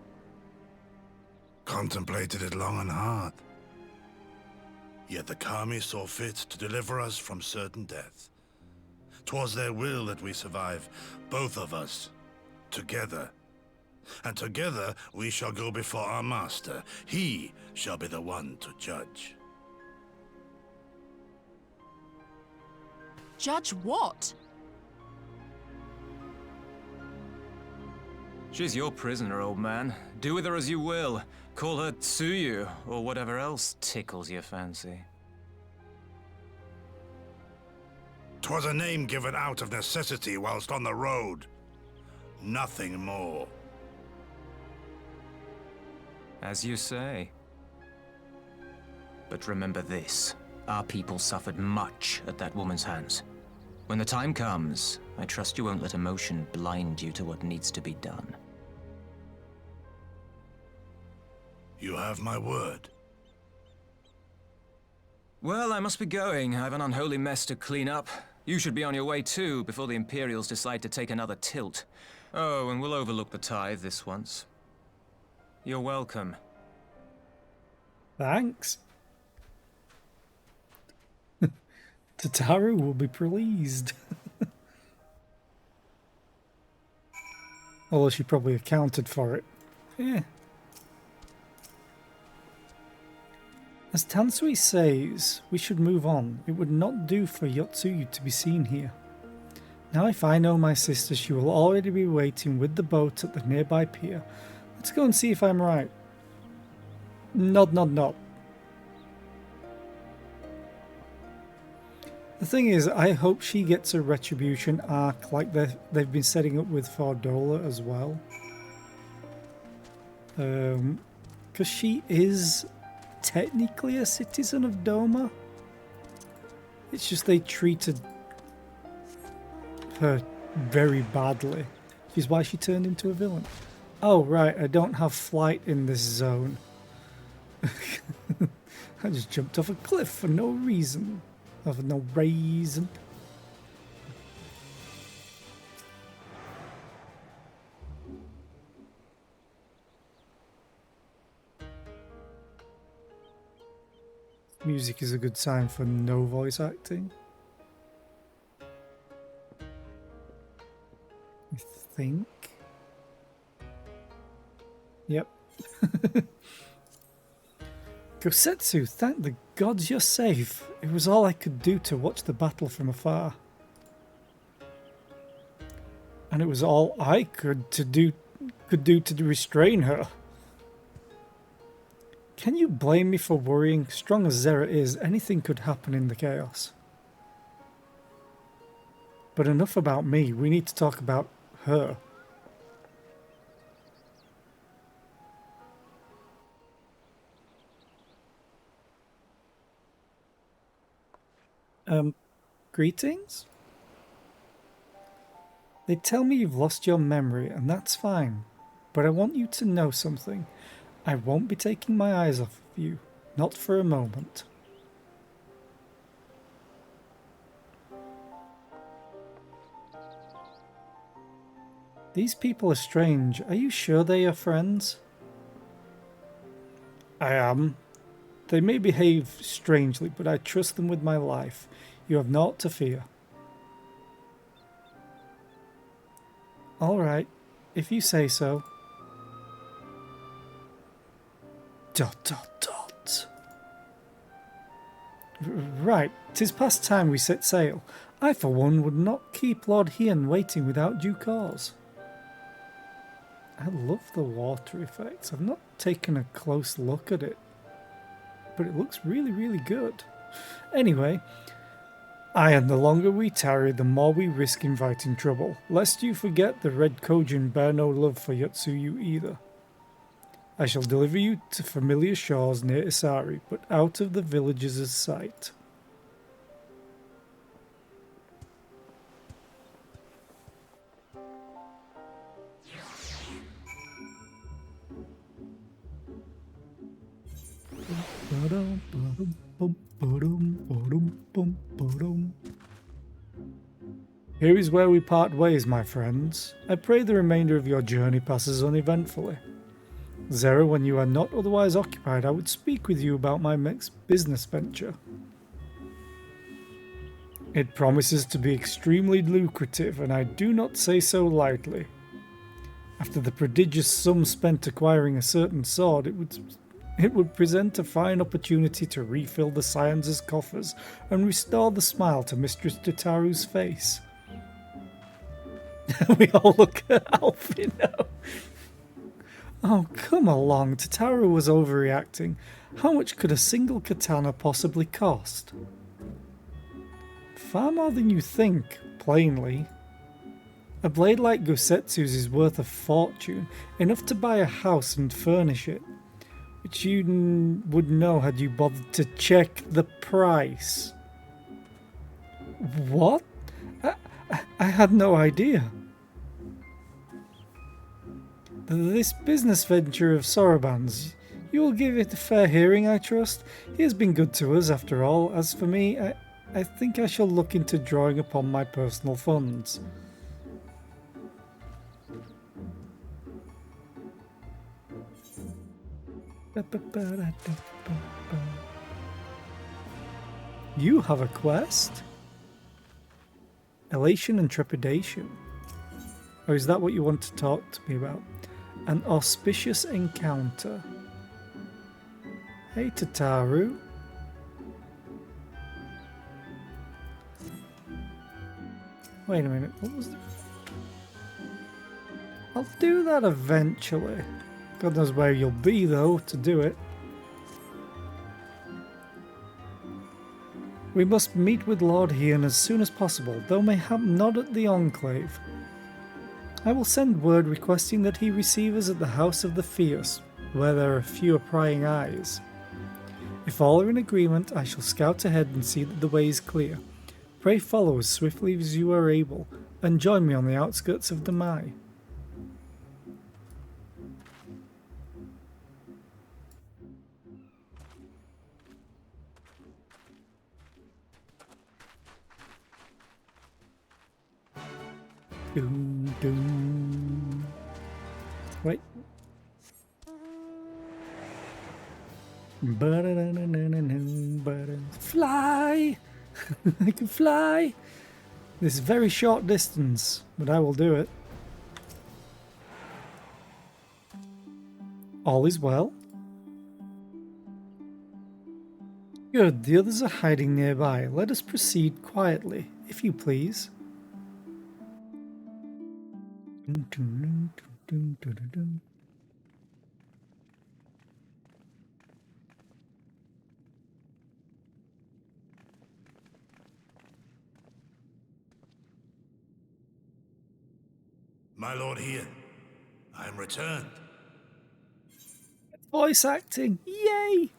Contemplated it long and hard. Yet the Kami saw fit to deliver us from certain death. 'Twas their will that we survive, both of us, together. And together we shall go before our master. He shall be the one to judge. Judge what? She's your prisoner, old man. Do with her as you will. Call her Tsuyu, or whatever else tickles your fancy. 'Twas a name given out of necessity whilst on the road. Nothing more. As you say. But remember this. Our people suffered much at that woman's hands. When the time comes, I trust you won't let emotion blind you to what needs to be done. You have my word. Well, I must be going. I have an unholy mess to clean up. You should be on your way too, before the Imperials decide to take another tilt. Oh, and we'll overlook the tithe this once. You're welcome. Thanks. Tataru will be pleased. Although she probably accounted for it. Yeah. As Tansui says, we should move on. It would not do for Yotsuyu to be seen here. Now if I know my sister, she will already be waiting with the boat at the nearby pier. Let's go and see if I'm right. Nod, nod, nod. The thing is, I hope she gets a retribution arc like they've been setting up with Fordola as well. Because she is technically a citizen of Doma. It's just they treated her very badly, which is why she turned into a villain. Oh right, I don't have flight in this zone. I just jumped off a cliff for no reason. For no reason. Music is a good sign for no voice acting. I think. Yep. Gosetsu, thank the gods you're safe. It was all I could do to watch the battle from afar. And it was all I could do to restrain her. Can you blame me for worrying? Strong as Zera is, anything could happen in the chaos. But enough about me, we need to talk about her. Greetings? They tell me you've lost your memory, and that's fine. But I want you to know something. I won't be taking my eyes off of you. Not for a moment. These people are strange. Are you sure they are friends? I am. They may behave strangely, but I trust them with my life. You have naught to fear. All right. If you say so. Dot dot dot. Right, 'tis past time we set sail. I for one would not keep Lord Hien waiting without due cause. I love the water effects. I've not taken a close look at it, but it looks really, really good. Anyway, and the longer we tarry, the more we risk inviting trouble. Lest you forget, the Red Kojin bear no love for Yotsuyu either. I shall deliver you to familiar shores near Isari, but out of the villagers' sight. Here is where we part ways, my friends. I pray the remainder of your journey passes uneventfully. Zera, when you are not otherwise occupied, I would speak with you about my next business venture. It promises to be extremely lucrative, and I do not say so lightly. After the prodigious sum spent acquiring a certain sword, it would present a fine opportunity to refill the Scions' coffers and restore the smile to Mistress Tataru's face. We all look at Alfie now. Oh, come along, Tataru was overreacting. How much could a single katana possibly cost? Far more than you think, plainly. A blade like Gusetsu's is worth a fortune, enough to buy a house and furnish it, which you would know had you bothered to check the price. What? I had no idea. This business venture of Soroban's, you will give it a fair hearing, I trust. He has been good to us, after all. As for me, I think I shall look into drawing upon my personal funds. You have a quest? Elation and trepidation. Or is that what you want to talk to me about? An auspicious encounter. Hey, Tataru. Wait a minute, what was that? I'll do that eventually. God knows where you'll be, though, to do it. We must meet with Lord Hien as soon as possible, though mayhap not at the Enclave. I will send word requesting that he receive us at the House of the Fierce, where there are fewer prying eyes. If all are in agreement, I shall scout ahead and see that the way is clear. Pray follow as swiftly as you are able, and join me on the outskirts of Demai. Doom, doom. Wait. Fly! I can fly! This very short distance, but I will do it. All is well. Good, the others are hiding nearby. Let us proceed quietly, if you please. My Lord Hien, I am returned. Voice acting, yay!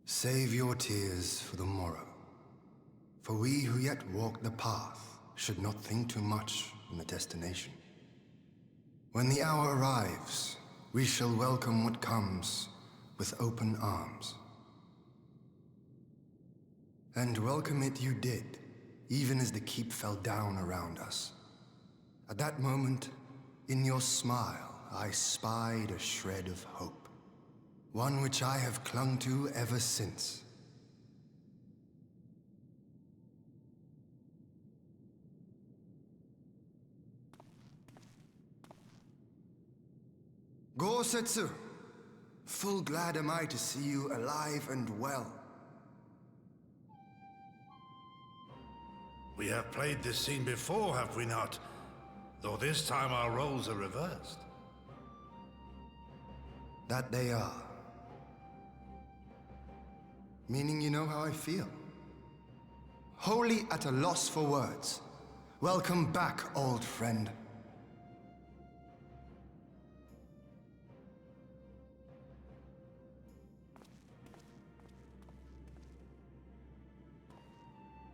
Save your tears for the morrow. For we who yet walk the path should not think too much on the destination. When the hour arrives, we shall welcome what comes with open arms. And welcome it you did, even as the keep fell down around us. At that moment, in your smile, I spied a shred of hope. One which I have clung to ever since. Gosetsu, full glad am I to see you alive and well. We have played this scene before, have we not? Though this time our roles are reversed. That they are. Meaning you know how I feel. Wholly at a loss for words. Welcome back, old friend.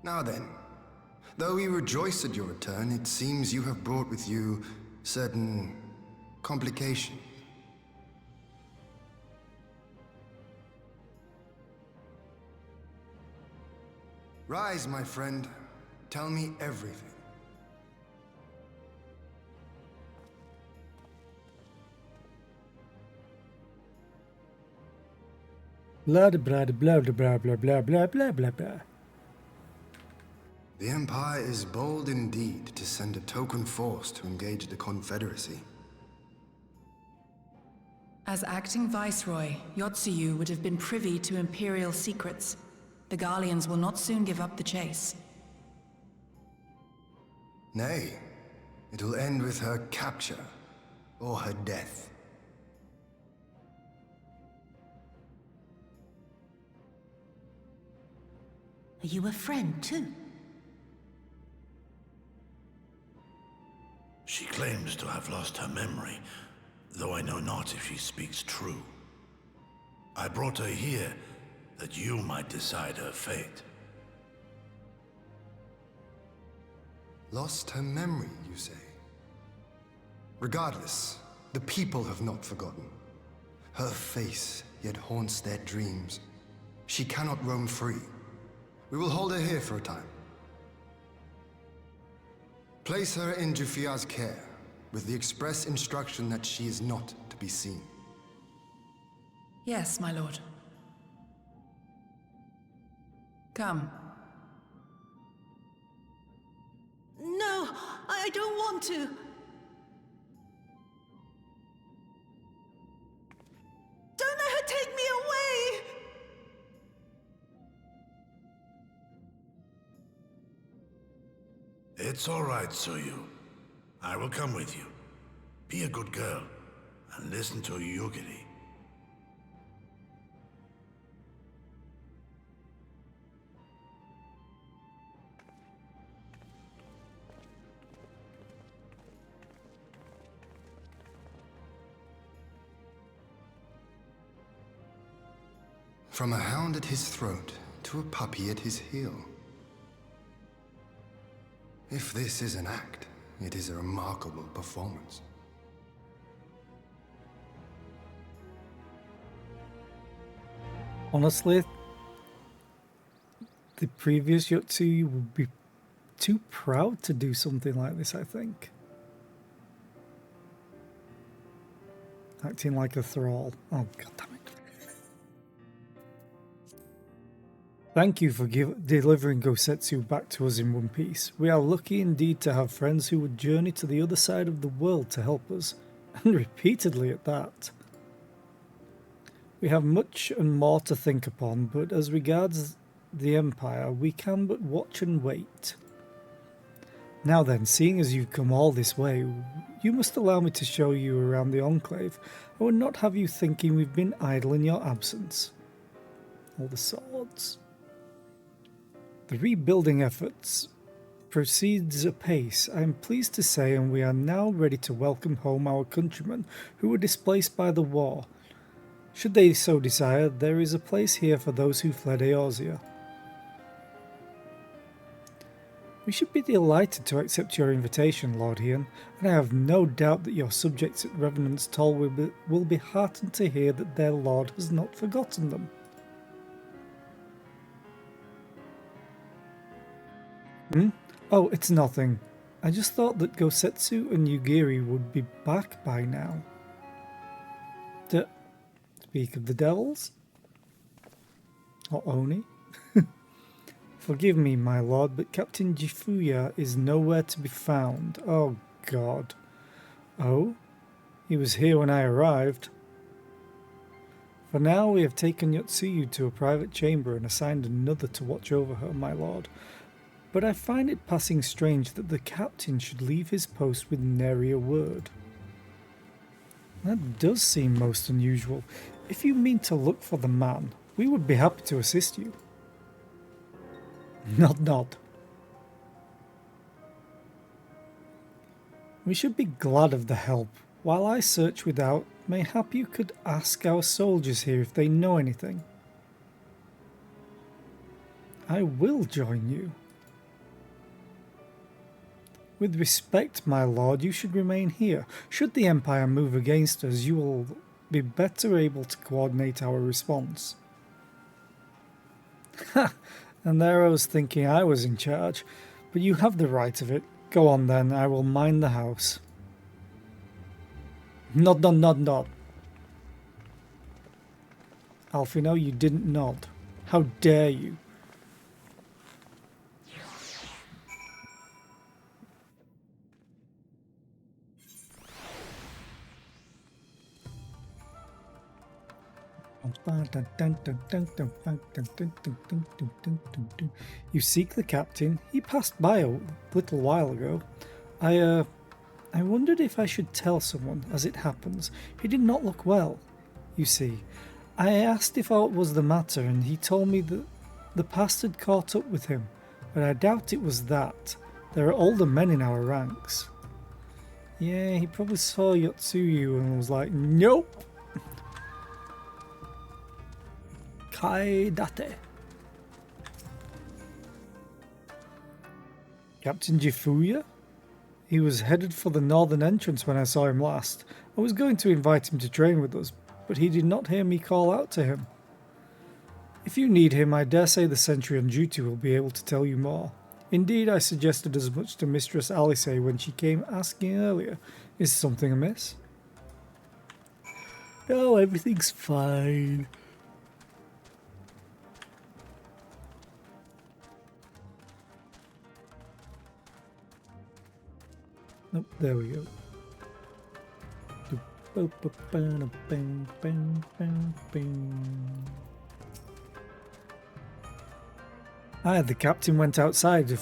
Now then, though we rejoice at your return, it seems you have brought with you certain complications. Rise, my friend. Tell me everything. Blah blah blah blah blah blah blah blah blah blah blah. The Empire is bold indeed to send a token force to engage the Confederacy. As acting Viceroy, Yotsuyu would have been privy to Imperial secrets. The Garleans will not soon give up the chase. Nay, it will end with her capture, or her death. Are you a friend, too? She claims to have lost her memory, though I know not if she speaks true. I brought her here that you might decide her fate. Lost her memory, you say? Regardless, the people have not forgotten. Her face yet haunts their dreams. She cannot roam free. We will hold her here for a time. Place her in Jufia's care, with the express instruction that she is not to be seen. Yes, my lord. Come. No, I don't want to. Don't let her take me away! It's all right, Tsuyu. I will come with you. Be a good girl, and listen to Yugiri. From a hound at his throat to a puppy at his heel. If this is an act, it is a remarkable performance. Honestly, the previous Yotsuyu would be too proud to do something like this, I think. Acting like a thrall. Oh, god damn it. Thank you for delivering Gosetsu back to us in one piece. We are lucky indeed to have friends who would journey to the other side of the world to help us, and repeatedly at that. We have much and more to think upon, but as regards the Empire, we can but watch and wait. Now then, seeing as you've come all this way, you must allow me to show you around the Enclave. I would not have you thinking we've been idle in your absence. All the swords. The rebuilding efforts proceeds apace, I am pleased to say, and we are now ready to welcome home our countrymen who were displaced by the war. Should they so desire, there is a place here for those who fled Eorzea. We should be delighted to accept your invitation, Lord Ian, and I have no doubt that your subjects at Revenant's Toll will be heartened to hear that their lord has not forgotten them. Oh, it's nothing. I just thought that Gosetsu and Yugiri would be back by now. Speak of the devils? Or Oni? Forgive me, my lord, but Captain Jifuya is nowhere to be found. Oh, God. Oh? He was here when I arrived. For now, we have taken Yotsuyu to a private chamber and assigned another to watch over her, my lord. But I find it passing strange that the captain should leave his post with nary a word. That does seem most unusual. If you mean to look for the man, we would be happy to assist you. Nod. We should be glad of the help. While I search without, mayhap you could ask our soldiers here if they know anything. I will join you. With respect, my lord, you should remain here. Should the Empire move against us, you will be better able to coordinate our response. Ha! And there I was thinking I was in charge. But you have the right of it. Go on then, I will mind the house. Nod. Alfino, you didn't nod. How dare you? You seek the captain. He passed by a little while ago. I wondered if I should tell someone. As it happens, he did not look well. You see, I asked if aught was the matter, and he told me that the past had caught up with him, but I doubt it was that. There are older men in our ranks. Yeah, he probably saw Yotsuyu and was like, nope. Kaidate. Captain Jifuya? He was headed for the northern entrance when I saw him last. I was going to invite him to train with us, but he did not hear me call out to him. If you need him, I dare say the sentry on duty will be able to tell you more. Indeed, I suggested as much to Mistress Alice when she came asking earlier. Is something amiss? No, everything's fine. Nope, there we go. The captain went outside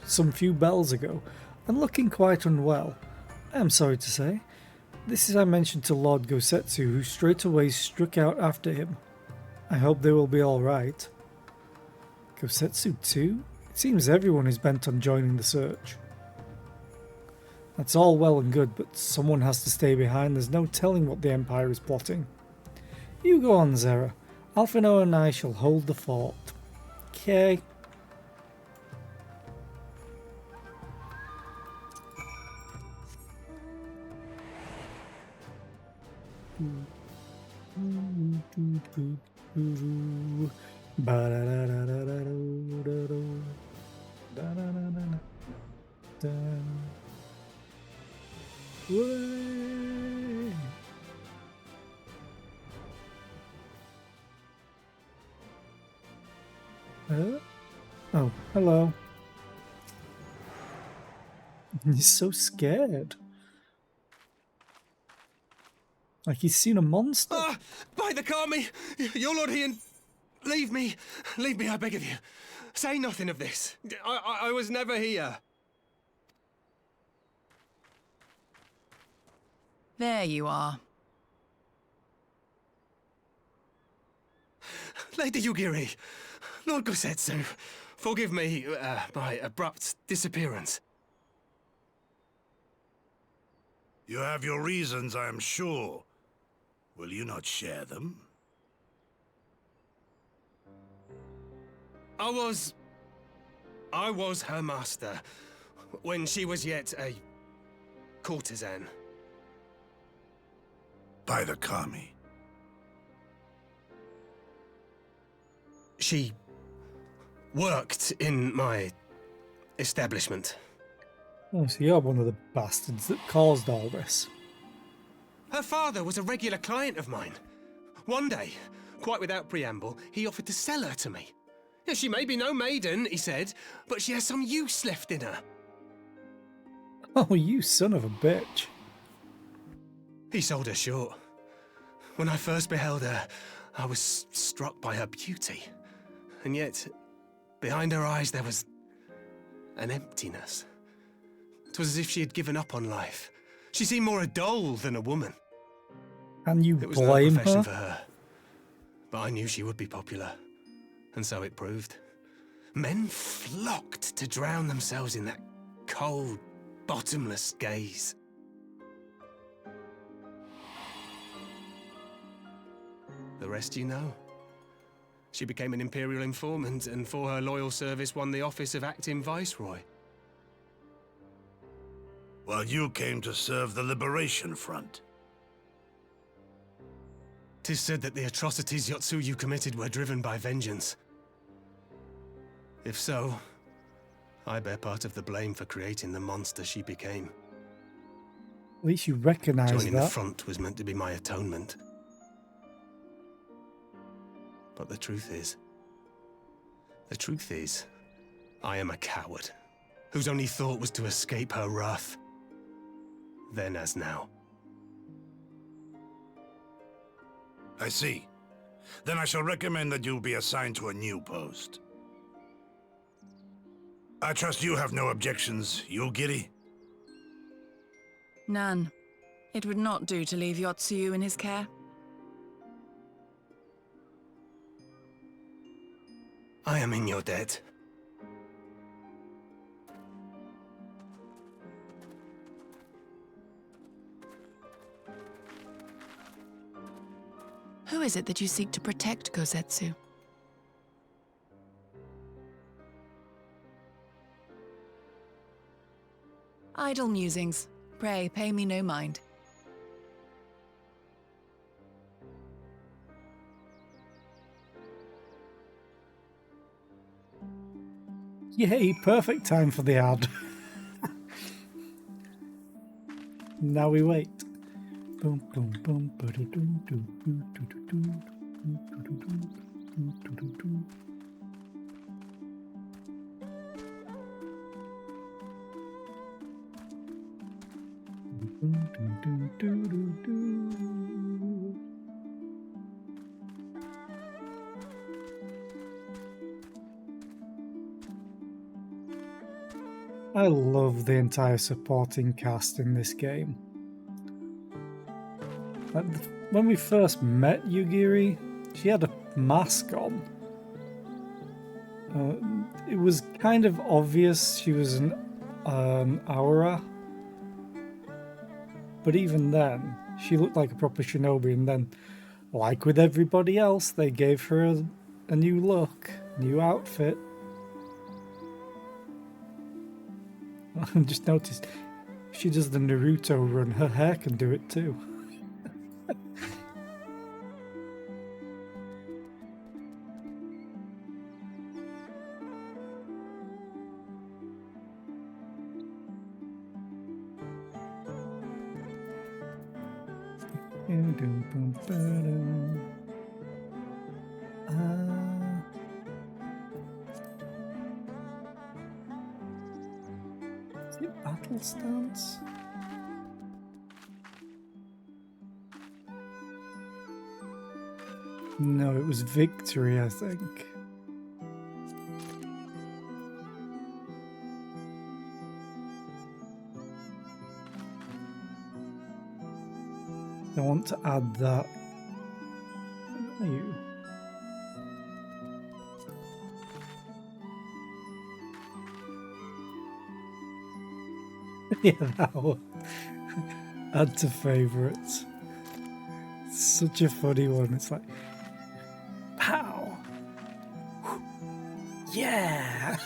some few bells ago, and looking quite unwell. I am sorry to say. This is I mentioned to Lord Gosetsu, who straight away struck out after him. I hope they will be all right. Gosetsu too? It seems everyone is bent on joining the search. That's all well and good, but someone has to stay behind. There's no telling what the Empire is plotting. You go on, Zera. Alfino and I shall hold the fort. Okay. Oh, hello. He's so scared. Like he's seen a monster. By the Kami! Your Lord Ian, leave me, I beg of you. Say nothing of this. I was never here. There you are. Lady Yugiri, Lord Gosetsu, forgive me my abrupt disappearance. You have your reasons, I am sure. Will you not share them? I was her master when she was yet a courtesan. By the Kami. She worked in my establishment. Oh, so you're one of the bastards that caused all this. Her father was a regular client of mine. One day, quite without preamble, he offered to sell her to me. She may be no maiden, he said, but she has some use left in her. Oh, you son of a bitch. He sold her short. When I first beheld her, I was struck by her beauty. And yet, behind her eyes there was an emptiness. It was as if she had given up on life. She seemed more a doll than a woman. And you It was no blame profession her? for her. But I knew she would be popular. And so it proved. Men flocked to drown themselves in that cold, bottomless gaze. The rest you know. She became an Imperial informant, and for her loyal service won the office of acting Viceroy. While you came to serve the Liberation Front. 'Tis said that the atrocities Yotsuyu committed were driven by vengeance. If so, I bear part of the blame for creating the monster she became. At least you recognise Joining the that. front was meant to be my atonement. But the truth is, I am a coward, whose only thought was to escape her wrath. Then as now. I see. Then I shall recommend that you be assigned to a new post. I trust you have no objections, Yugiri? None. It would not do to leave Yotsuyu in his care. I am in your debt. Who is it that you seek to protect, Kosetsu? Idle musings. Pray, pay me no mind. Yay, perfect time for the ad. Now we wait. Boom, boom, boom, ba-da-dum, dum, dum, dum, dum, dum, dum, dum, dum, dum, dum, dum. Dum, dum, dum, dum, dum, dum. I love the entire supporting cast in this game. When we first met Yugiri, she had a mask on. It was kind of obvious she was an Aura. But even then, she looked like a proper shinobi, and then, like with everybody else, they gave her a new look, new outfit. I just noticed, if she does the Naruto run, her hair can do it too. Is it battle stance? No, it was victory, I think. I want to add that. Where are you? Yeah, that one. Add to favourites. Such a funny one. It's like, pow! Yeah!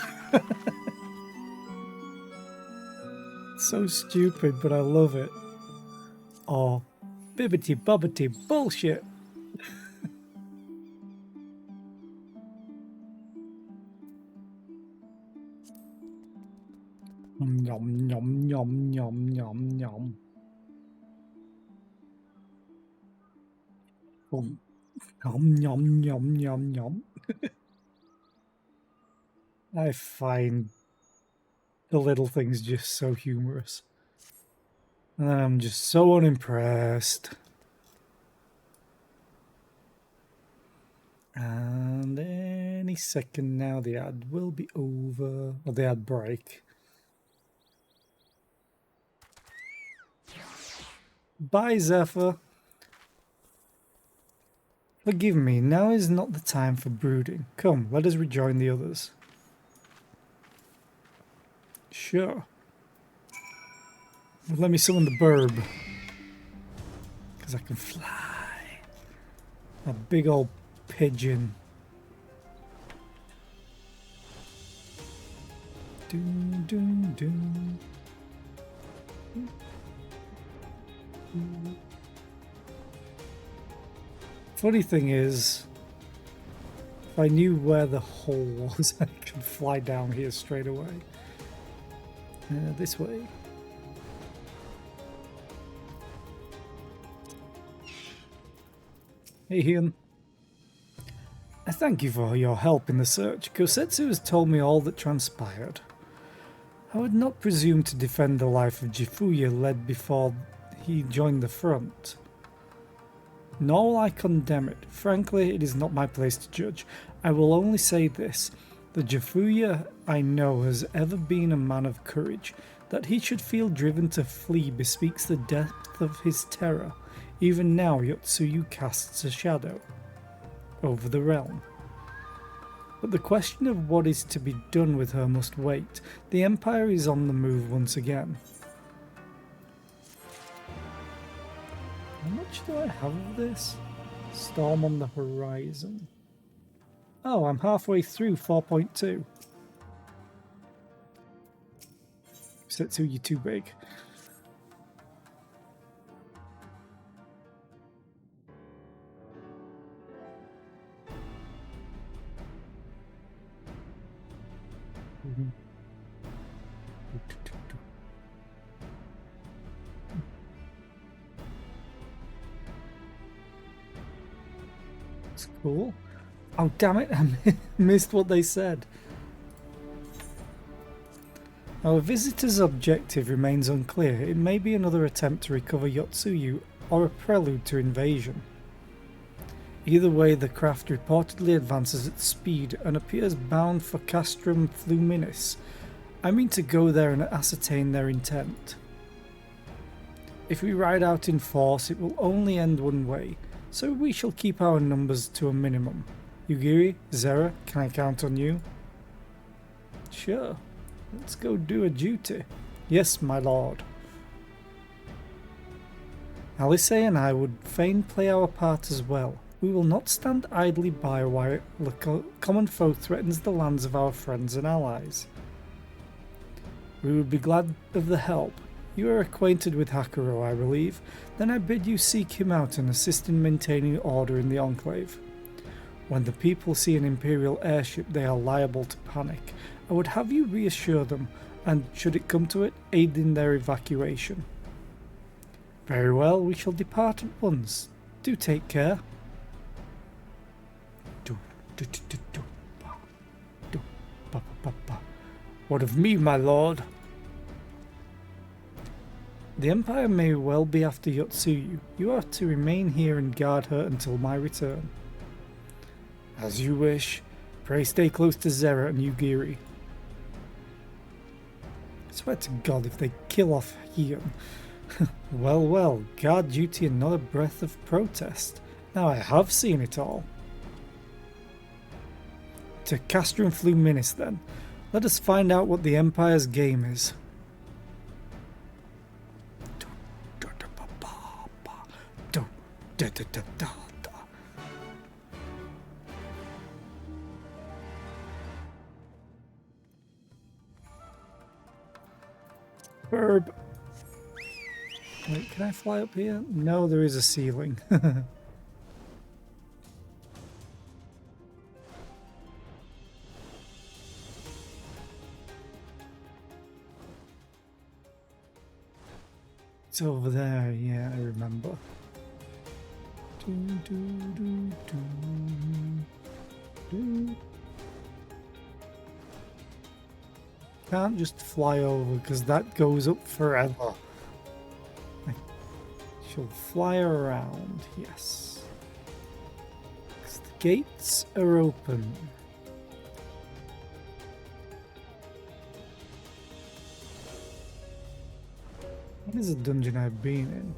So stupid, but I love it. Oh, bibbity bobbity bullshit. Yum, yum, yum, yum, yum, yum. Yum, yum, yum, yum, yum. I find the little things just so humorous. And then I'm just so unimpressed. And any second now the ad will be over, or the ad break. Bye, Zephyr. Forgive me, now is not the time for brooding. Come, let us rejoin the others. Sure. Let me summon the burb. Because I can fly. A big old pigeon. Doom, doom, doom. Funny thing is, if I knew where the hole was, I could fly down here straight away. This way. Hey, Hyun. I thank you for your help in the search. Kosetsu has told me all that transpired. I would not presume to defend the life of Jifuya led before he joined the front. Nor will I condemn it. Frankly, it is not my place to judge. I will only say this. The Jifuya I know has ever been a man of courage. That he should feel driven to flee bespeaks the depth of his terror. Even now, Yotsuyu casts a shadow over the realm. But the question of what is to be done with her must wait. The Empire is on the move once again. How much do I have of this? Storm on the horizon. Oh, I'm halfway through 4.2. Setsu, you're too big. It's cool. Oh, damn it, I missed what they said. Our visitor's objective remains unclear. It may be another attempt to recover Yotsuyu or a prelude to invasion. Either way, the craft reportedly advances at speed and appears bound for Castrum Fluminis. I mean to go there and ascertain their intent. If we ride out in force, it will only end one way, so we shall keep our numbers to a minimum. Yugiri, Zera, can I count on you? Sure. Let's go do a duty. Yes, my lord. Alice and I would fain play our part as well. We will not stand idly by while the common foe threatens the lands of our friends and allies. We would be glad of the help. You are acquainted with Hakuro, I believe. Then I bid you seek him out and assist in maintaining order in the Enclave. When the people see an Imperial airship, they are liable to panic. I would have you reassure them, and should it come to it, aid in their evacuation. Very well, we shall depart at once. Do take care. What of me, my lord? The Empire may well be after Yotsuyu. You are to remain here and guard her until my return. As you wish. Pray stay close to Zera and Yugiri. I swear to God, if they kill off Hyun. Well, well, guard duty and not a breath of protest. Now I have seen it all. To Castrum Fluminis then. Let us find out what the Empire's game is. Verb. Wait, can I fly up here? No, there is a ceiling. It's over there, yeah, I remember. Can't just fly over because that goes up forever. shall fly around, yes. 'Cause the gates are open. What is the dungeon I've been in?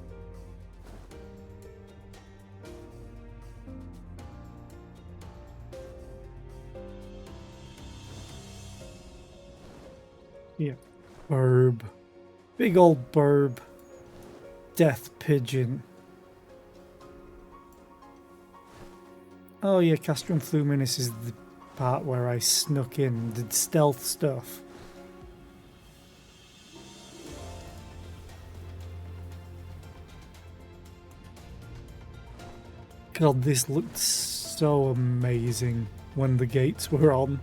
Yeah, burb. Big old burb. Death pigeon. Oh yeah, Castrum Fluminis is the part where I snuck in, did stealth stuff. God, this looked so amazing when the gates were on.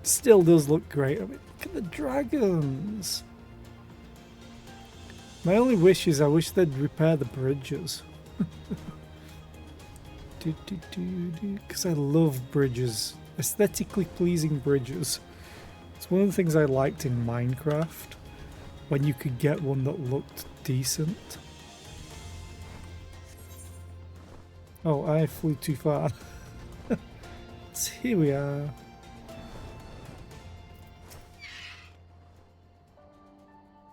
Still does look great. I mean, look at the dragons. My only wish is I wish they'd repair the bridges. Because I love bridges. Aesthetically pleasing bridges. It's one of the things I liked in Minecraft. When you could get one that looked decent. Oh, I flew too far. So here we are.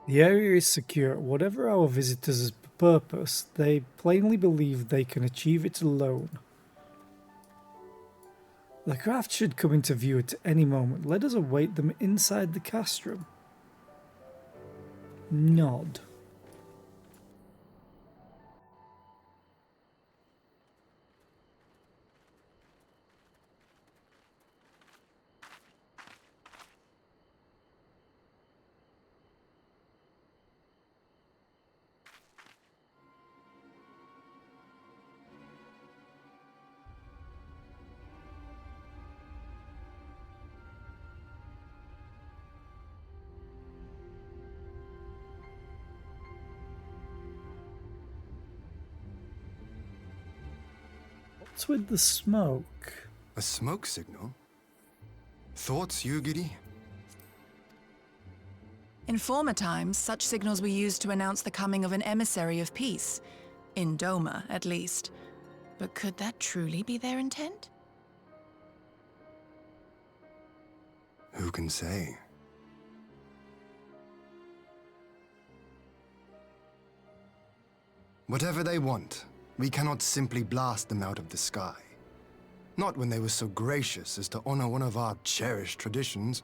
The area is secure. Whatever our visitors' purpose, they plainly believe they can achieve it alone. The craft should come into view at any moment. Let us await them inside the castrum. Nod. What's with the smoke? A smoke signal? Thoughts, Yugiri? In former times, such signals were used to announce the coming of an emissary of peace. In Doma, at least. But could that truly be their intent? Who can say? Whatever they want, we cannot simply blast them out of the sky. Not when they were so gracious as to honor one of our cherished traditions.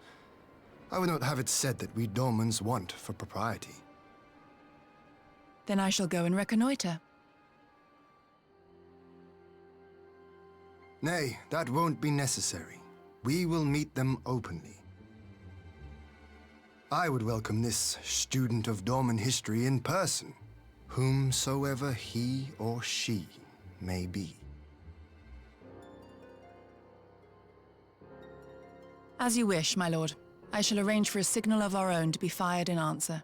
I would not have it said that we Domans want for propriety. Then I shall go and reconnoiter. Nay, that won't be necessary. We will meet them openly. I would welcome this student of Dorman history in person, whomsoever he or she may be. As you wish, my lord. I shall arrange for a signal of our own to be fired in answer.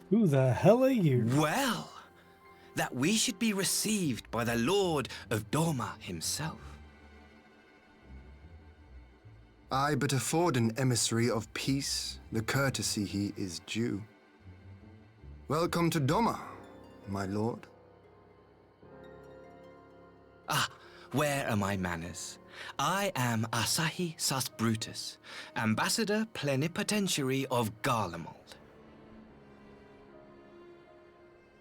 Who the hell are you? Well, that we should be received by the Lord of Doma himself. I but afford an emissary of peace the courtesy he is due. Welcome to Doma, my lord. Ah, where are my manners? I am Asahi Sas Brutus, Ambassador Plenipotentiary of Garlemald.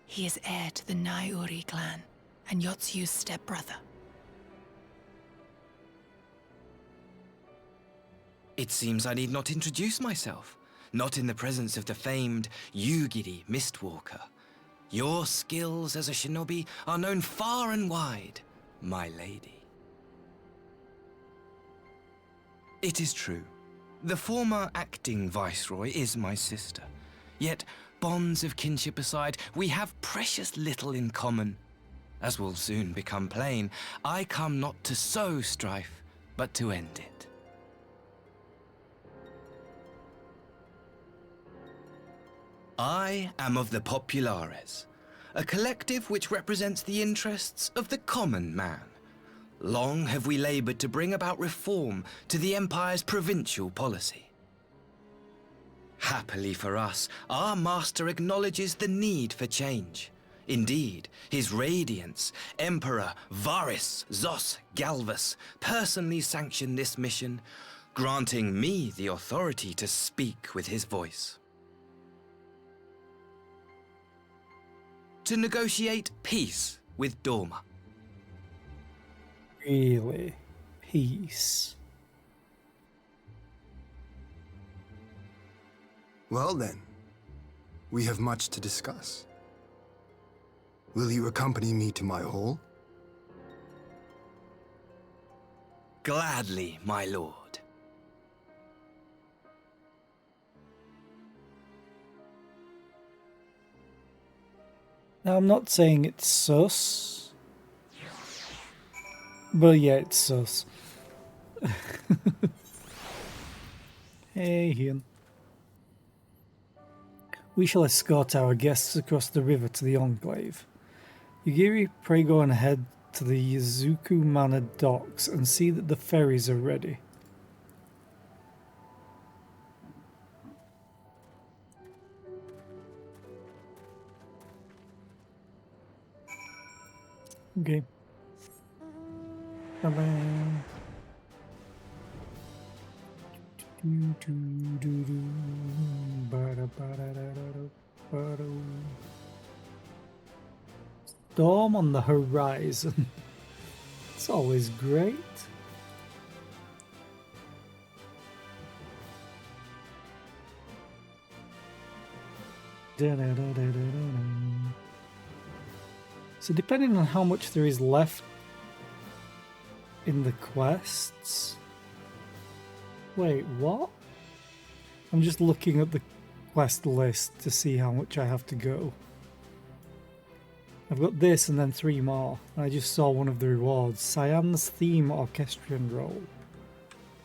He is heir to the Naiuri clan, and Yotsu's stepbrother. It seems I need not introduce myself, not in the presence of the famed Yugiri Mistwalker. Your skills as a shinobi are known far and wide, my lady. It is true. The former acting viceroy is my sister, yet bonds of kinship aside, we have precious little in common. As will soon become plain, I come not to sow strife, but to end it. I am of the Populares, a collective which represents the interests of the common man. Long have we labored to bring about reform to the Empire's provincial policy. Happily for us, our master acknowledges the need for change. Indeed, His Radiance, Emperor Varys Zos Galvus, personally sanctioned this mission, granting me the authority to speak with his voice. To negotiate peace with Dorma. Really? Peace? Well then, we have much to discuss. Will you accompany me to my hall? Gladly, my lord. Now, I'm not saying it's sus, but yeah, it's sus. Hey, Ian. We shall escort our guests across the river to the Enclave. Yugiri, pray go on ahead to the Yuzuku Manor docks and see that the ferries are ready. Okay. Bye-bye. Storm on the horizon. It's always great. So depending on how much there is left in the quests... Wait, what? I'm just looking at the quest list to see how much I have to go. I've got this and then 3 more. I just saw one of the rewards. Cyan's Theme Orchestrion Roll.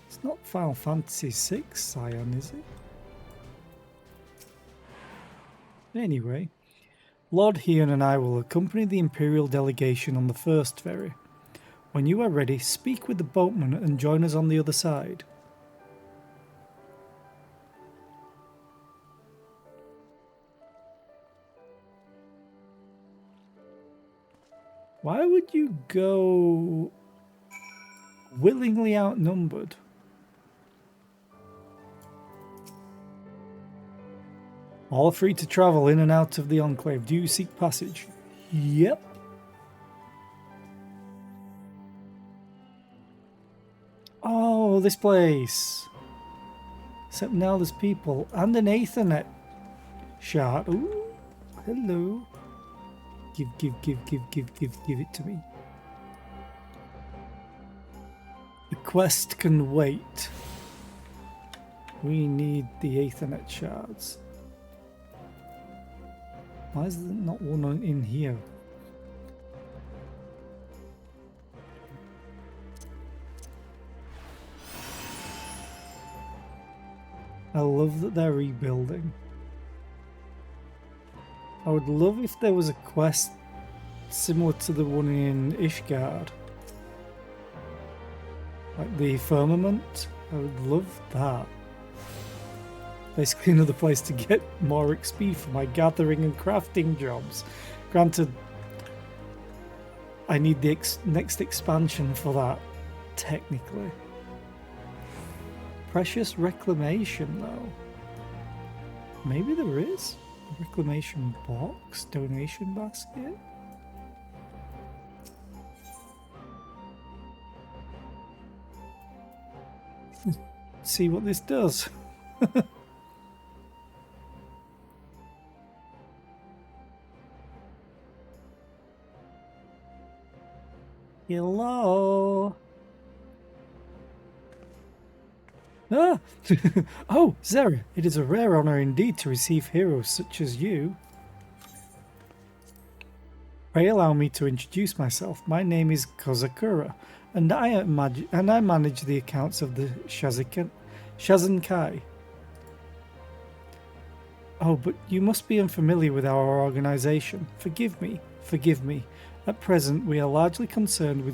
It's not Final Fantasy VI Cyan, is it? Anyway, Lord Heon and I will accompany the Imperial delegation on the first ferry. When you are ready, speak with the boatman and join us on the other side. Why would you go willingly outnumbered? All are free to travel in and out of the Enclave. Do you seek passage? Yep. Oh, this place. Except now there's people and an Aethernet shard. Ooh, hello. Give it to me. The quest can wait. We need the Aethernet shards. Why is there not one in here? I love that they're rebuilding. I would love if there was a quest similar to the one in Ishgard. Like the Firmament. I would love that. Basically another place to get more XP for my gathering and crafting jobs. Granted, I need the next expansion for that, technically. Precious Reclamation, though. Maybe there is? Reclamation box? Donation basket? See what this does. Hello? Ah! Oh, Zera, it is a rare honor indeed to receive heroes such as you. Pray allow me to introduce myself. My name is Kozakura, and I manage the accounts of the Shazankai. Oh, but you must be unfamiliar with our organization. Forgive me. At present, we are largely concerned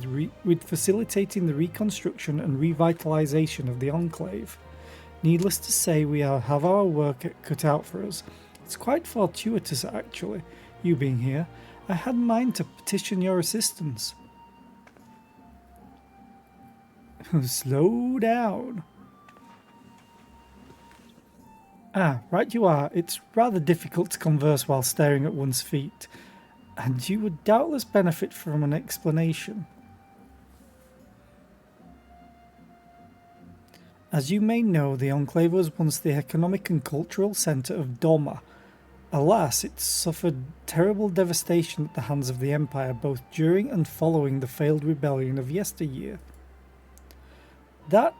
with facilitating the reconstruction and revitalization of the Enclave. Needless to say, we have our work cut out for us. It's quite fortuitous, actually, you being here. I had in mind to petition your assistance. Slow down. Ah, right you are. It's rather difficult to converse while staring at one's feet, and you would doubtless benefit from an explanation. As you may know, the Enclave was once the economic and cultural centre of Doma. Alas, it suffered terrible devastation at the hands of the Empire, both during and following the failed rebellion of yesteryear. That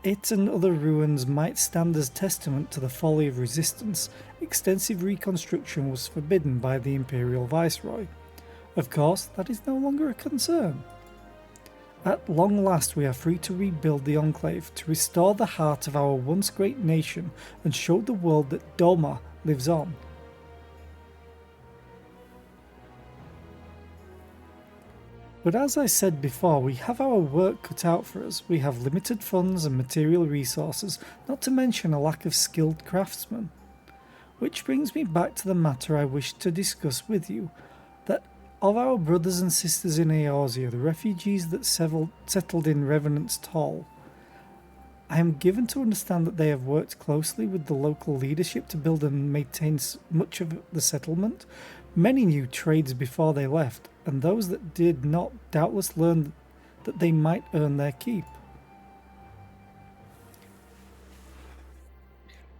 it and other ruins might stand as testament to the folly of resistance, extensive reconstruction was forbidden by the Imperial Viceroy. Of course, that is no longer a concern. At long last we are free to rebuild the Enclave, to restore the heart of our once great nation and show the world that Doma lives on. But as I said before, we have our work cut out for us. We have limited funds and material resources, not to mention a lack of skilled craftsmen. Which brings me back to the matter I wish to discuss with you, that of our brothers and sisters in Eorzea, the refugees that settled in Revenant's Toll, I am given to understand that they have worked closely with the local leadership to build and maintain much of the settlement. Many knew trades before they left, and those that did not doubtless learned that they might earn their keep.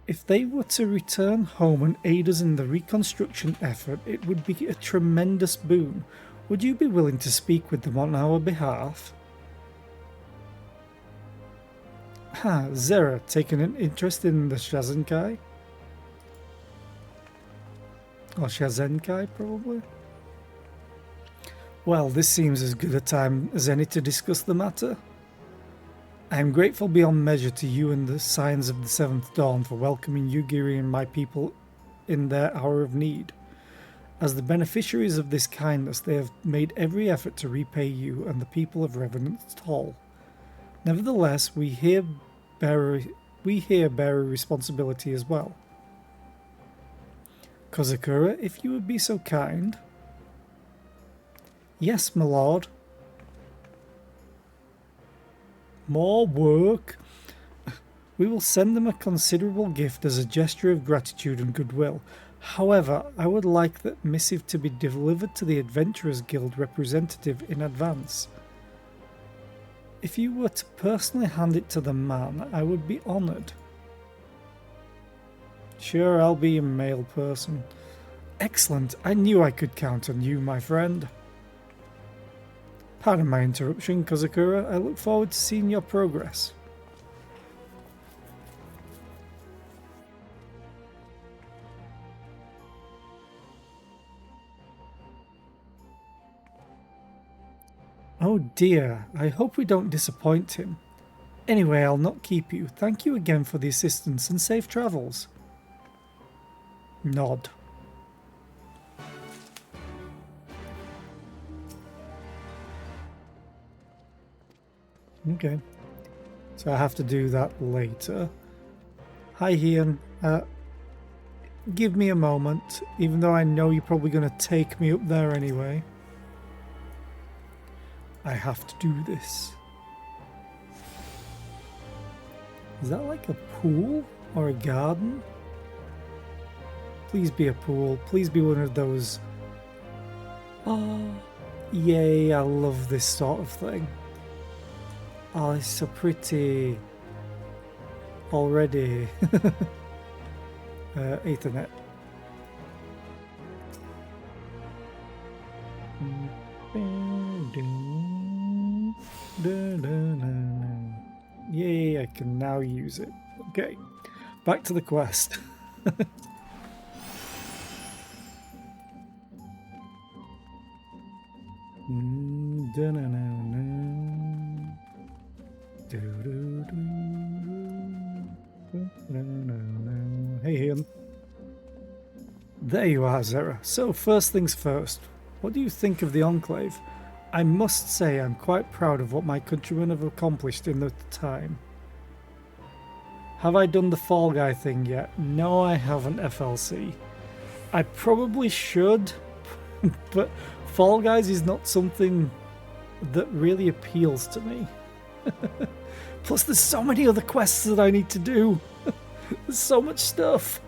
If they were to return home and aid us in the reconstruction effort, it would be a tremendous boon. Would you be willing to speak with them on our behalf? Zera, taking an interest in the Shazankai? Or Shazenkai, probably? Well, this seems as good a time as any to discuss the matter. I am grateful beyond measure to you and the Scions of the Seventh Dawn for welcoming Yugiri and my people in their hour of need. As the beneficiaries of this kindness, they have made every effort to repay you and the people of Revenant's Hall. Nevertheless, we here bear a responsibility as well. Kozakura, if you would be so kind. Yes, my lord. More work. We will send them a considerable gift as a gesture of gratitude and goodwill. However, I would like that missive to be delivered to the Adventurers Guild representative in advance. If you were to personally hand it to the man, I would be honoured. Sure, I'll be a male person. Excellent. I knew I could count on you, my friend. Pardon my interruption, Kozakura. I look forward to seeing your progress. Oh dear, I hope we don't disappoint him. Anyway, I'll not keep you. Thank you again for the assistance and safe travels. Nod. Okay. So I have to do that later. Hi, Ian. Give me a moment, even though I know you're probably going to take me up there anyway. I have to do this. Is that like a pool or a garden? Please be a pool. Please be one of those. Oh, yay, I love this sort of thing. Oh, it's so pretty. Already. Ethernet. Yay, I can now use it. Okay, back to the quest. Hey, Ian. There you are, Zera. So, first things first, what do you think of the Enclave? I must say I'm quite proud of what my countrymen have accomplished in the time. Have I done the Fall Guy thing yet? No, I haven't, FLC. I probably should, but Fall Guys is not something that really appeals to me. Plus, there's so many other quests that I need to do. There's so much stuff.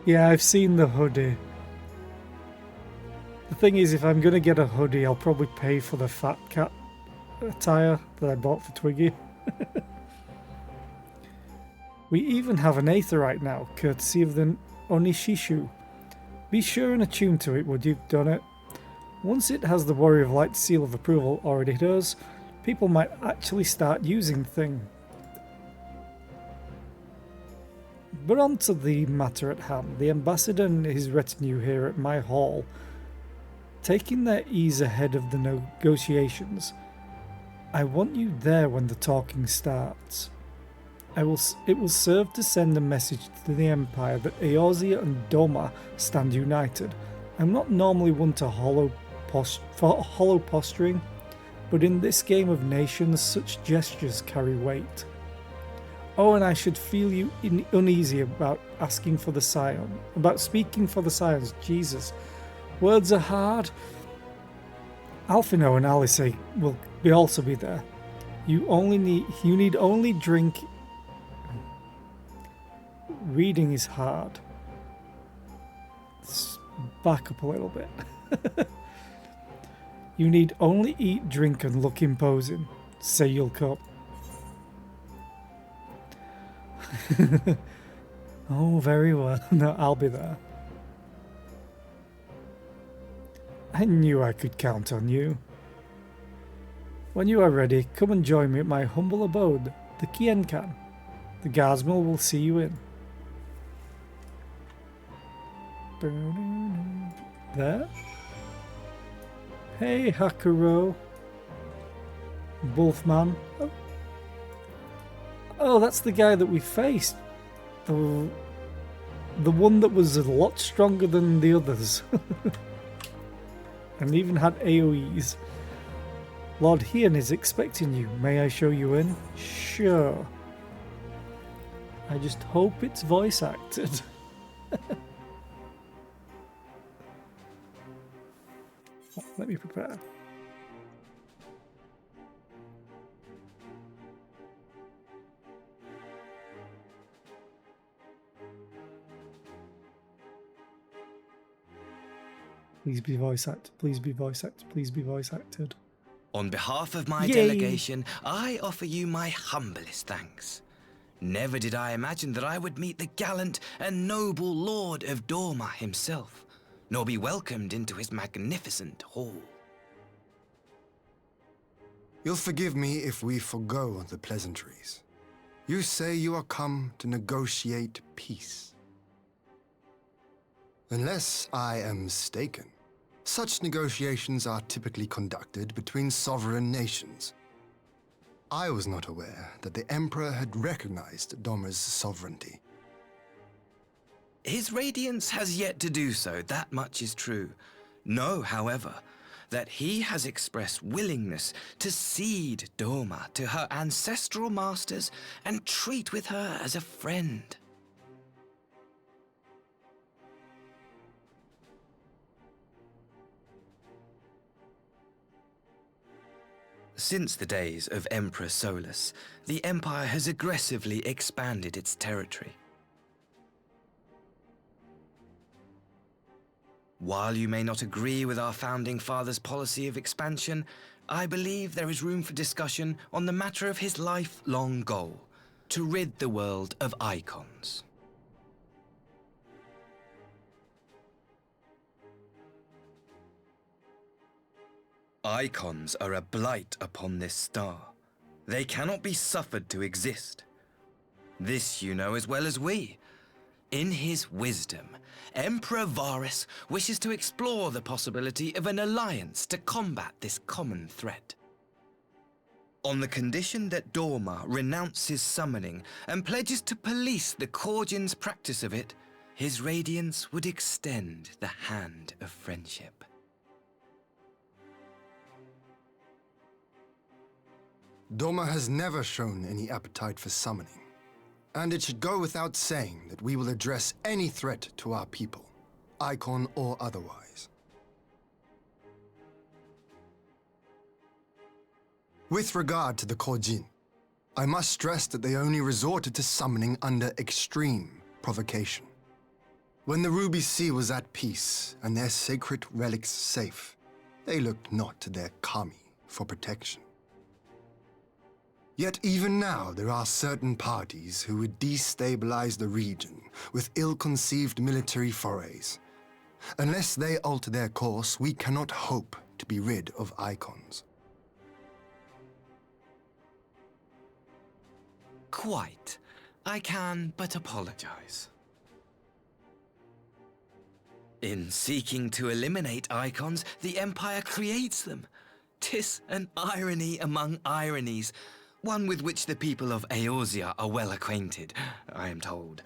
Yeah, I've seen the hoodie. The thing is, if I'm going to get a hoodie, I'll probably pay for the Fat Cat attire that I bought for Twiggy. We even have an Aetherite now, courtesy of the Onishishu. Be sure and attune to it, would you? Done it. Once it has the Warrior of Light seal of approval, already does, people might actually start using the thing. But on to the matter at hand. The ambassador and his retinue here at my hall, taking their ease ahead of the negotiations. I want you there when the talking starts. It will serve to send a message to the Empire that Eorzea and Doma stand united. I'm not normally one to hollow posturing, but in this game of nations, such gestures carry weight. Oh, and I should feel you uneasy about asking for the Scion, about speaking for the Scions. Jesus, words are hard. Alphino and Alice will also be there. You need only drink. Reading is hard. Let's back up a little bit. You need only eat, drink, and look imposing. Say you'll come. Oh, very well. No, I'll be there. I knew I could count on you. When you are ready, come and join me at my humble abode, the Kienkan. The Guardsmen will see you in. There? Hey, Hakuro. Wolfman. Oh, that's the guy that we faced. The one that was a lot stronger than the others. And even had AoEs. Lord Hian is expecting you. May I show you in? Sure. I just hope it's voice acted. Let me prepare. Please be voice acted. Please be voice acted. Please be voice acted. On behalf of my Yay. delegation, I offer you my humblest thanks. Never did I imagine that I would meet the gallant and noble Lord of Dorma himself, nor be welcomed into his magnificent hall. You'll forgive me if we forgo the pleasantries. You say you are come to negotiate peace. Unless I am mistaken, such negotiations are typically conducted between sovereign nations. I was not aware that the Emperor had recognized Doma's sovereignty. His Radiance has yet to do so, that much is true. Know, however, that he has expressed willingness to cede Doma to her ancestral masters and treat with her as a friend. Since the days of Emperor Solus, the Empire has aggressively expanded its territory. While you may not agree with our founding father's policy of expansion, I believe there is room for discussion on the matter of his lifelong goal, to rid the world of icons. Icons are a blight upon this star. They cannot be suffered to exist. This you know as well as we. In his wisdom, Emperor Varus wishes to explore the possibility of an alliance to combat this common threat. On the condition that Dorma renounces summoning and pledges to police the Korgians' practice of it, his radiance would extend the hand of friendship. Dorma has never shown any appetite for summoning, and it should go without saying that we will address any threat to our people, icon or otherwise. With regard to the Korjin, I must stress that they only resorted to summoning under extreme provocation. When the Ruby Sea was at peace and their sacred relics safe, they looked not to their kami for protection. Yet even now there are certain parties who would destabilize the region with ill-conceived military forays. Unless they alter their course, we cannot hope to be rid of icons. Quite. I can but apologize. In seeking to eliminate icons, the Empire creates them. 'Tis an irony among ironies, one with which the people of Eorzea are well acquainted, I am told.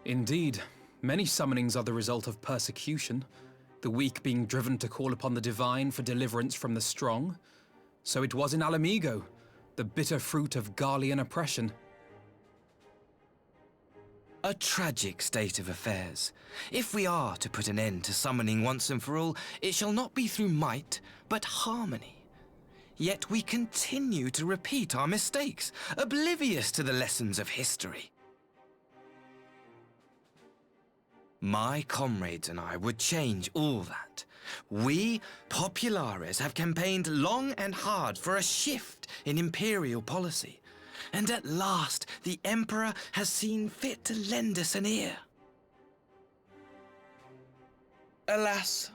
Indeed, many summonings are the result of persecution, the weak being driven to call upon the divine for deliverance from the strong. So it was in Alamigo, the bitter fruit of Garlean oppression. A tragic state of affairs. If we are to put an end to summoning once and for all, it shall not be through might, but harmony. Yet we continue to repeat our mistakes, oblivious to the lessons of history. My comrades and I would change all that. We, Populares, have campaigned long and hard for a shift in imperial policy. And at last, the Emperor has seen fit to lend us an ear. Alas,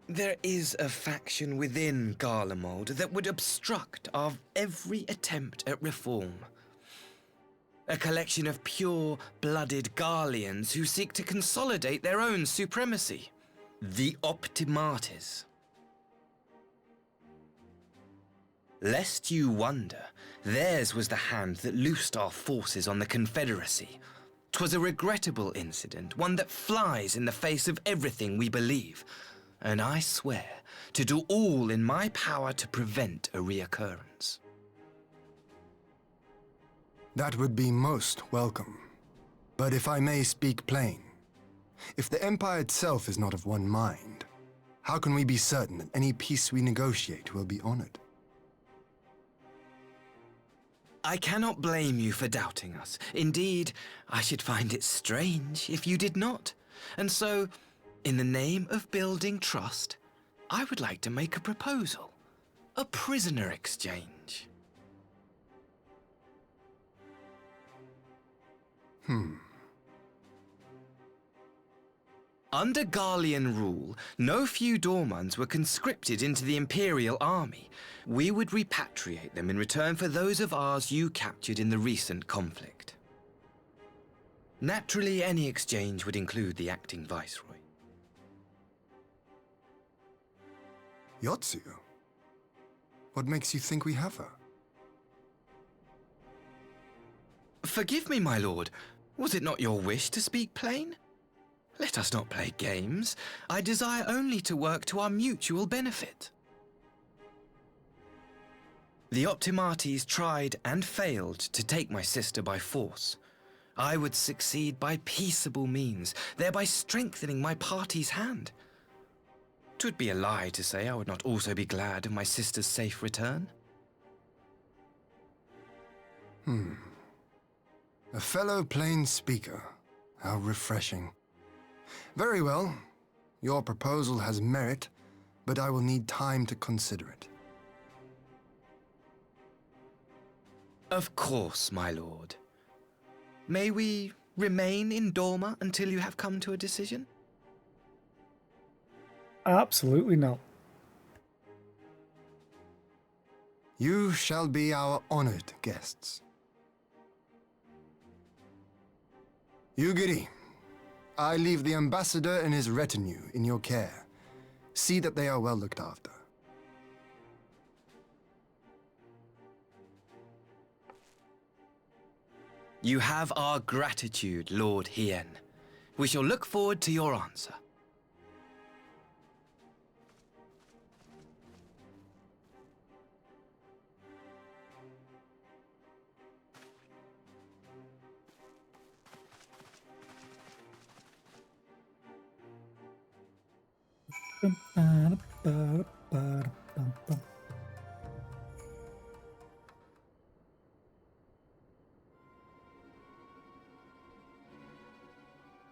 there is a faction within Garlemald that would obstruct our every attempt at reform. A collection of pure-blooded Garleans who seek to consolidate their own supremacy. The Optimates. Lest you wonder, theirs was the hand that loosed our forces on the Confederacy. 'Twas a regrettable incident, one that flies in the face of everything we believe, and I swear to do all in my power to prevent a reoccurrence. That would be most welcome. But if I may speak plain, if the Empire itself is not of one mind, how can we be certain that any peace we negotiate will be honored? I cannot blame you for doubting us. Indeed, I should find it strange if you did not. And so, in the name of building trust, I would like to make a proposal. A prisoner exchange. Under Garlean rule, no few Dormans were conscripted into the Imperial army. We would repatriate them in return for those of ours you captured in the recent conflict. Naturally, any exchange would include the acting viceroy. Yotsu? What makes you think we have her? Forgive me, my lord. Was it not your wish to speak plain? Let us not play games. I desire only to work to our mutual benefit. The Optimates tried and failed to take my sister by force. I would succeed by peaceable means, thereby strengthening my party's hand. 'Twould be a lie to say I would not also be glad of my sister's safe return. A fellow plain speaker. How refreshing. Very well. Your proposal has merit, but I will need time to consider it. Of course, my lord. May we remain in Dorma until you have come to a decision? Absolutely not. You shall be our honored guests. Yugiri, I leave the ambassador and his retinue in your care. See that they are well looked after. You have our gratitude, Lord Hien. We shall look forward to your answer.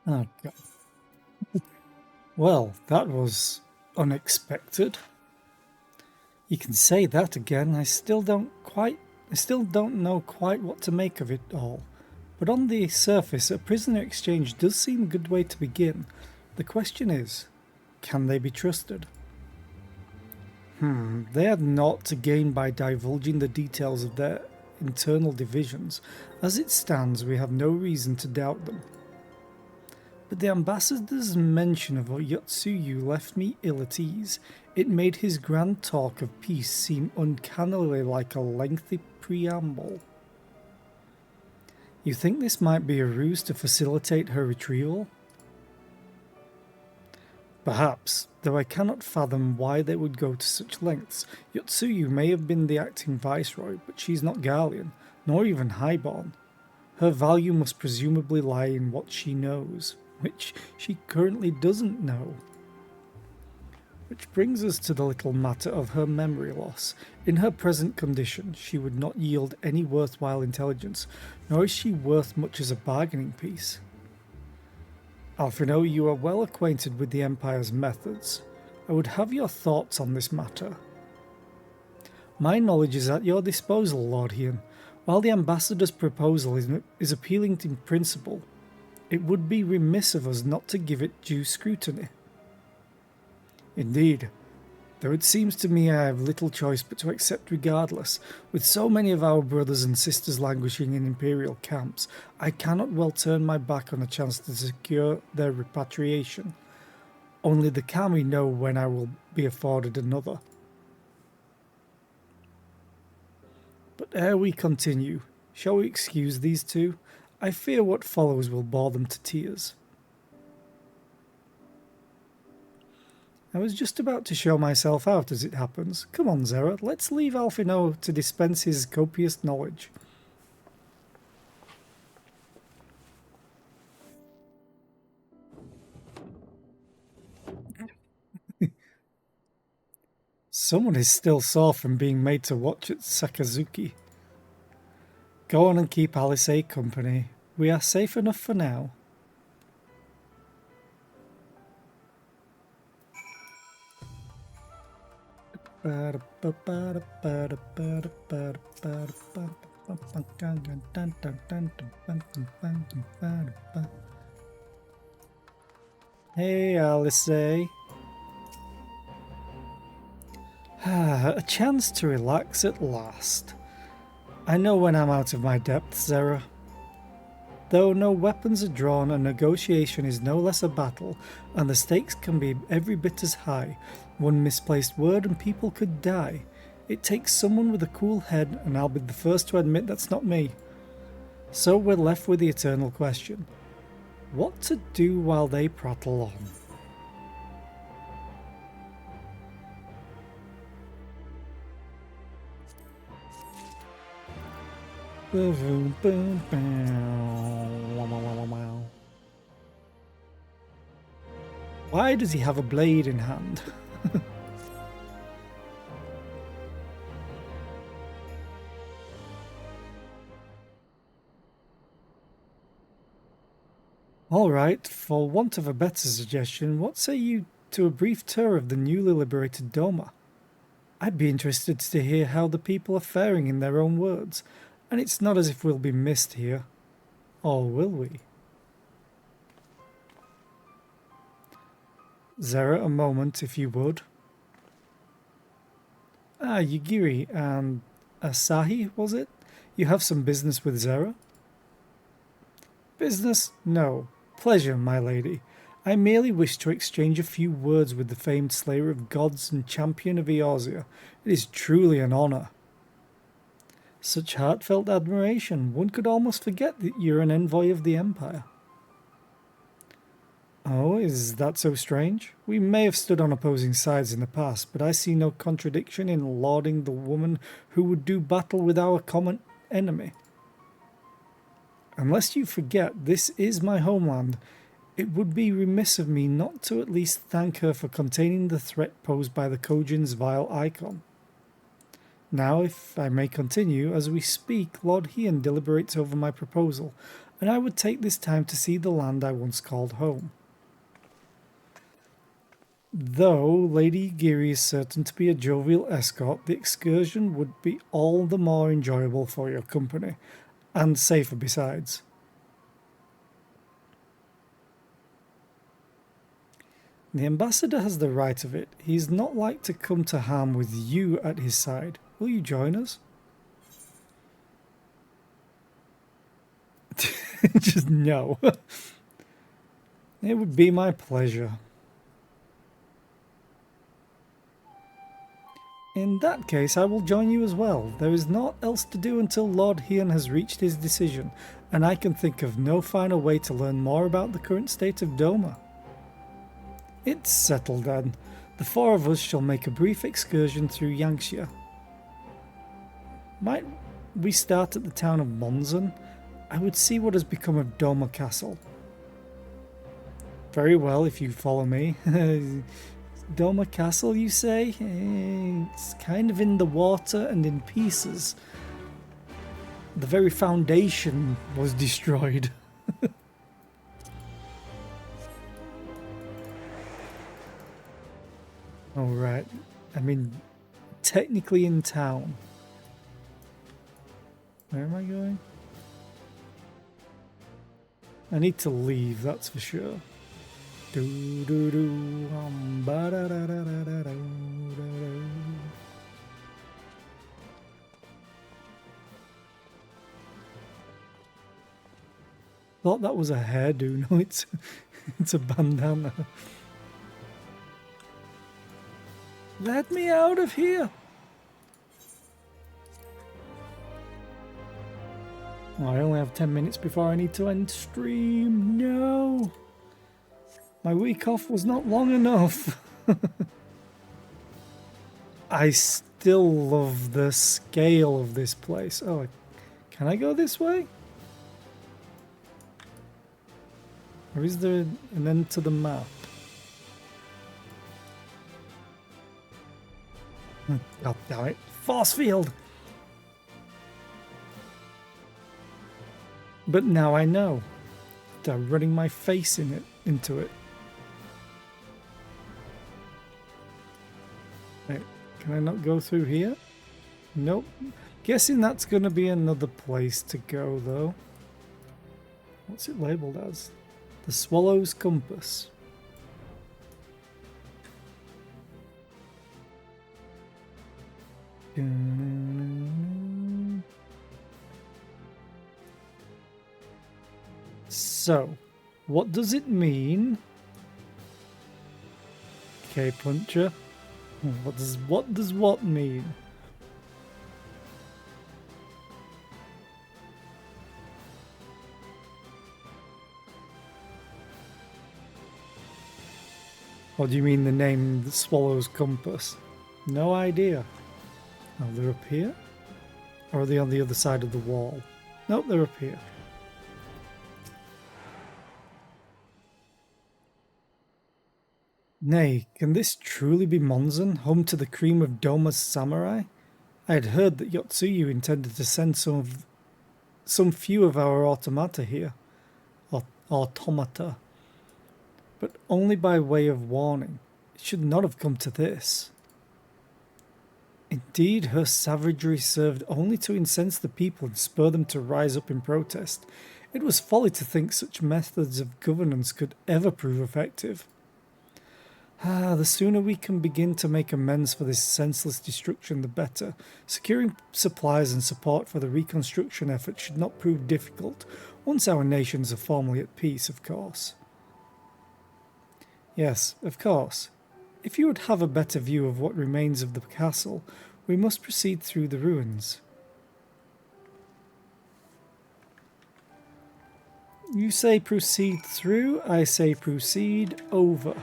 Okay. Well, that was unexpected. You can say that again. I still don't know quite what to make of it all. But on the surface, a prisoner exchange does seem a good way to begin. The question is, can they be trusted? They had naught to gain by divulging the details of their internal divisions. As it stands, we have no reason to doubt them. But the ambassador's mention of Yotsuyu left me ill at ease. It made his grand talk of peace seem uncannily like a lengthy preamble. You think this might be a ruse to facilitate her retrieval? Perhaps, though I cannot fathom why they would go to such lengths. Yotsuyu may have been the acting viceroy, but she's not Garlean, nor even highborn. Her value must presumably lie in what she knows, which she currently doesn't know. Which brings us to the little matter of her memory loss. In her present condition, she would not yield any worthwhile intelligence, nor is she worth much as a bargaining piece. Alfino, you are well acquainted with the Empire's methods. I would have your thoughts on this matter. My knowledge is at your disposal, Lord Hien. While the Ambassador's proposal is appealing in principle, it would be remiss of us not to give it due scrutiny. Indeed, though it seems to me I have little choice but to accept regardless. With so many of our brothers and sisters languishing in Imperial camps, I cannot well turn my back on a chance to secure their repatriation. Only the Kami know when I will be afforded another. But ere we continue, shall we excuse these two? I fear what follows will bore them to tears. I was just about to show myself out as it happens. Come on, Zera, let's leave Alfino to dispense his copious knowledge. Someone is still sore from being made to watch at Sakazuki. Go on and keep Alice A company. We are safe enough for now. Hey, Alice A. A chance to relax at last. I know when I'm out of my depth, Zera. Though no weapons are drawn, a negotiation is no less a battle, and the stakes can be every bit as high. One misplaced word and people could die. It takes someone with a cool head, and I'll be the first to admit that's not me. So we're left with the eternal question. What to do while they prattle on? Why does he have a blade in hand? Alright, for want of a better suggestion, what say you to a brief tour of the newly liberated Doma? I'd be interested to hear how the people are faring in their own words, and it's not as if we'll be missed here. Or will we? Zera, a moment, if you would. Yugiri and Asahi, was it? You have some business with Zera? Business? No. Pleasure, my lady. I merely wish to exchange a few words with the famed slayer of gods and champion of Eorzea. It is truly an honour. Such heartfelt admiration, one could almost forget that you're an envoy of the Empire. Oh, is that so strange? We may have stood on opposing sides in the past, but I see no contradiction in lauding the woman who would do battle with our common enemy. Unless you forget, this is my homeland. It would be remiss of me not to at least thank her for containing the threat posed by the Kojin's vile icon. Now, if I may continue, as we speak, Lord Hien deliberates over my proposal, and I would take this time to see the land I once called home. Though Lady Giri is certain to be a jovial escort, the excursion would be all the more enjoyable for your company, and safer besides. The ambassador has the right of it. He is not like to come to harm with you at his side. Will you join us? Just no. It would be my pleasure. In that case, I will join you as well. There is naught else to do until Lord Hien has reached his decision, and I can think of no finer way to learn more about the current state of Doma. It's settled then. The four of us shall make a brief excursion through Yangxia. Might we start at the town of Monzon? I would see what has become of Doma Castle. Very well, if you follow me. Doma Castle, you say? It's kind of in the water and in pieces. The very foundation was destroyed. Alright, I mean, technically in town. Where am I going? I need to leave, that's for sure. Do do do ba da da da da da da. Thought that was a hairdo. No, it's a bandana. Let me out of here. Oh, I only have 10 minutes before I need to end stream. No. My week off was not long enough. I still love the scale of this place. Oh, can I go this way? Or is there an end to the map? God damn it. Force field! But now I know. They're running my face into it. Wait, can I not go through here? Nope. Guessing that's going to be another place to go, though. What's it labelled as? The Swallow's Compass. So, what does it mean? Okay, Puncher. What does what mean? Or do you mean the name the Swallow's Compass? No idea. Oh, they're up here? Or are they on the other side of the wall? Nope, they're up here. Nay, can this truly be Monzon, home to the cream of Doma's samurai? I had heard that Yotsuyu intended to send some few of our automata here. Automata. But only by way of warning. It should not have come to this. Indeed, her savagery served only to incense the people and spur them to rise up in protest. It was folly to think such methods of governance could ever prove effective. The sooner we can begin to make amends for this senseless destruction, the better. Securing supplies and support for the reconstruction effort should not prove difficult. Once our nations are formally at peace, of course. Yes, of course. If you would have a better view of what remains of the castle, we must proceed through the ruins. You say proceed through, I say proceed over.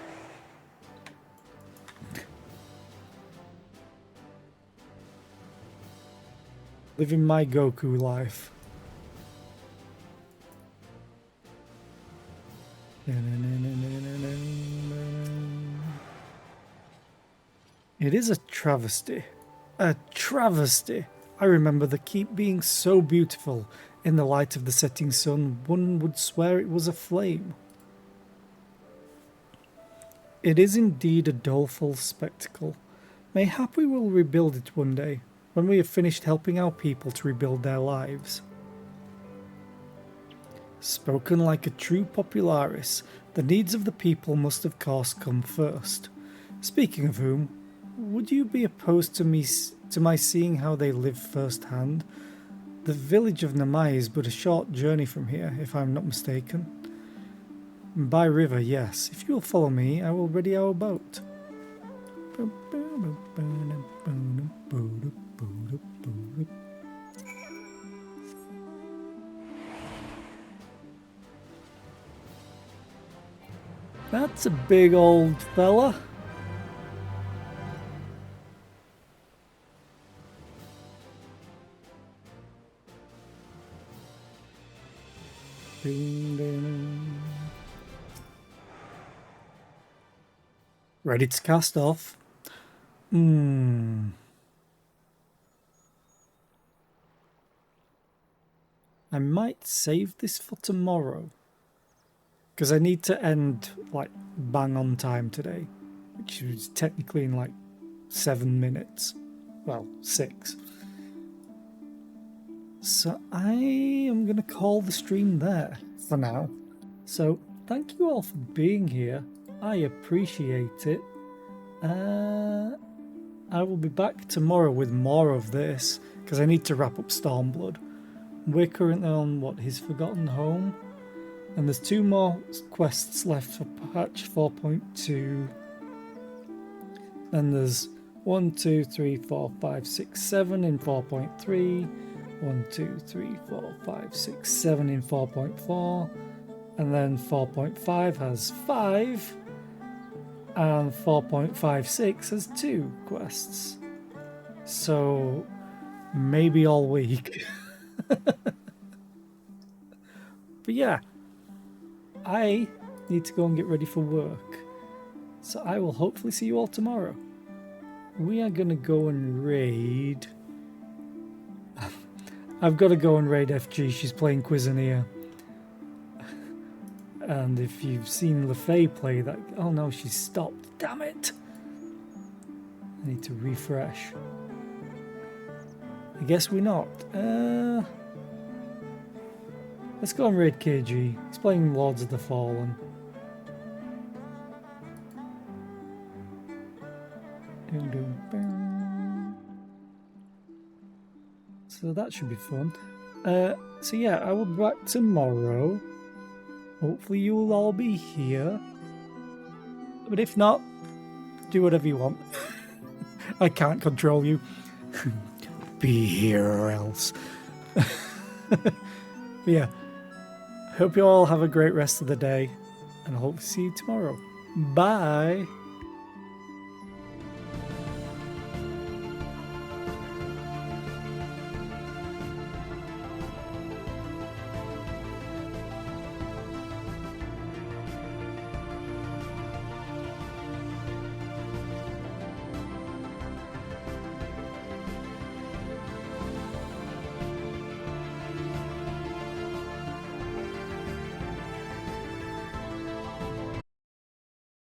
Living my Goku life. It is a travesty. A travesty. I remember the keep being so beautiful. In the light of the setting sun, one would swear it was aflame. It is indeed a doleful spectacle. Mayhap we will rebuild it one day, when we have finished helping our people to rebuild their lives. Spoken like a true popularis, the needs of the people must of course come first. Speaking of whom, would you be opposed to my seeing how they live firsthand? The village of Namai is but a short journey from here, if I am not mistaken. By river, yes. If you will follow me, I will ready our boat. That's a big old fella. Ready to cast off. I might save this for tomorrow. Because I need to end, like, bang on time today. Which is technically in, like, 7 minutes. Well, 6. So I am going to call the stream there for now. So thank you all for being here. I appreciate it. I will be back tomorrow with more of this because I need to wrap up Stormblood. We're currently on, what, His Forgotten Home? And there's 2 more quests left for patch 4.2. And there's 1, 2, 3, 4, 5, 6, 7 in 4.3. 1, 2, 3, 4, 5, 6, 7 in 4.4. And then 4.5 has 5. And 4.56 has 2 quests. So maybe all week. But yeah, I need to go and get ready for work. So I will hopefully see you all tomorrow. We are going to go and raid. I've got to go and raid FG. She's playing Cuisineer. And if you've seen LeFay play that... Oh no, she's stopped. Damn it! I need to refresh. I guess we're not. Let's go and raid KG. He's playing Lords of the Fallen. So that should be fun. So yeah, I will be back tomorrow. Hopefully you will all be here. But if not, do whatever you want. I can't control you. Be here or else. But yeah, hope you all have a great rest of the day. And I hope to see you tomorrow. Bye.